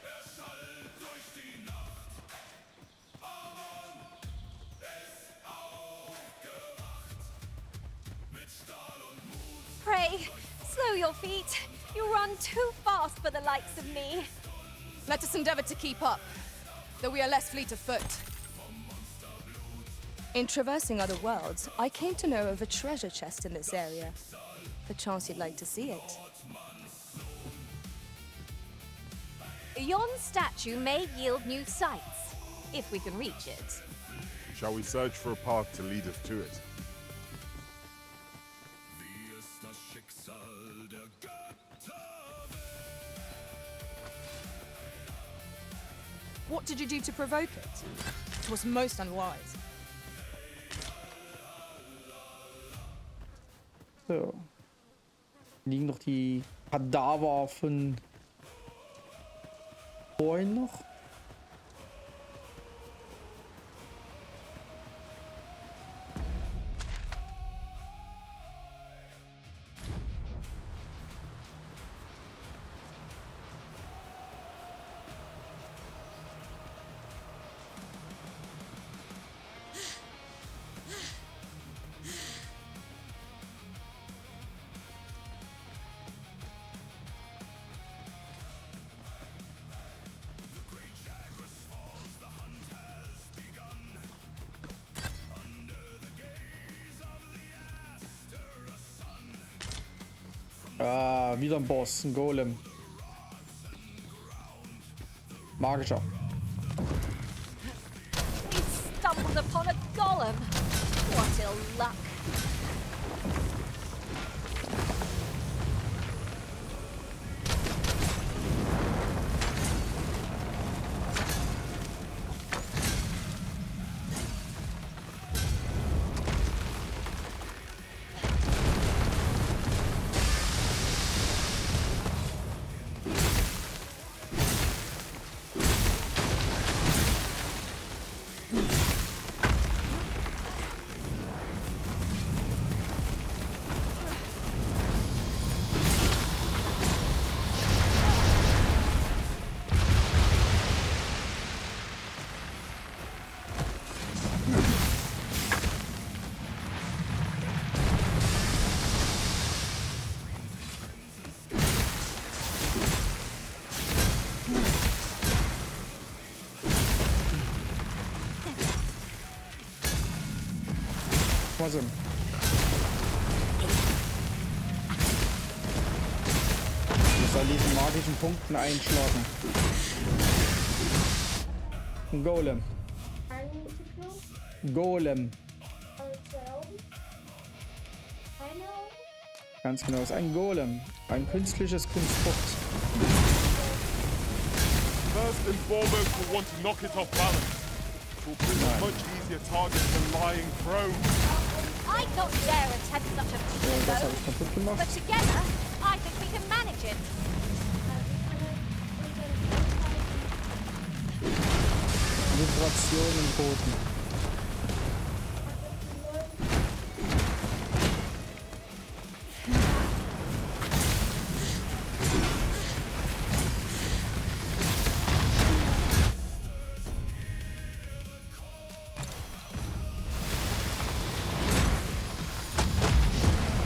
er schallt durch die Nacht. Amon ist aufgewacht, mit Stahl und Mut. Pray, slow your feet. You run too fast for the likes of me. Let us endeavor to keep up, though we are less fleet of foot. In traversing other worlds, I came to know of a treasure chest in this area. Perchance you'd like to see it. Yon statue may yield new sights, if we can reach it. Shall we search for a path to lead us to it? Wie es das Schicksal der Götter. What did you do to provoke it? It was most unwise. So. Liegen noch die Kadaver von vorhin noch? Ah, wieder ein Boss, ein Golem. Magischer. We stumbled upon a golem. What ill luck. Was denn? Ich muss an diesen magischen Punkten einschlagen. Ein Golem. Golem. Ganz genau, es ist ein Golem. Ein künstliches Kunstprodukt. First and foremost, we'll want to knock it off balance. It will prove a much easier target than lying prone. I'd not dare attempt such a feat, Das habe ich kaputt gemacht. but together, I think we can manage it. Vibration im Boden.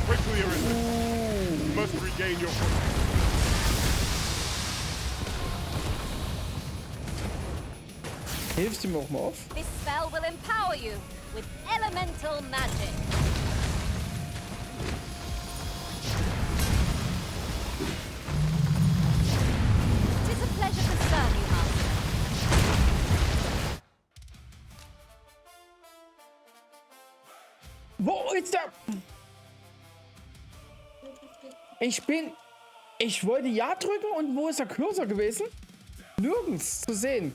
Quickly, Arisen. You must regain your footing. Hilfst du mir auch mal auf? This spell will empower you with elemental magic. It is a pleasure to serve you, Master. Wo ist der? Ich wollte Ja drücken und wo ist der Cursor gewesen? Nirgends zu sehen.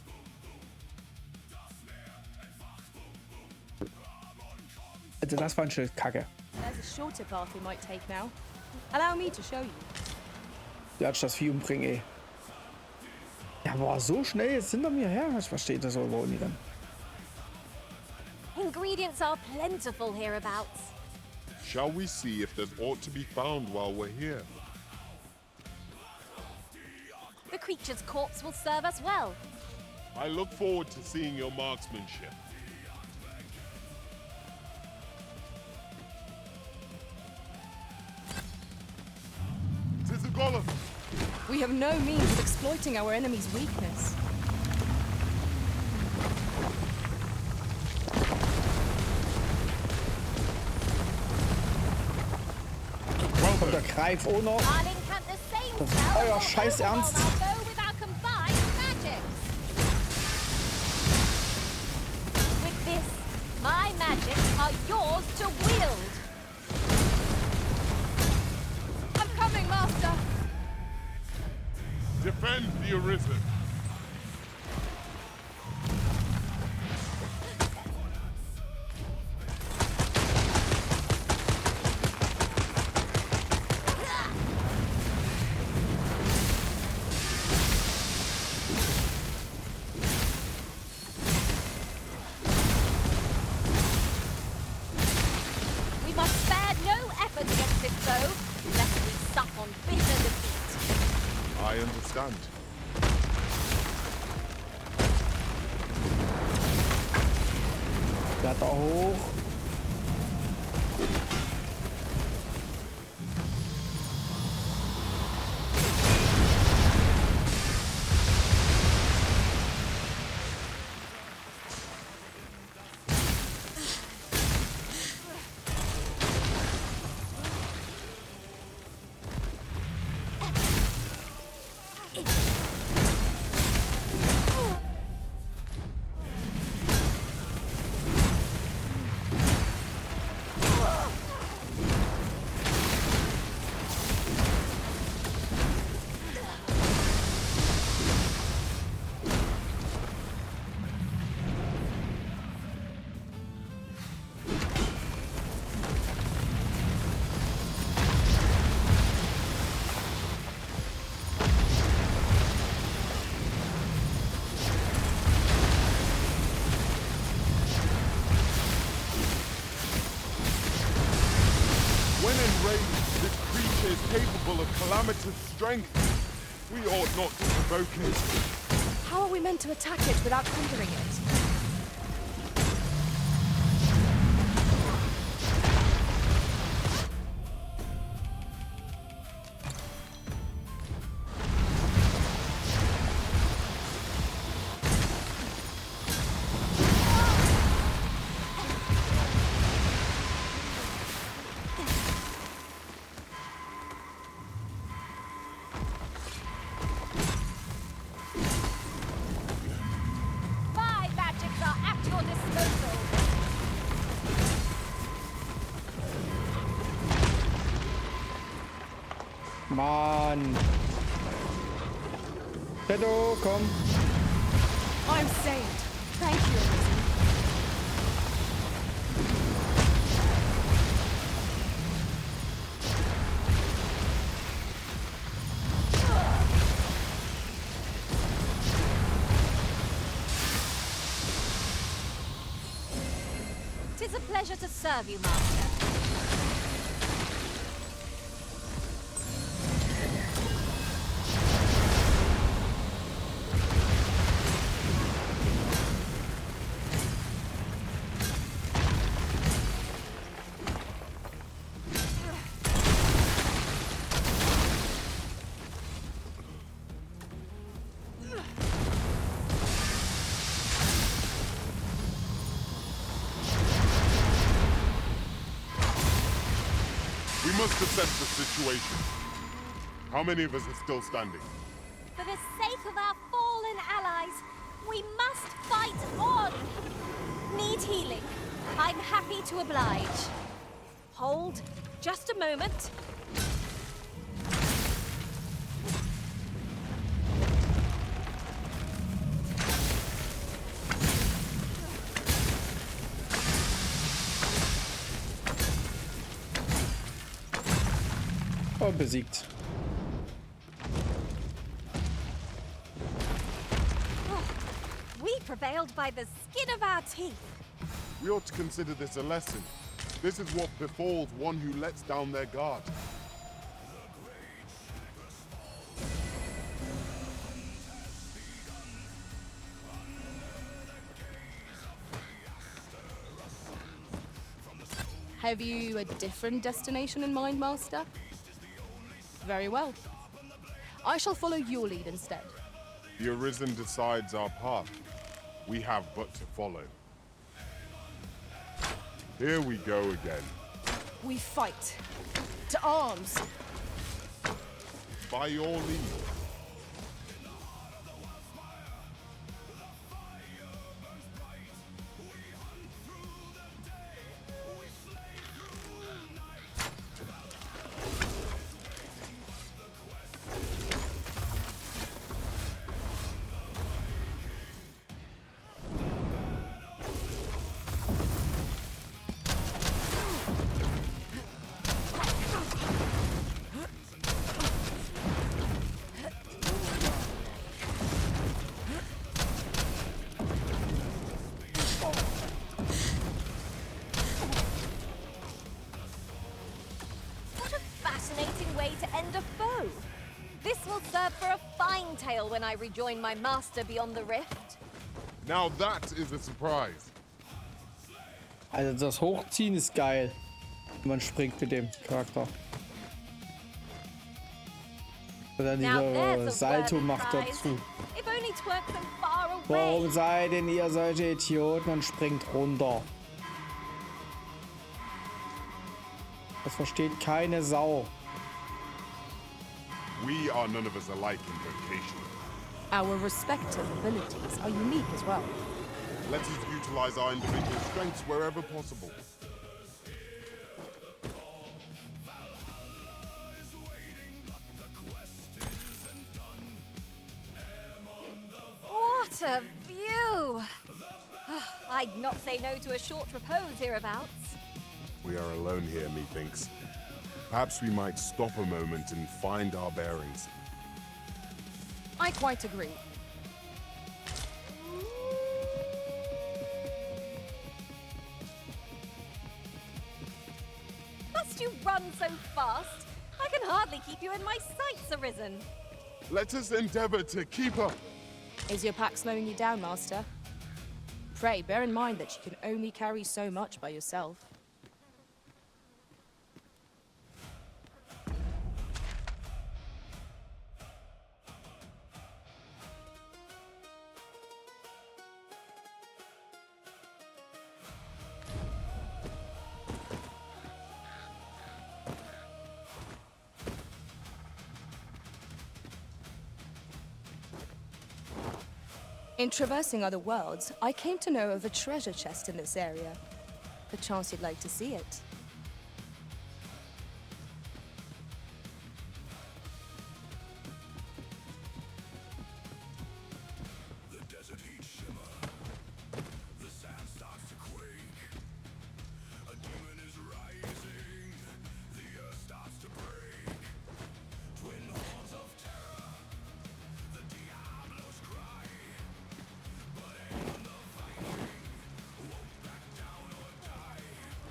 Also das war ein Schild Kacke. There's a shorter path we might take now. Allow me to show you. Der hat das Vieh umbringen, ey. Ja, boah, so schnell jetzt hinter mir her. Ich verstehe das aber auch nicht dann. Ingredients are plentiful hereabouts. Shall we see if there's aught to be found while we're here? The creature's corpse will serve us well. I look forward to seeing your marksmanship. Tis a golem! We have no means of exploiting our enemy's weakness. Kommt der Greif auch noch. I'll incant the same Das ist spell euer all Scheiß over Ernst. while thou go with our combined magics. With this, my magics are yours to wield. I'm coming, Master! Defend the Arisen! We must spare no effort against this foe, lest we sup on bitter defeat. I understand. Kletter hoch. rage. This creature is capable of calamitous strength. We ought not to provoke it. How are we meant to attack it without conquering it? My magics are at your disposal. Mann. Shadow, komm. I'm saved. Thank you, Arisen. Tis a pleasure to serve you, Master. We must assess the situation. How many of us are still standing? For the sake of our fallen allies, we must fight on! Need healing? I'm happy to oblige. Hold, just a moment. Oh, besiegt. We prevailed by the skin of our teeth. We ought to consider this a lesson. This is what befalls one who lets down their guard. Have you a different destination in mind, Master? Very well. I shall follow your lead instead. The Arisen decides our path. We have but to follow. Here we go again. We fight. To arms! By your lead. What a fascinating way to end a foe. This will serve for a fine tale when I rejoin my master beyond the rift. Now that is a surprise. Also das Hochziehen ist geil. Man springt mit dem Charakter. Oder Now there's dieser a Salto worthy macht prize. dazu. If only 't were from far away. Warum seid denn ihr solche Idioten und springt runter? Das versteht keine Sau. We are none of us alike in vocation. Our respective abilities are unique as well. Let us utilize our individual strengths wherever possible. What a view! I'd not say no to a short repose hereabouts. We are alone here, methinks. Perhaps we might stop a moment and find our bearings. I quite agree. Must you run so fast? I can hardly keep you in my sights, Arisen. Let us endeavor to keep up. Is your pack slowing you down, Master? Pray, bear in mind that you can only carry so much by yourself. In traversing other worlds, I came to know of a treasure chest in this area. Perchance you'd like to see it. The desert heat shimmer. The sand starts to quake. A demon is rising. The earth starts to break. Twin horns of terror. The Diablos cry.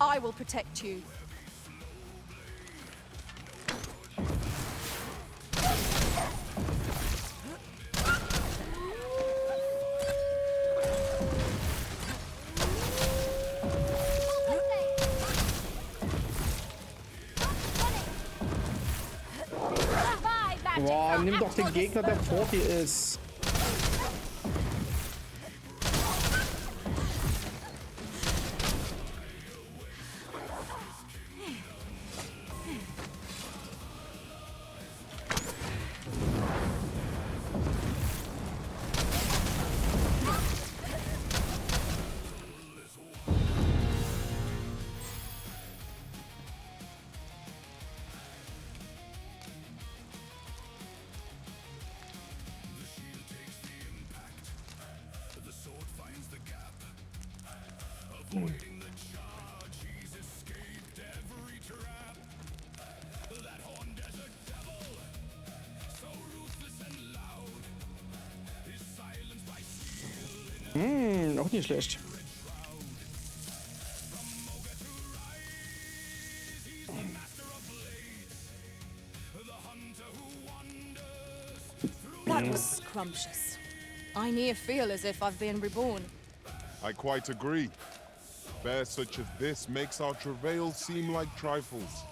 I will protect you. Boah, nimm doch den Gegner, der vor dir ist. Avoiding the charge, he's escaped every trap. That horned desert devil, so ruthless and loud, is silenced by steel. Auch nicht schlecht. That was scrumptious. I near feel as if I've been reborn. I quite agree. Fare such as this makes our travails seem like trifles.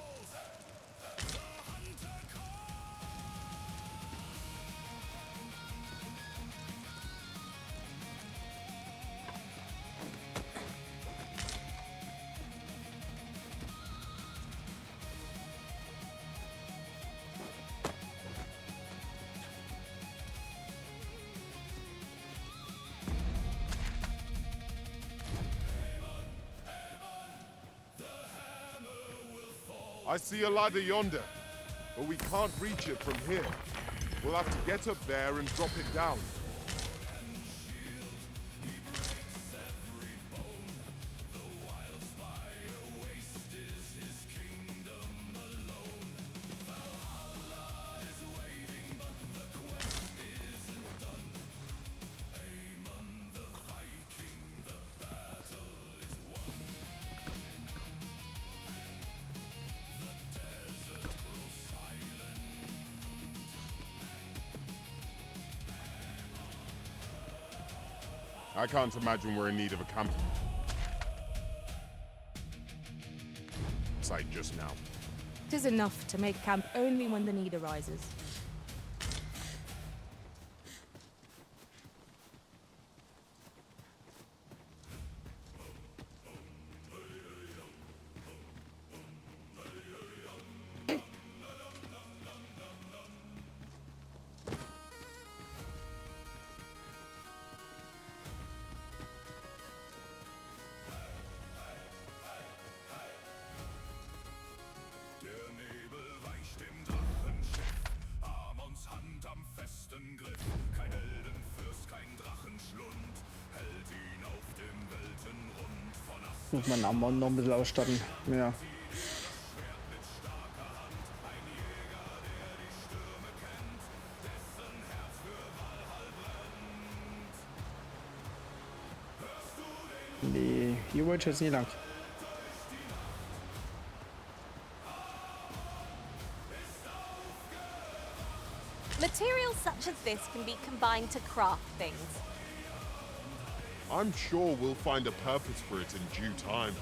I see a ladder yonder, but we can't reach it from here. We'll have to get up there and drop it down. I can't imagine we're in need of a camp site just now. It is enough to make camp only when the need arises. Muss man Amon noch ein bisschen ausstatten. Ja. Nee, hier wollte ich jetzt nicht lang. Materials such as this can be combined to craft things. I'm sure we'll find a purpose for it in due time.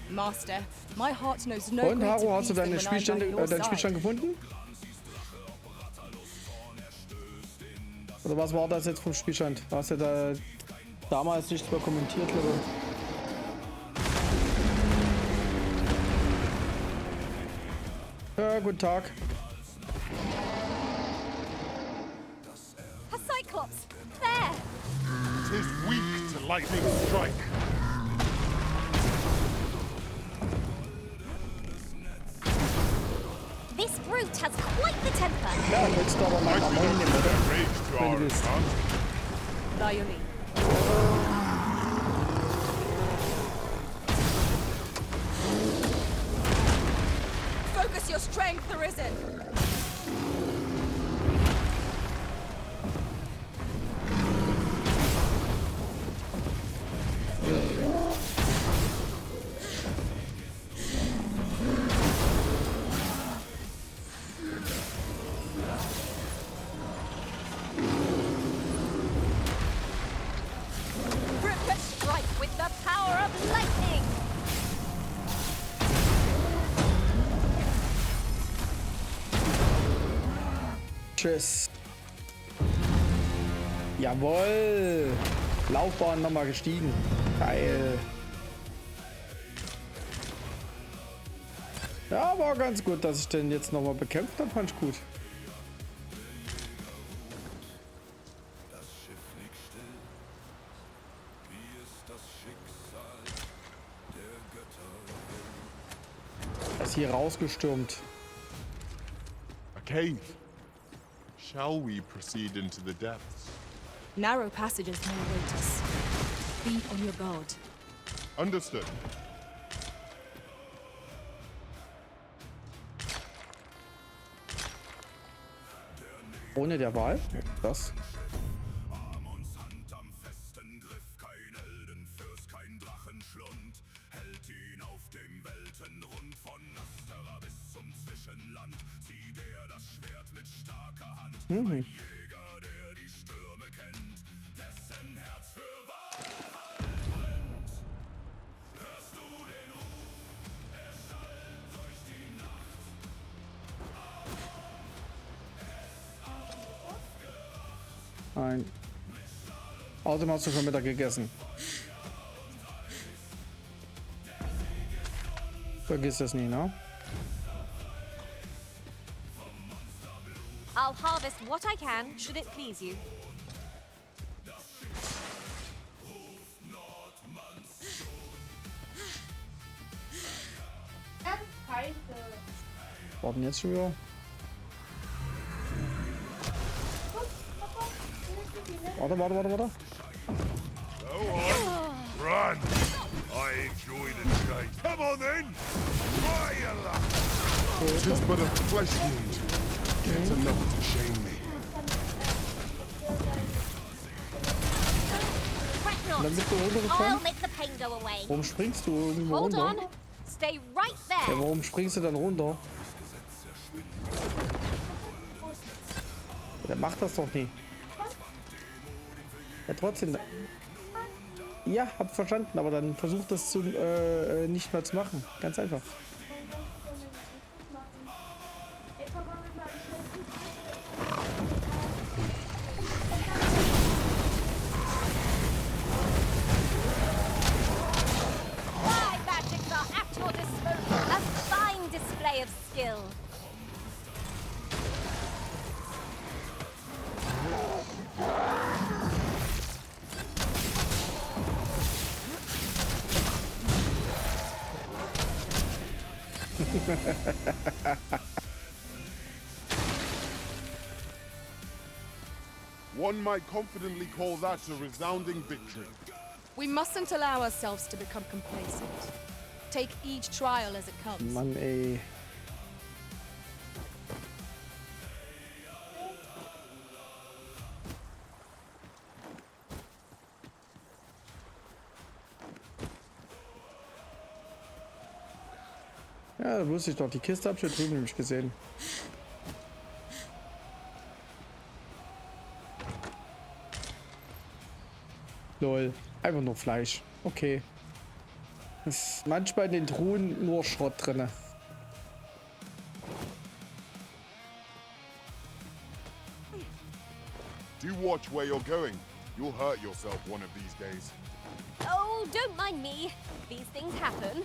Master, my heart knows no Und greater Haru, hast du peace deinen than when I'm by your Spielstand side. gefunden? Oder was war das jetzt vom Spielstand? Du hast ja da damals nichts mehr kommentiert, glaube ich. Ja, guten Tag. A Cyclops! There! 'Tis weak to lightning strike. This brute has quite the temper. Ja, willst du aber mal am Morgen nehmen, oder? Wenn du willst. Violin. Focus your strength, Arisen! Prepare strike with the power of lightning! Tschüss. Jawohl. Laufbahn nochmal gestiegen. Geil. Ja, war ganz gut, dass ich den jetzt nochmal bekämpft habe. Fand ich gut. Er ist hier rausgestürmt. A cave. Shall we proceed into the depths? Narrow passages may await us. Be on your guard. Understood. Ohne der Wahl? Das. Mhm. Nein. Außerdem hast du schon Mittag gegessen. Vergiss das nie, ne? I'll harvest what I can, should it please you. Warten jetzt schon wieder. Warte. Go on, run! I enjoy the chase. Come on then! Try your luck! Tis but a flesh wound. Yet enough to shame me. Fret not. Dann bist du runtergefallen? I'll make the pain go away. Warum springst du irgendwo Hold runter? on. Stay right there. Ja, warum springst du dann runter? Der macht das doch nie. Ja, trotzdem. Ja, hab verstanden, aber dann versucht das zu, nicht mehr zu machen. Ganz einfach. My magics are at your disposal. A fine display of skill. One might confidently call that a resounding victory. We mustn't allow ourselves to become complacent. Take each trial as it comes. Mann, ey. Ja, da wusste ich doch. Die Kiste hab ich hier drüben nämlich gesehen. Lol. Einfach nur Fleisch. Okay. Ist manchmal in den Truhen nur Schrott drinne. Do watch where you're going. You'll hurt yourself one of these days. Oh, don't mind me. These things happen.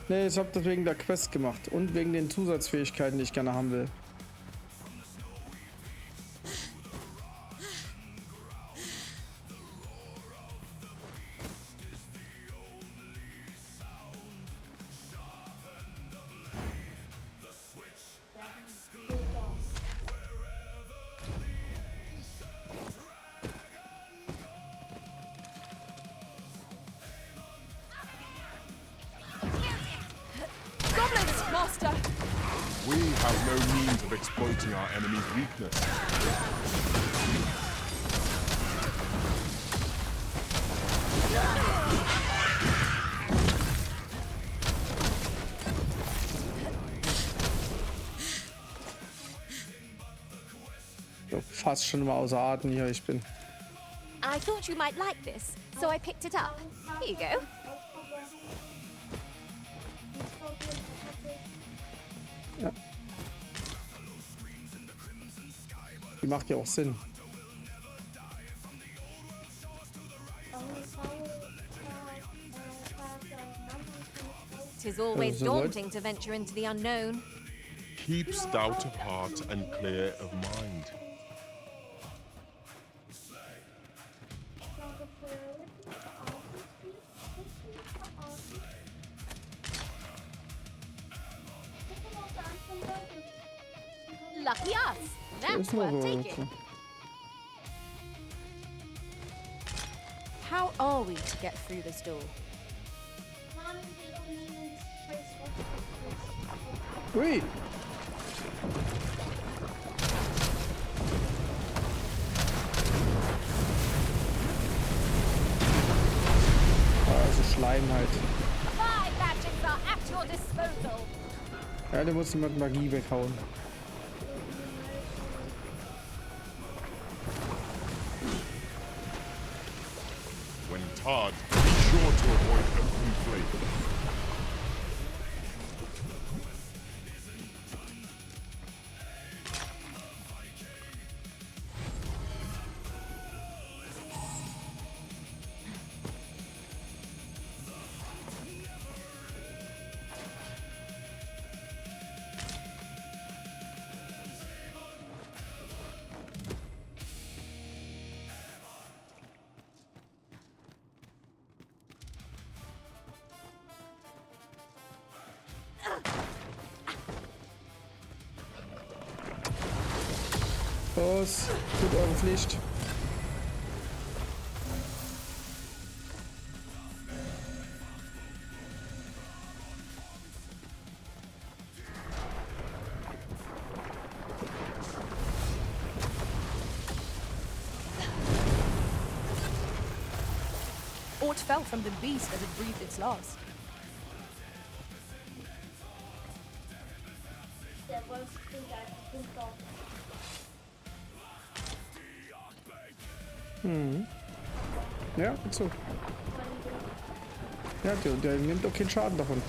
Ne, ich hab das wegen der Quest gemacht und wegen den Zusatzfähigkeiten, die ich gerne haben will. Master! We have no means of exploiting our enemy's weakness. So, fast schon mal außer Atem hier ich bin. I thought you might like this, so I picked it up. Here you go. Ja. Die macht ja auch Sinn. Tis always daunting to venture into the unknown. Keep stout of heart and clear of mind. Lucky us. That's worth taking. How are we to get through this door? Ui! Also Schleim halt. Five magics are at your disposal. Ja, der muss mit Magie weghauen. When tarred, be sure to avoid open flame. Los, tut eure Pflicht. Aught fell from the beast as it breathed its last. Hm. Ja, so. Ja, der nimmt auch keinen Schaden davon.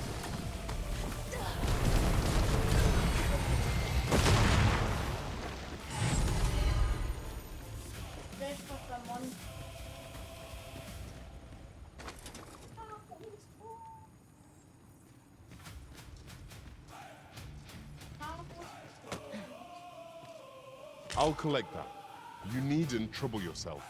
I'll collect that. You needn't trouble yourself.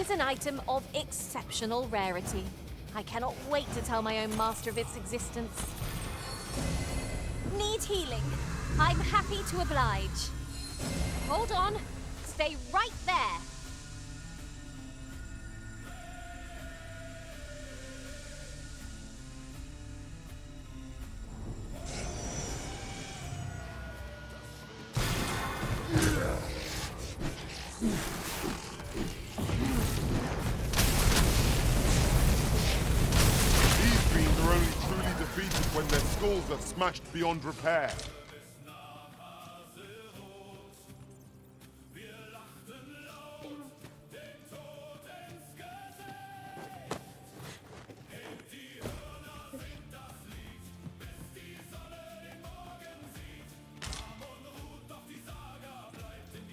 is an item of exceptional rarity. I cannot wait to tell my own master of its existence. Need healing? I'm happy to oblige. Hold on. Stay right there. When their skulls are smashed beyond repair.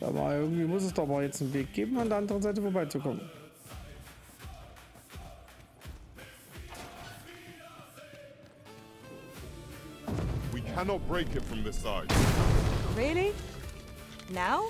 Aber irgendwie muss es doch mal jetzt einen Weg geben, an der anderen Seite vorbeizukommen. We cannot break it from this side. Really? Now?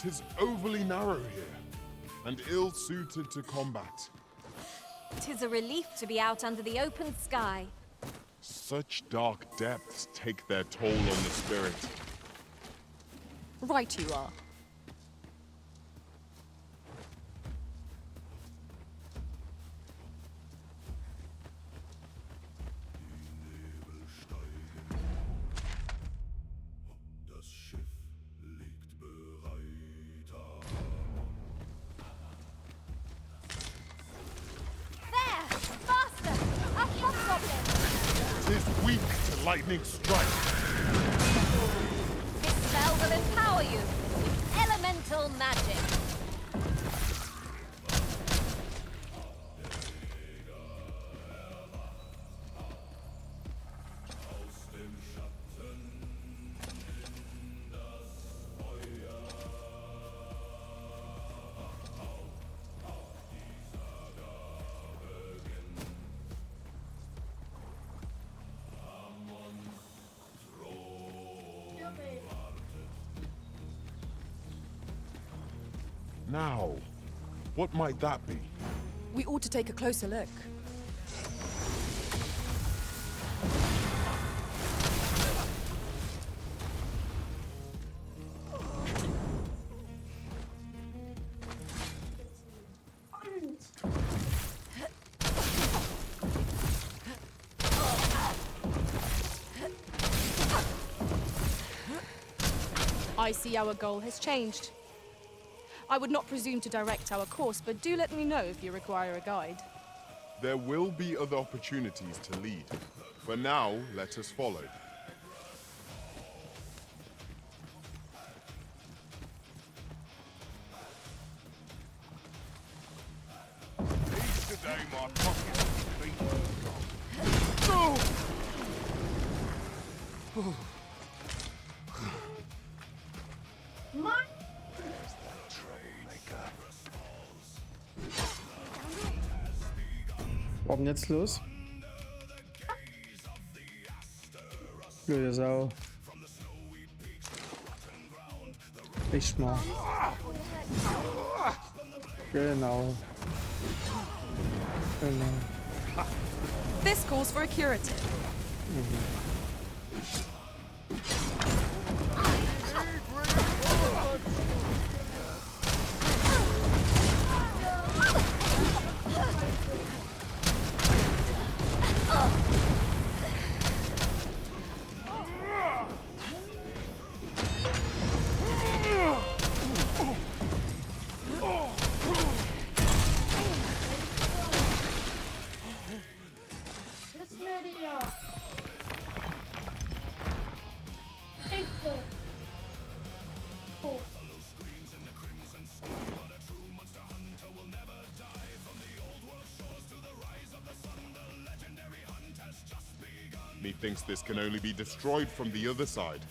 Tis overly narrow here, and ill-suited to combat. 'Tis a relief to be out under the open sky. Such dark depths take their toll on the spirit. Right you are. Lightning strike. This spell will empower you. Elemental magic. Now, what might that be? We ought to take a closer look. I see our goal has changed. I would not presume to direct our course, but do let me know if you require a guide. There will be other opportunities to lead. For now, let us follow. Today my pocket will be Was denn jetzt los? Blöde Sau. Echt mal. Genau. Genau. This calls for a curative. he thinks this can only be destroyed from the other side.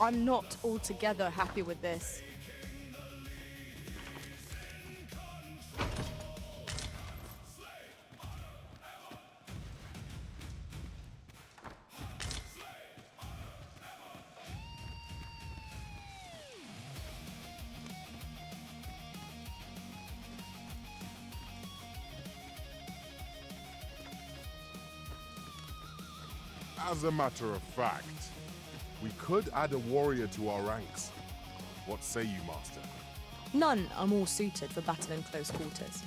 I'm not altogether happy with this. As a matter of fact, we could add a warrior to our ranks. What say you, Master? None are more suited for battle in close quarters.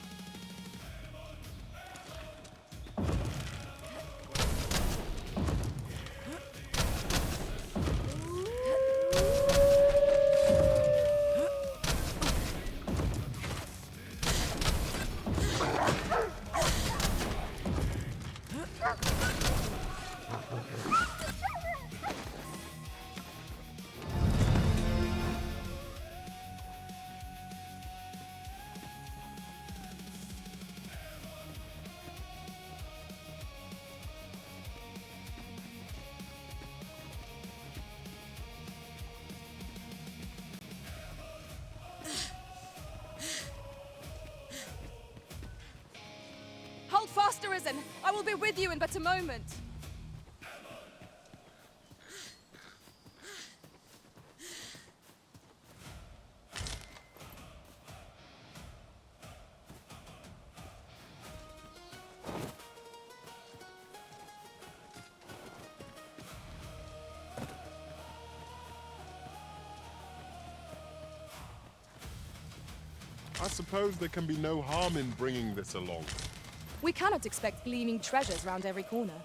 Hold fast, Arisen! I will be with you in but a moment! I suppose there can be no harm in bringing this along. We cannot expect gleaming treasures round every corner.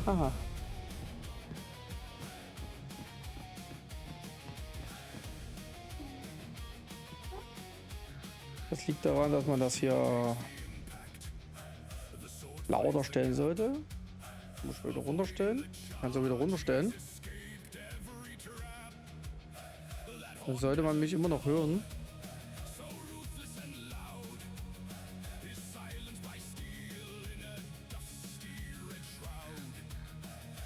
Aha. Das liegt daran, dass man das hier lauter stellen sollte. Muss ich wieder runterstellen. Kannst du wieder runterstellen. Dann sollte man mich immer noch hören.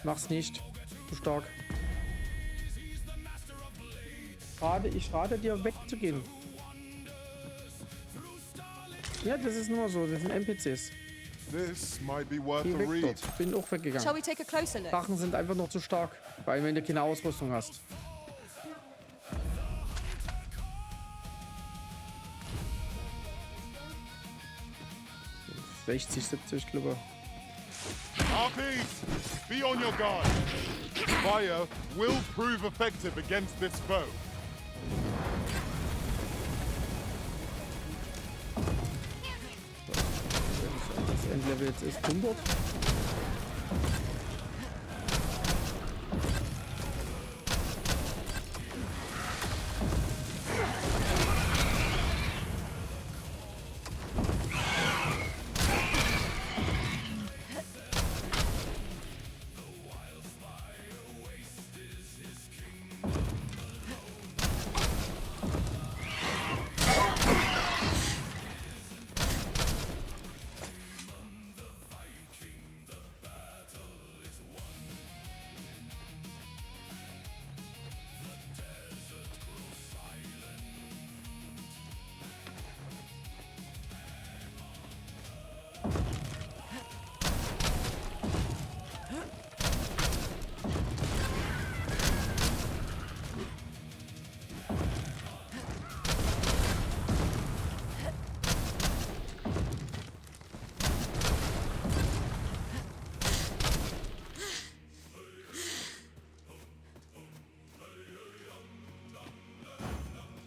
Mach's nicht. Zu stark. Ich rate dir wegzugehen. Ja, das ist nur so. Das sind NPCs. This might be worth Geh a weg read. dort. Bin auch weggegangen. Shall we take a closer look? Drachen sind einfach noch zu stark. Vor allem, wenn du keine Ausrüstung hast. – 60, 70 Klubber. RPs, be on your guard. Fire will prove effective against this foe. Das Endlevel jetzt ist 100.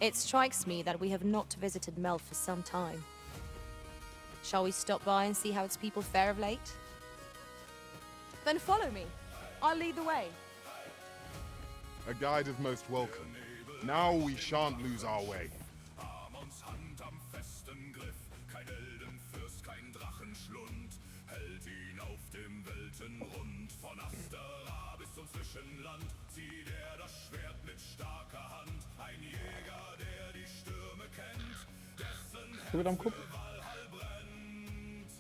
It strikes me that we have not visited Mel for some time. Shall we stop by and see how its people fare of late? Then follow me. I'll lead the way. A guide is most welcome. Now we shan't lose our way. Amons Hand am festen Griff, kein Heldenfürst, kein Drachenschlund, hält ihn auf dem Weltenrund. Von Astera bis zum Zwischenland zieht er das Schwert mit starker Hand. Ein Jäger, der die Stürme kennt, dessen So wieder am Gucken. Valhall brennt.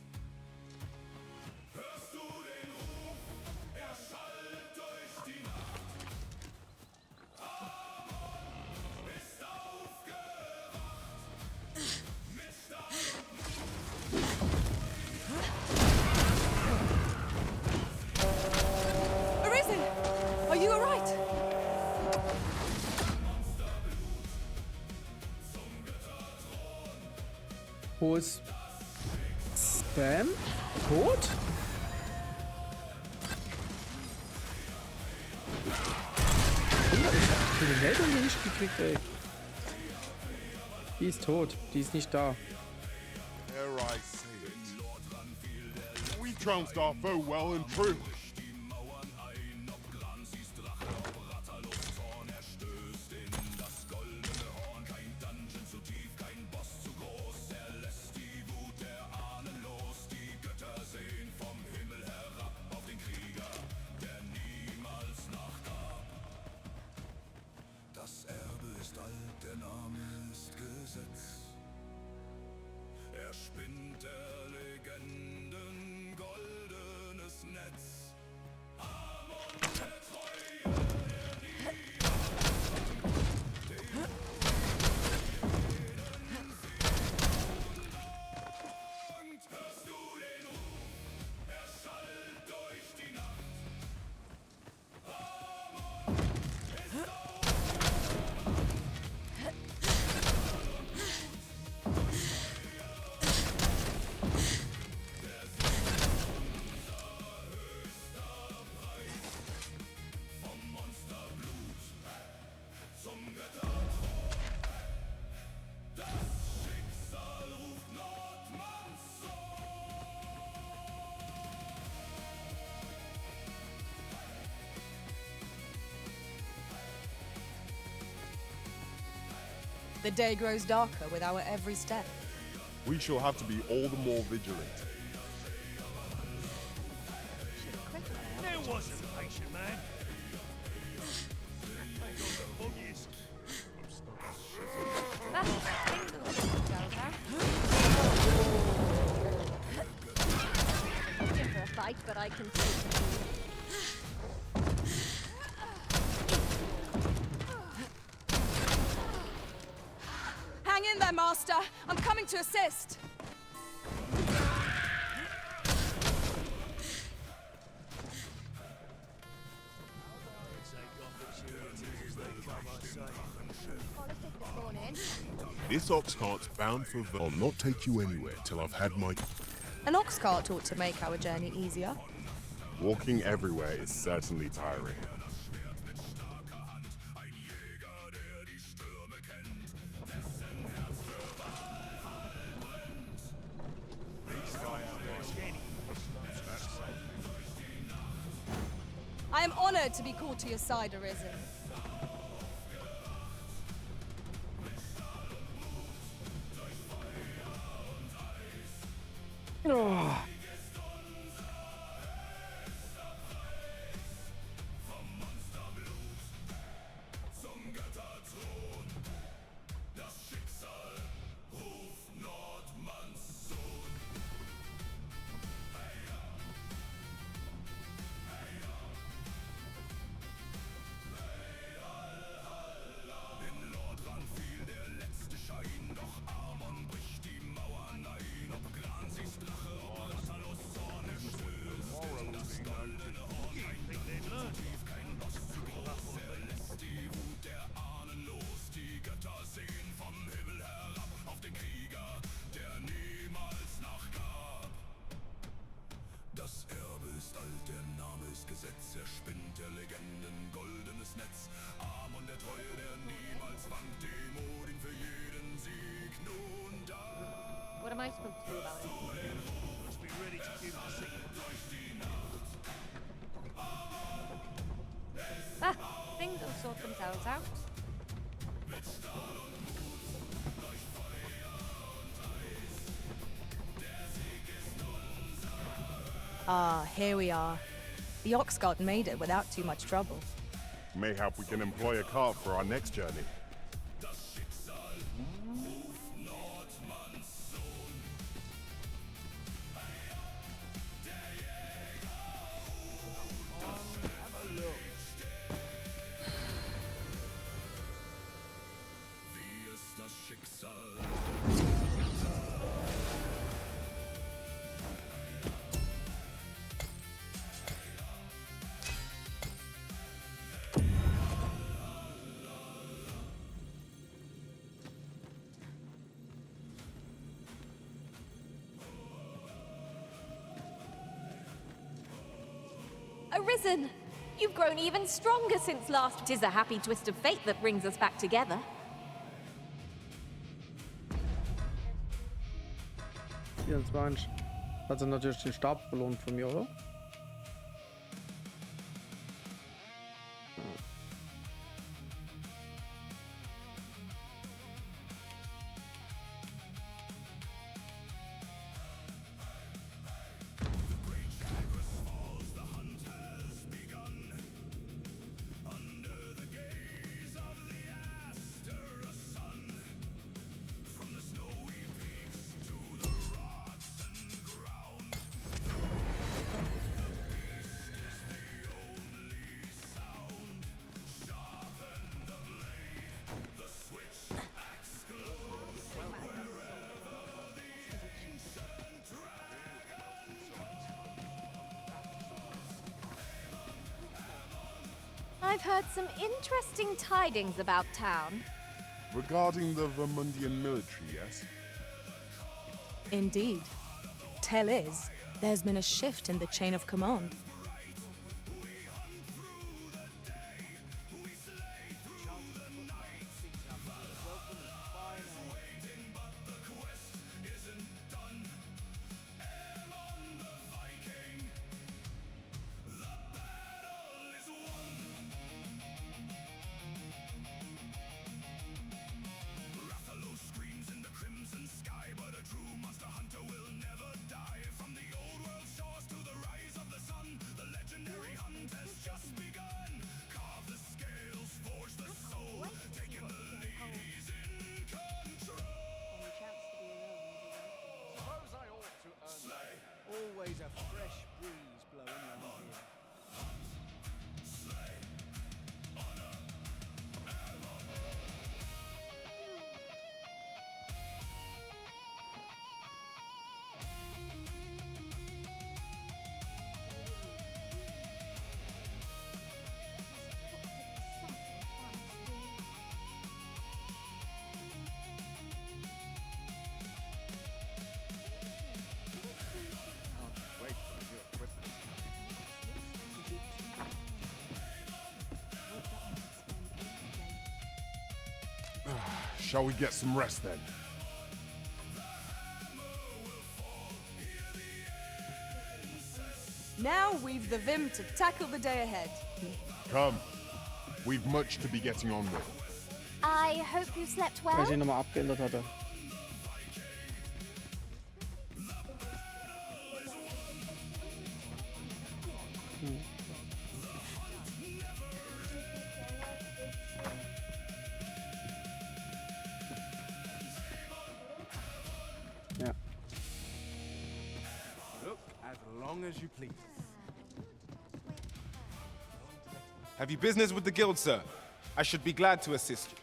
Hörst du den Ruf? Er schallt durch die Nacht. Amon ist aufgewacht. Mit Arisen! Are you alright? Wo ist Sam? Tot? Wunder, ich hab für die Meldung hier nicht gekriegt, ey. Die ist tot. Die ist nicht da. Dare I say it? We trounced our foe well and true. Das Erbe ist alt, der Name ist Gesetz. Er spinnt der Legenden goldenes Netz. Amon der Treue, der niemand hörst du den Ruf? Er schallt durch die Nacht. The day grows darker with our every step. We shall have to be all the more vigilant. There was a patient man. Looking for a fight, but I can take it. Hang in there, Master. I'm coming to assist. This ox cart's bound for I'll not take you anywhere till I've had my... An ox cart ought to make our journey easier. Walking everywhere is certainly tiring. I am honored to be called to your side, Arisen. Oh. Das Erbe ist alt, der Name ist Gesetz, er spinnt der Legenden goldenes Netz. Amon der Treue, der niemals wankt, Demo, den What am I supposed to do about it? Must be ready to give the signal. Ah, things will sort themselves out. Ah, here we are. The ox cart made it without too much trouble. Mayhap we can employ a cart for our next journey. Arisen! You've grown even stronger since last. 'Tis a happy twist of fate that brings us back together. Hat sie natürlich den Stab belohnt von mir, oder? I've heard some interesting tidings about town. Regarding the Vermundian military, yes? Indeed. Tell is, there's been a shift in the chain of command. Always a fresh breeze blowing around here. Shall we get some rest then? Now we've the vim to tackle the day ahead. Come. We've much to be getting on with. I hope you slept well. Weil ich ihn nochmal abgeändert hatte. Ja. Look as long as you please. Have you business with the guild, sir? I should be glad to assist you.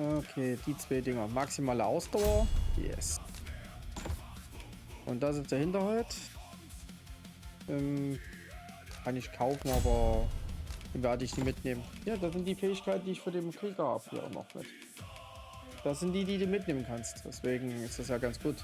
Okay, die zwei Dinger. Maximale Ausdauer. Yes. Und da ist der Hinterhalt. Kann ich kaufen, aber werde ich die mitnehmen. Ja, das sind die Fähigkeiten, die ich für den Krieger habe hier auch noch mit. Das sind die, die du mitnehmen kannst. Deswegen ist das ja ganz gut.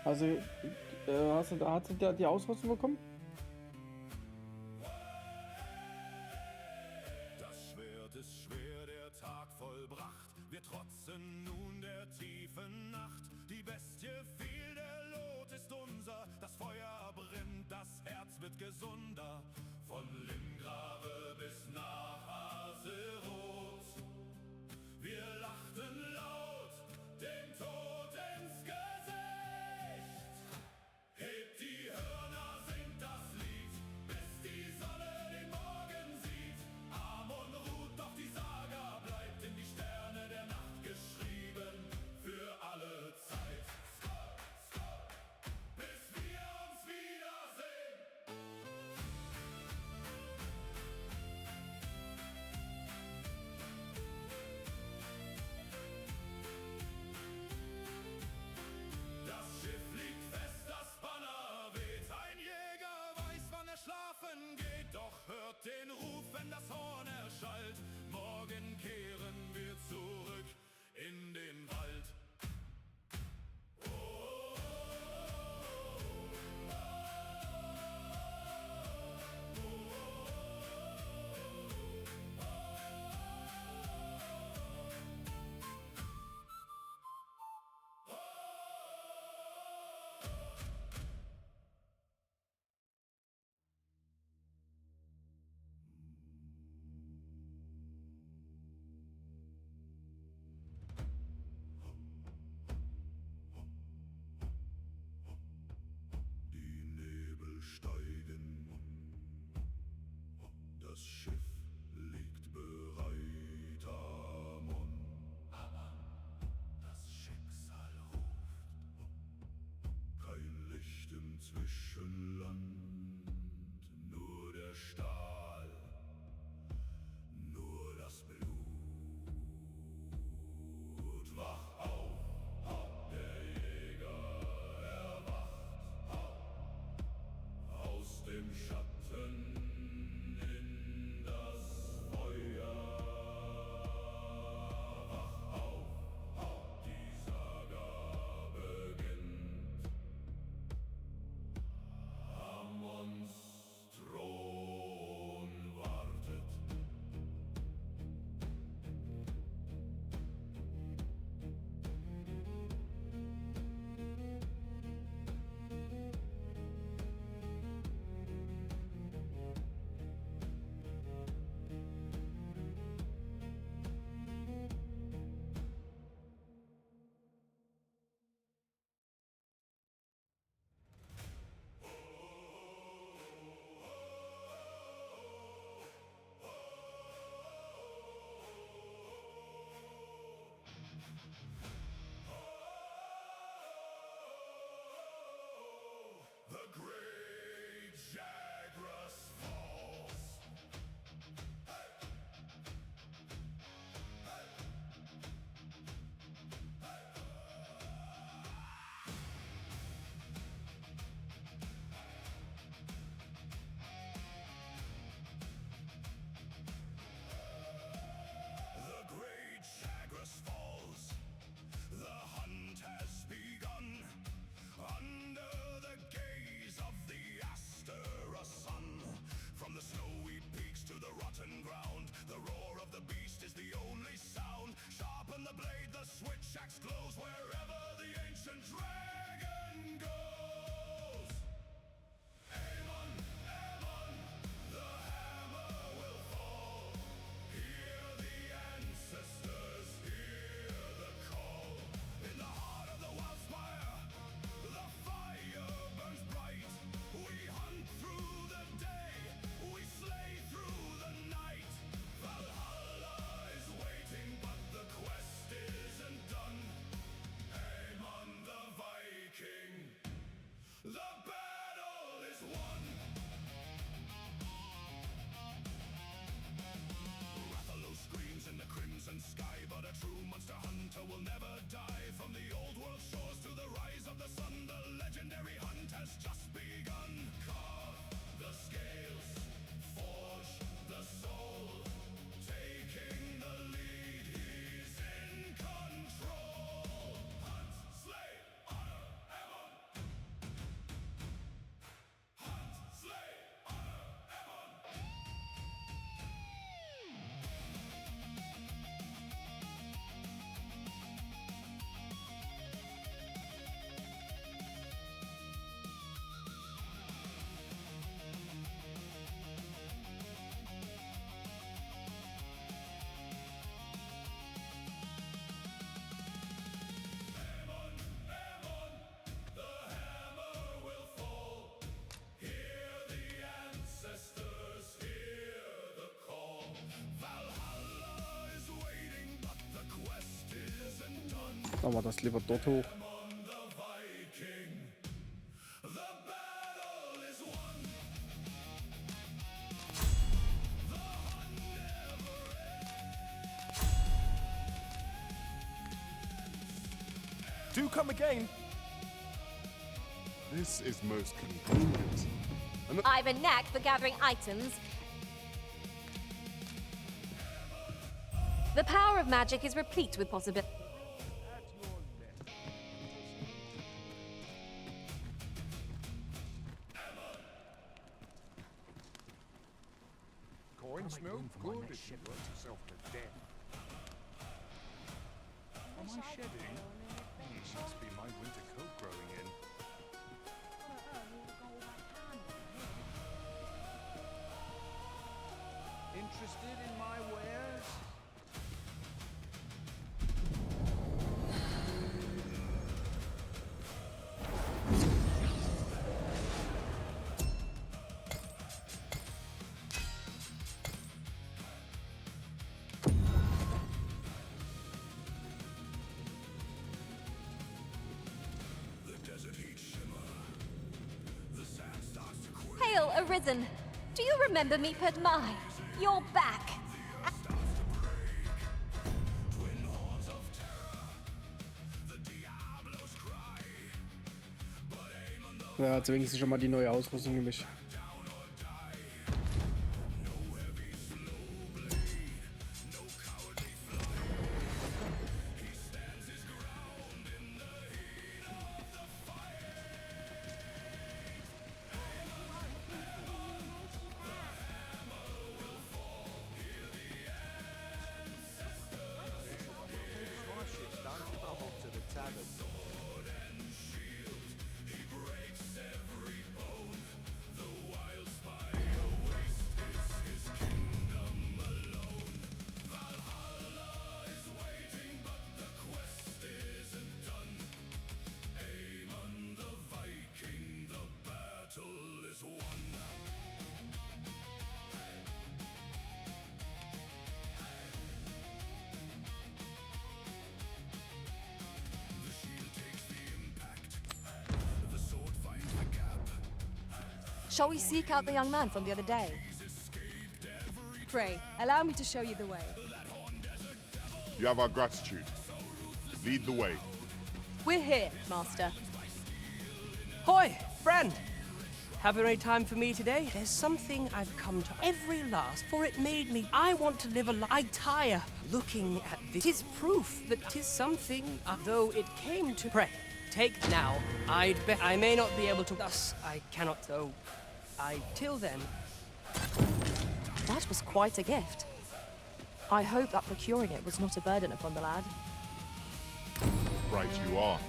Also, hast du da die Ausrüstung bekommen? Das Schwert ist schwer, der Tag vollbracht. Wir trotzen nun der tiefen Nacht. Die Bestie fiel, der Lot ist unser. Das Feuer brennt, das Herz wird gesunder. Von Limgrave bis nach Azeroth. Wir lachten laut, dem Tod ins Gesicht. Hebt die Hörner, singt das Machen wir das lieber dort hoch. Do come again. This is most convenient. I've a knack for gathering items. The power of magic is replete with possibilities. Coins no good if she works herself to death. Am I shedding? Must be my winter coat growing in. Interested in my wares? Hail, Arisen! Do you remember me, Padmai? You're back! Ja, hat wenigstens schon mal die neue Ausrüstung nämlich. Shall we seek out the young man from the other day? Pray, allow me to show you the way. You have our gratitude. Lead the way. We're here, Master. Hoy, friend! Have you any time for me today? There's something I've come to every last, for it made me. I want to live a life. I tire looking at this. 'Tis proof that 'tis something, though it came to pray. Take now. I'd bet I may not be able to. Thus, I cannot, though. Till then. That was quite a gift. I hope that procuring it was not a burden upon the lad. Right you are.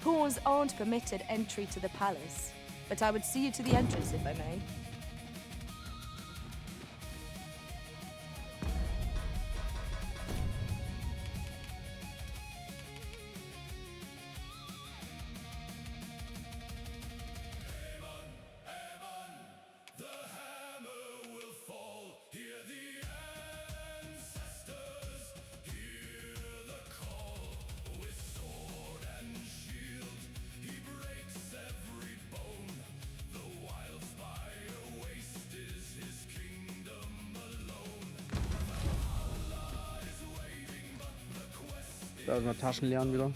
Pawns aren't permitted entry to the palace, but I would see you to the entrance if I may. Da ist mal Taschen lernen wieder.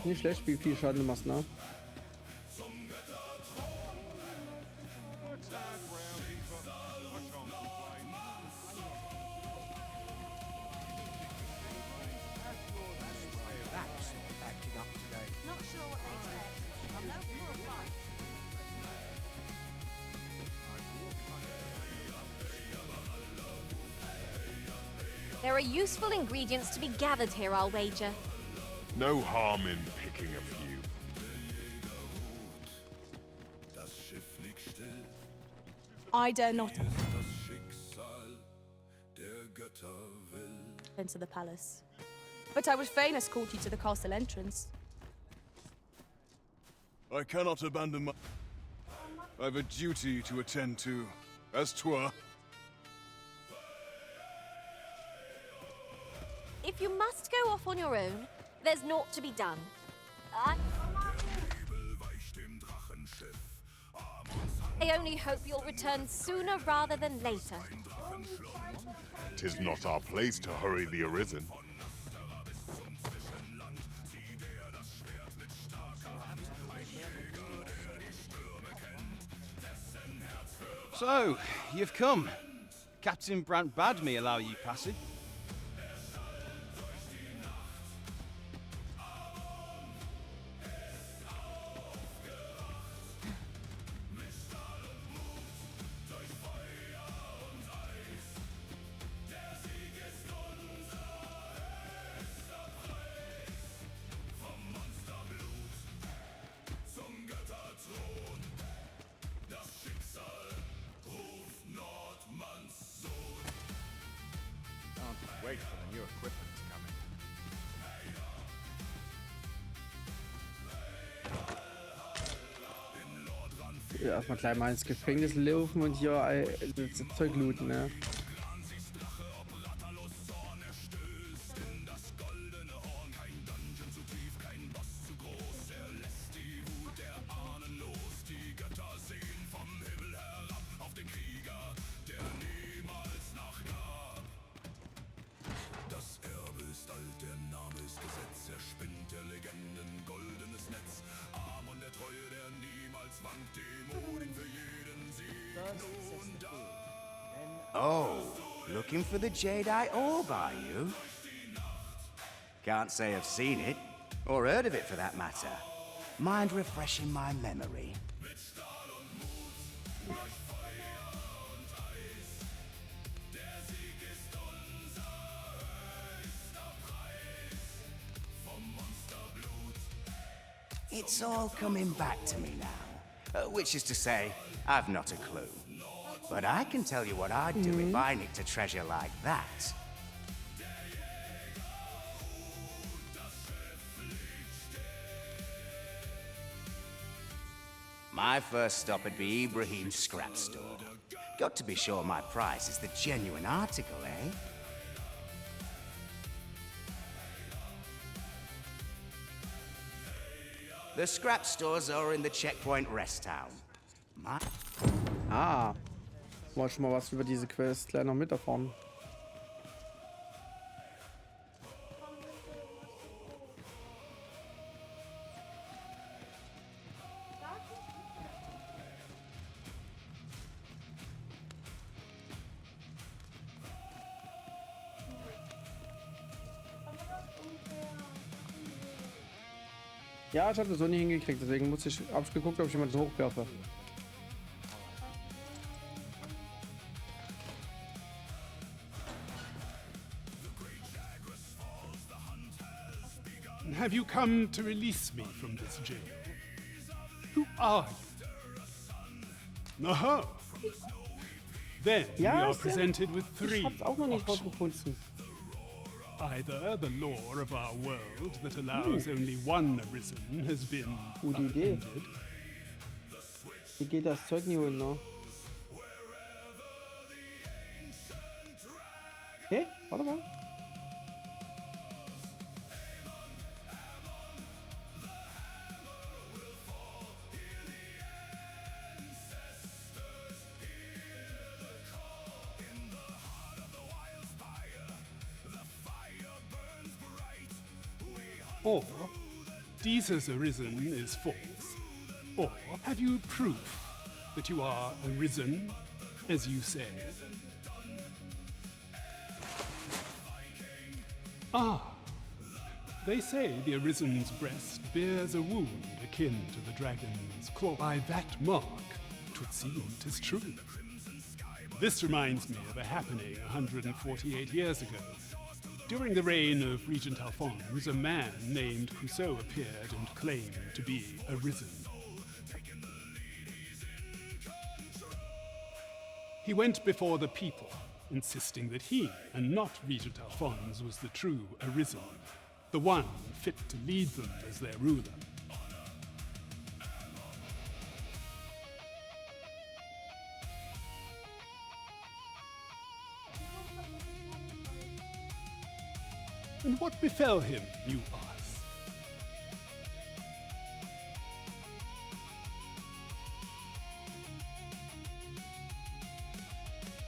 Nicht schlecht, wie viel Schaden du machst, ne? There are useful ingredients to be gathered here, I'll wager. No harm in picking a few. I dare not enter the palace. But I would fain escort you to the castle entrance. I cannot abandon my... I have a duty to attend to, as 'twere. If you must go off on your own, there's naught to be done. I only hope you'll return sooner rather than later. 'Tis not our place to hurry the arisen. So, you've come. Captain Brandt bade me allow you passage. Wait for the new equipment to come in. Ja, erstmal gleich mal ins Gefängnis laufen und hier das Zeug looten, ne? Oh, looking for the Jadeite orb, are you? Can't say I've seen it, or heard of it for that matter. Mind refreshing my memory? It's all coming back to me now. Which is to say, I've not a clue. But I can tell you what I'd do if I nicked a treasure like that. My first stop would be Ibrahim's scrap store. Got to be sure my price is the genuine article, eh? The scrap stores are in the checkpoint rest town. Ah. Wollte schon mal was über diese Quest gleich noch mit erfahren. Ja, ich habe das so nie hingekriegt, deswegen habe ich geguckt, ob ich jemanden hochwerfe. Have you come to release me from this jail? Who are you? Aha! Then we are presented with three options. Either the law of our world that allows only one arisen has been upended. Wie geht das Zeug nie holen, ne? Hey, warte mal. Or, Jesus arisen is false. Or, have you proof that you are arisen, as you say? Ah, they say the Arisen's breast bears a wound akin to the dragon's claw. By that mark, 'twould seem 'tis true. This reminds me of a happening 148 years ago. During the reign of Regent Alphonse, a man named Crusoe appeared and claimed to be arisen. He went before the people, insisting that he, and not Regent Alphonse, was the true arisen, the one fit to lead them as their ruler. And what befell him, you ask?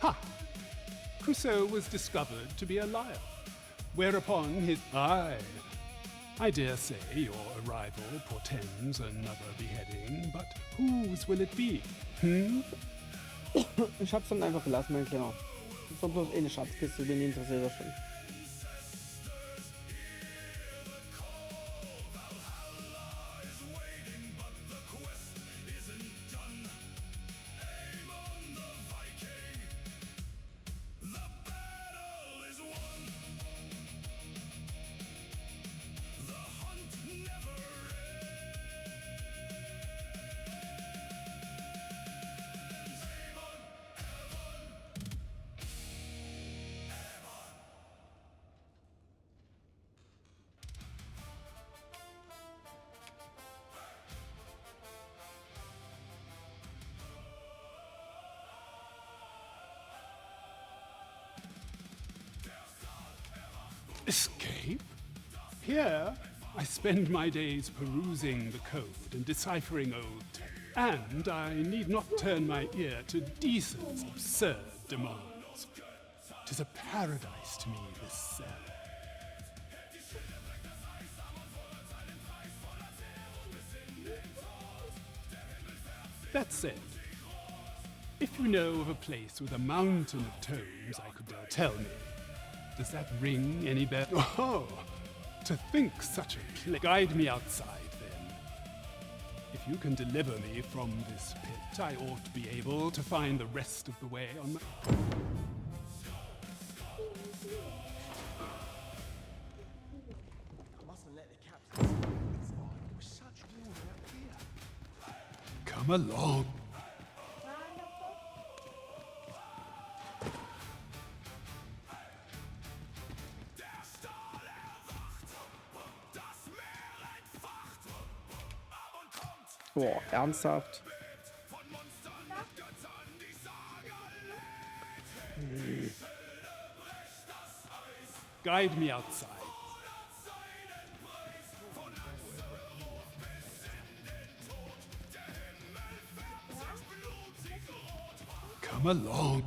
Ha! Crusoe was discovered to be a liar, whereupon his... Aye, I dare say your arrival portends another beheading, but whose will it be? Ich hab's dann einfach gelassen, mein Kleiner. Das ist doch bloß eine Schatzkiste, den interessiert das schon. Escape? Here, I spend my days perusing the code and deciphering old text. And I need not turn my ear to Decent's absurd demands. 'Tis a paradise to me, this cell. That said, if you know of a place with a mountain of tomes, I could tell me. Does that ring any bell? Oh, to think such a place. Guide me outside, then. If you can deliver me from this pit, I ought to be able to find the rest of the way on my... Come along. Boah, ernsthaft? Guide me outside. Come along.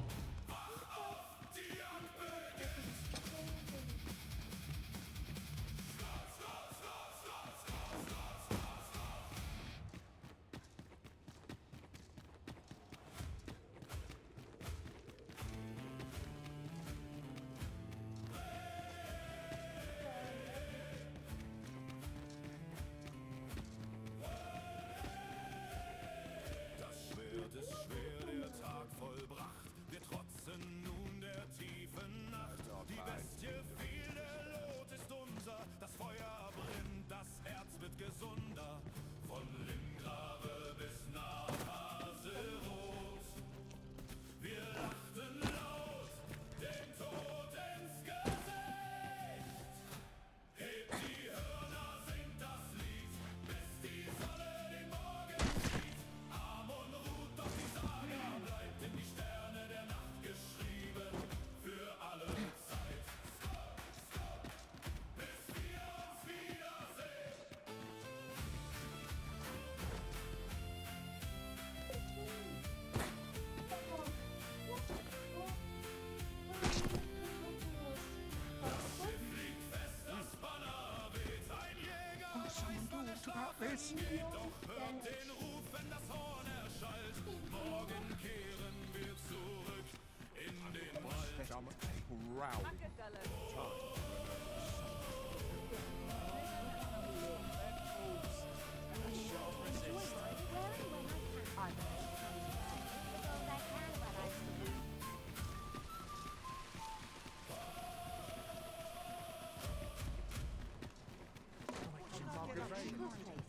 Chris.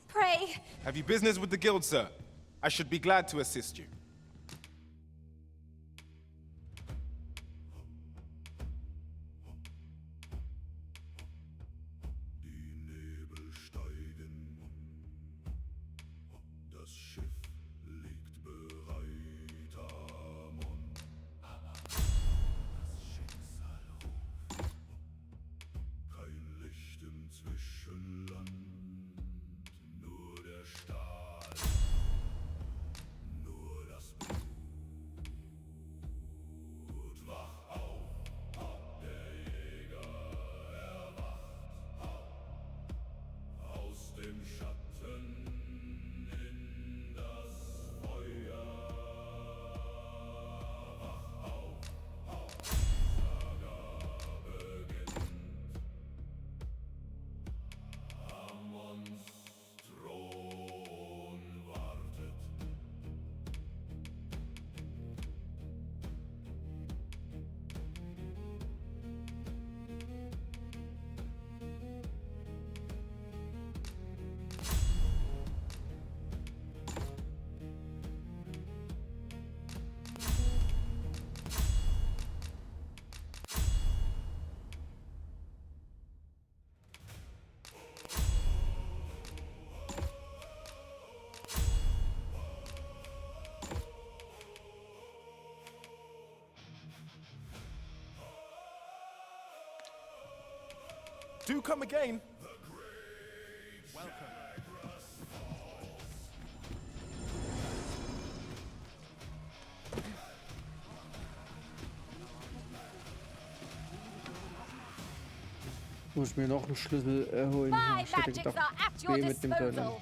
Pray. Have you business with the guild, sir? I should be glad to assist you. Das Schiff liegt bereit am Mond. Das Schicksal ruft. Kein Licht im Zwischenland, nur der Stahl, nur das Blut. Wach auf, der Jäger erwacht. Aus dem Schatten in das Feuer. Wach auf, Saga beginnt. Ammons Thron wartet. Do come again. Muss ich mir noch einen Schlüssel holen. My Ich hätte magics gedacht, are at your B mit dem Teil. disposal.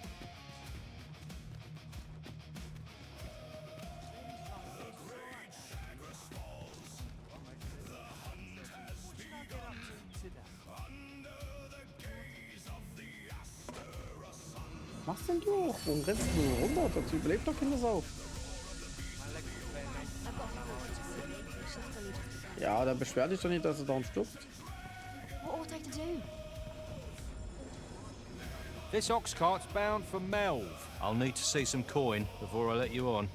Was machst denn du? Warum rennst du runter? Dazu überlebt doch keine Sau. Ja, dann beschwer dich doch nicht, dass du darum stirbst. What ought I to do? This ox cart's bound for Melv. I'll need to see some coin before I let you on.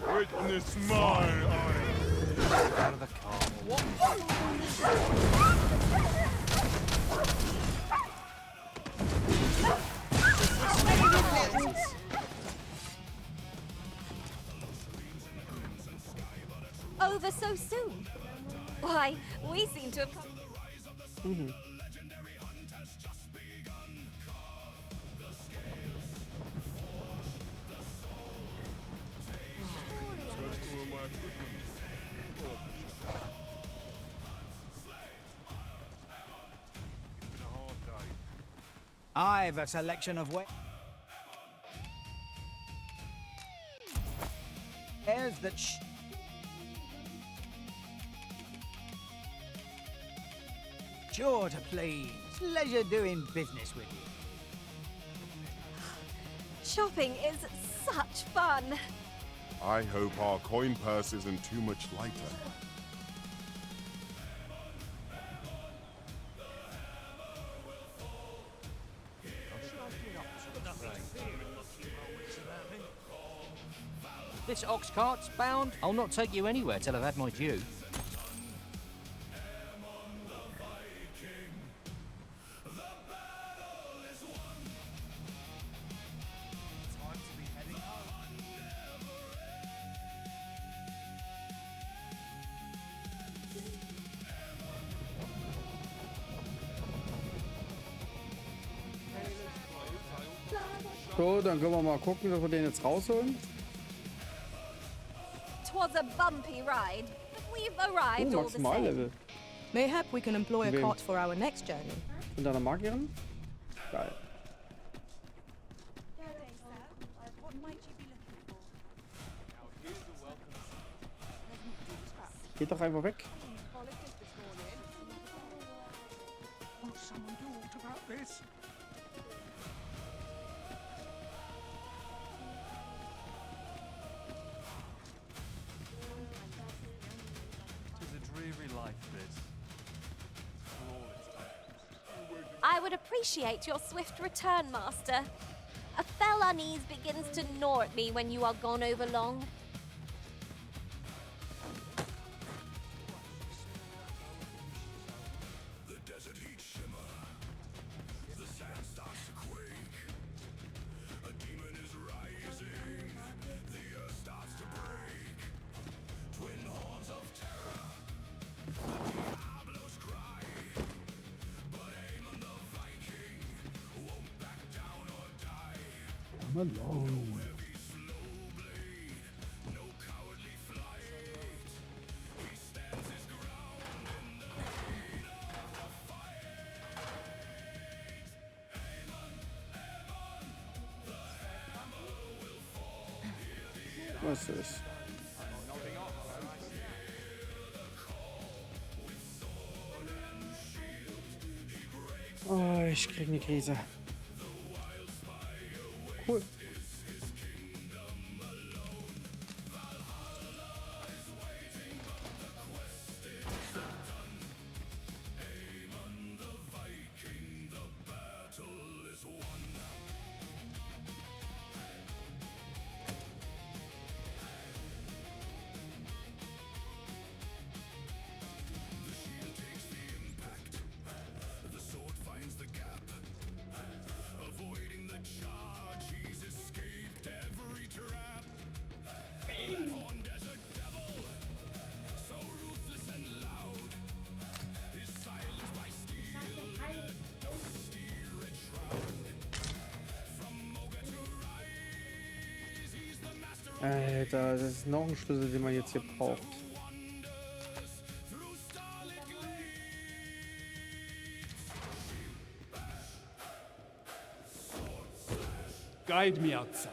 Witness my eye. Out of the car. Over so soon? Why, we seem to have come. I've a selection of wares that sure to please. Pleasure doing business with you. Shopping is such fun. I hope our coin purse isn't too much lighter. This ox cart's bound. I'll not take you anywhere till I've had my due. So, dann können wir mal gucken, dass wir den jetzt rausholen. 'Twas a bumpy ride, but we've arrived all the same. Maximallevel. Mayhap we can employ a Wem? cart for our next journey. Und deiner Magierin? Geil. Geht doch einfach weg. Won't someone do aught about this? Tis a dreary life, this. I would appreciate your swift return, Master. A fell unease begins to gnaw at me when you are gone over long. The desert heat shimmer. The sand starts to quake. A demon is rising. The earth starts to break. Twin horns of terror. The Diablos cry. But Aemon the Viking won't back down or die. Come along. Was ist? Oh, ich krieg eine Krise. Cool. Alter, das ist noch ein Schlüssel, den man jetzt hier braucht. Guide me outside.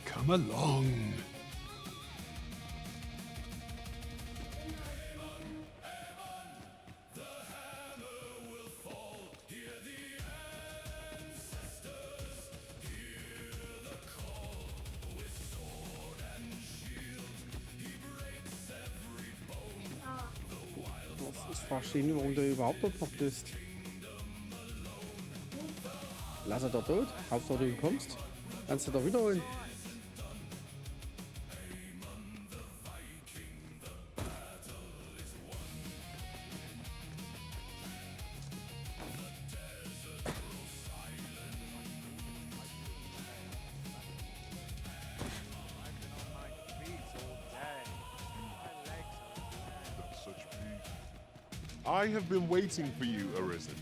Come along. Ich verstehe nicht, warum der überhaupt dort noch bist. Lass er doch tot. Hauptsache du kommst. Kannst du doch wiederholen. I have been waiting for you, Arisen.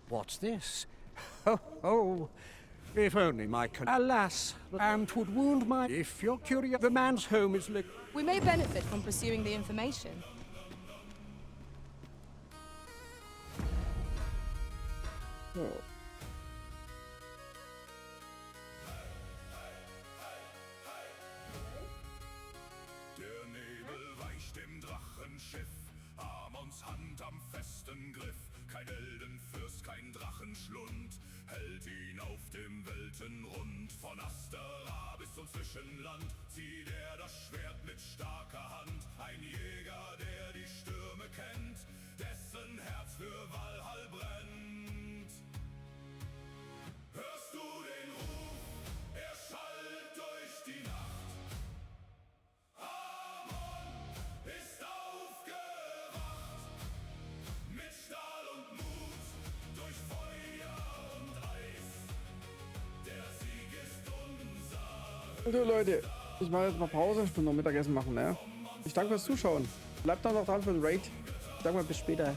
What's this? Ho, ho. If only my alas, and 'twould wound my... If you're curious, the man's home is lit. We may benefit from pursuing the information. Oh. Der Nebel weicht dem Drachenschiff, Amons Hand am festen Griff. Kein Heldenfürst, kein Drachenschlund, hält ihn auf dem Weltenrund. Von Astera bis zum Zwischenland zieht er das Schwert mit starker Hand. Ein Jäger, der die Stürme kennt, dessen Herz für Valhall brennt. Hörst du den Ruf? Er schallt durch So Leute, ich mache jetzt mal Pause. Ich will noch Mittagessen machen, ne? Ich danke fürs Zuschauen. Bleibt doch noch dran für den Raid. Ich sag mal bis später.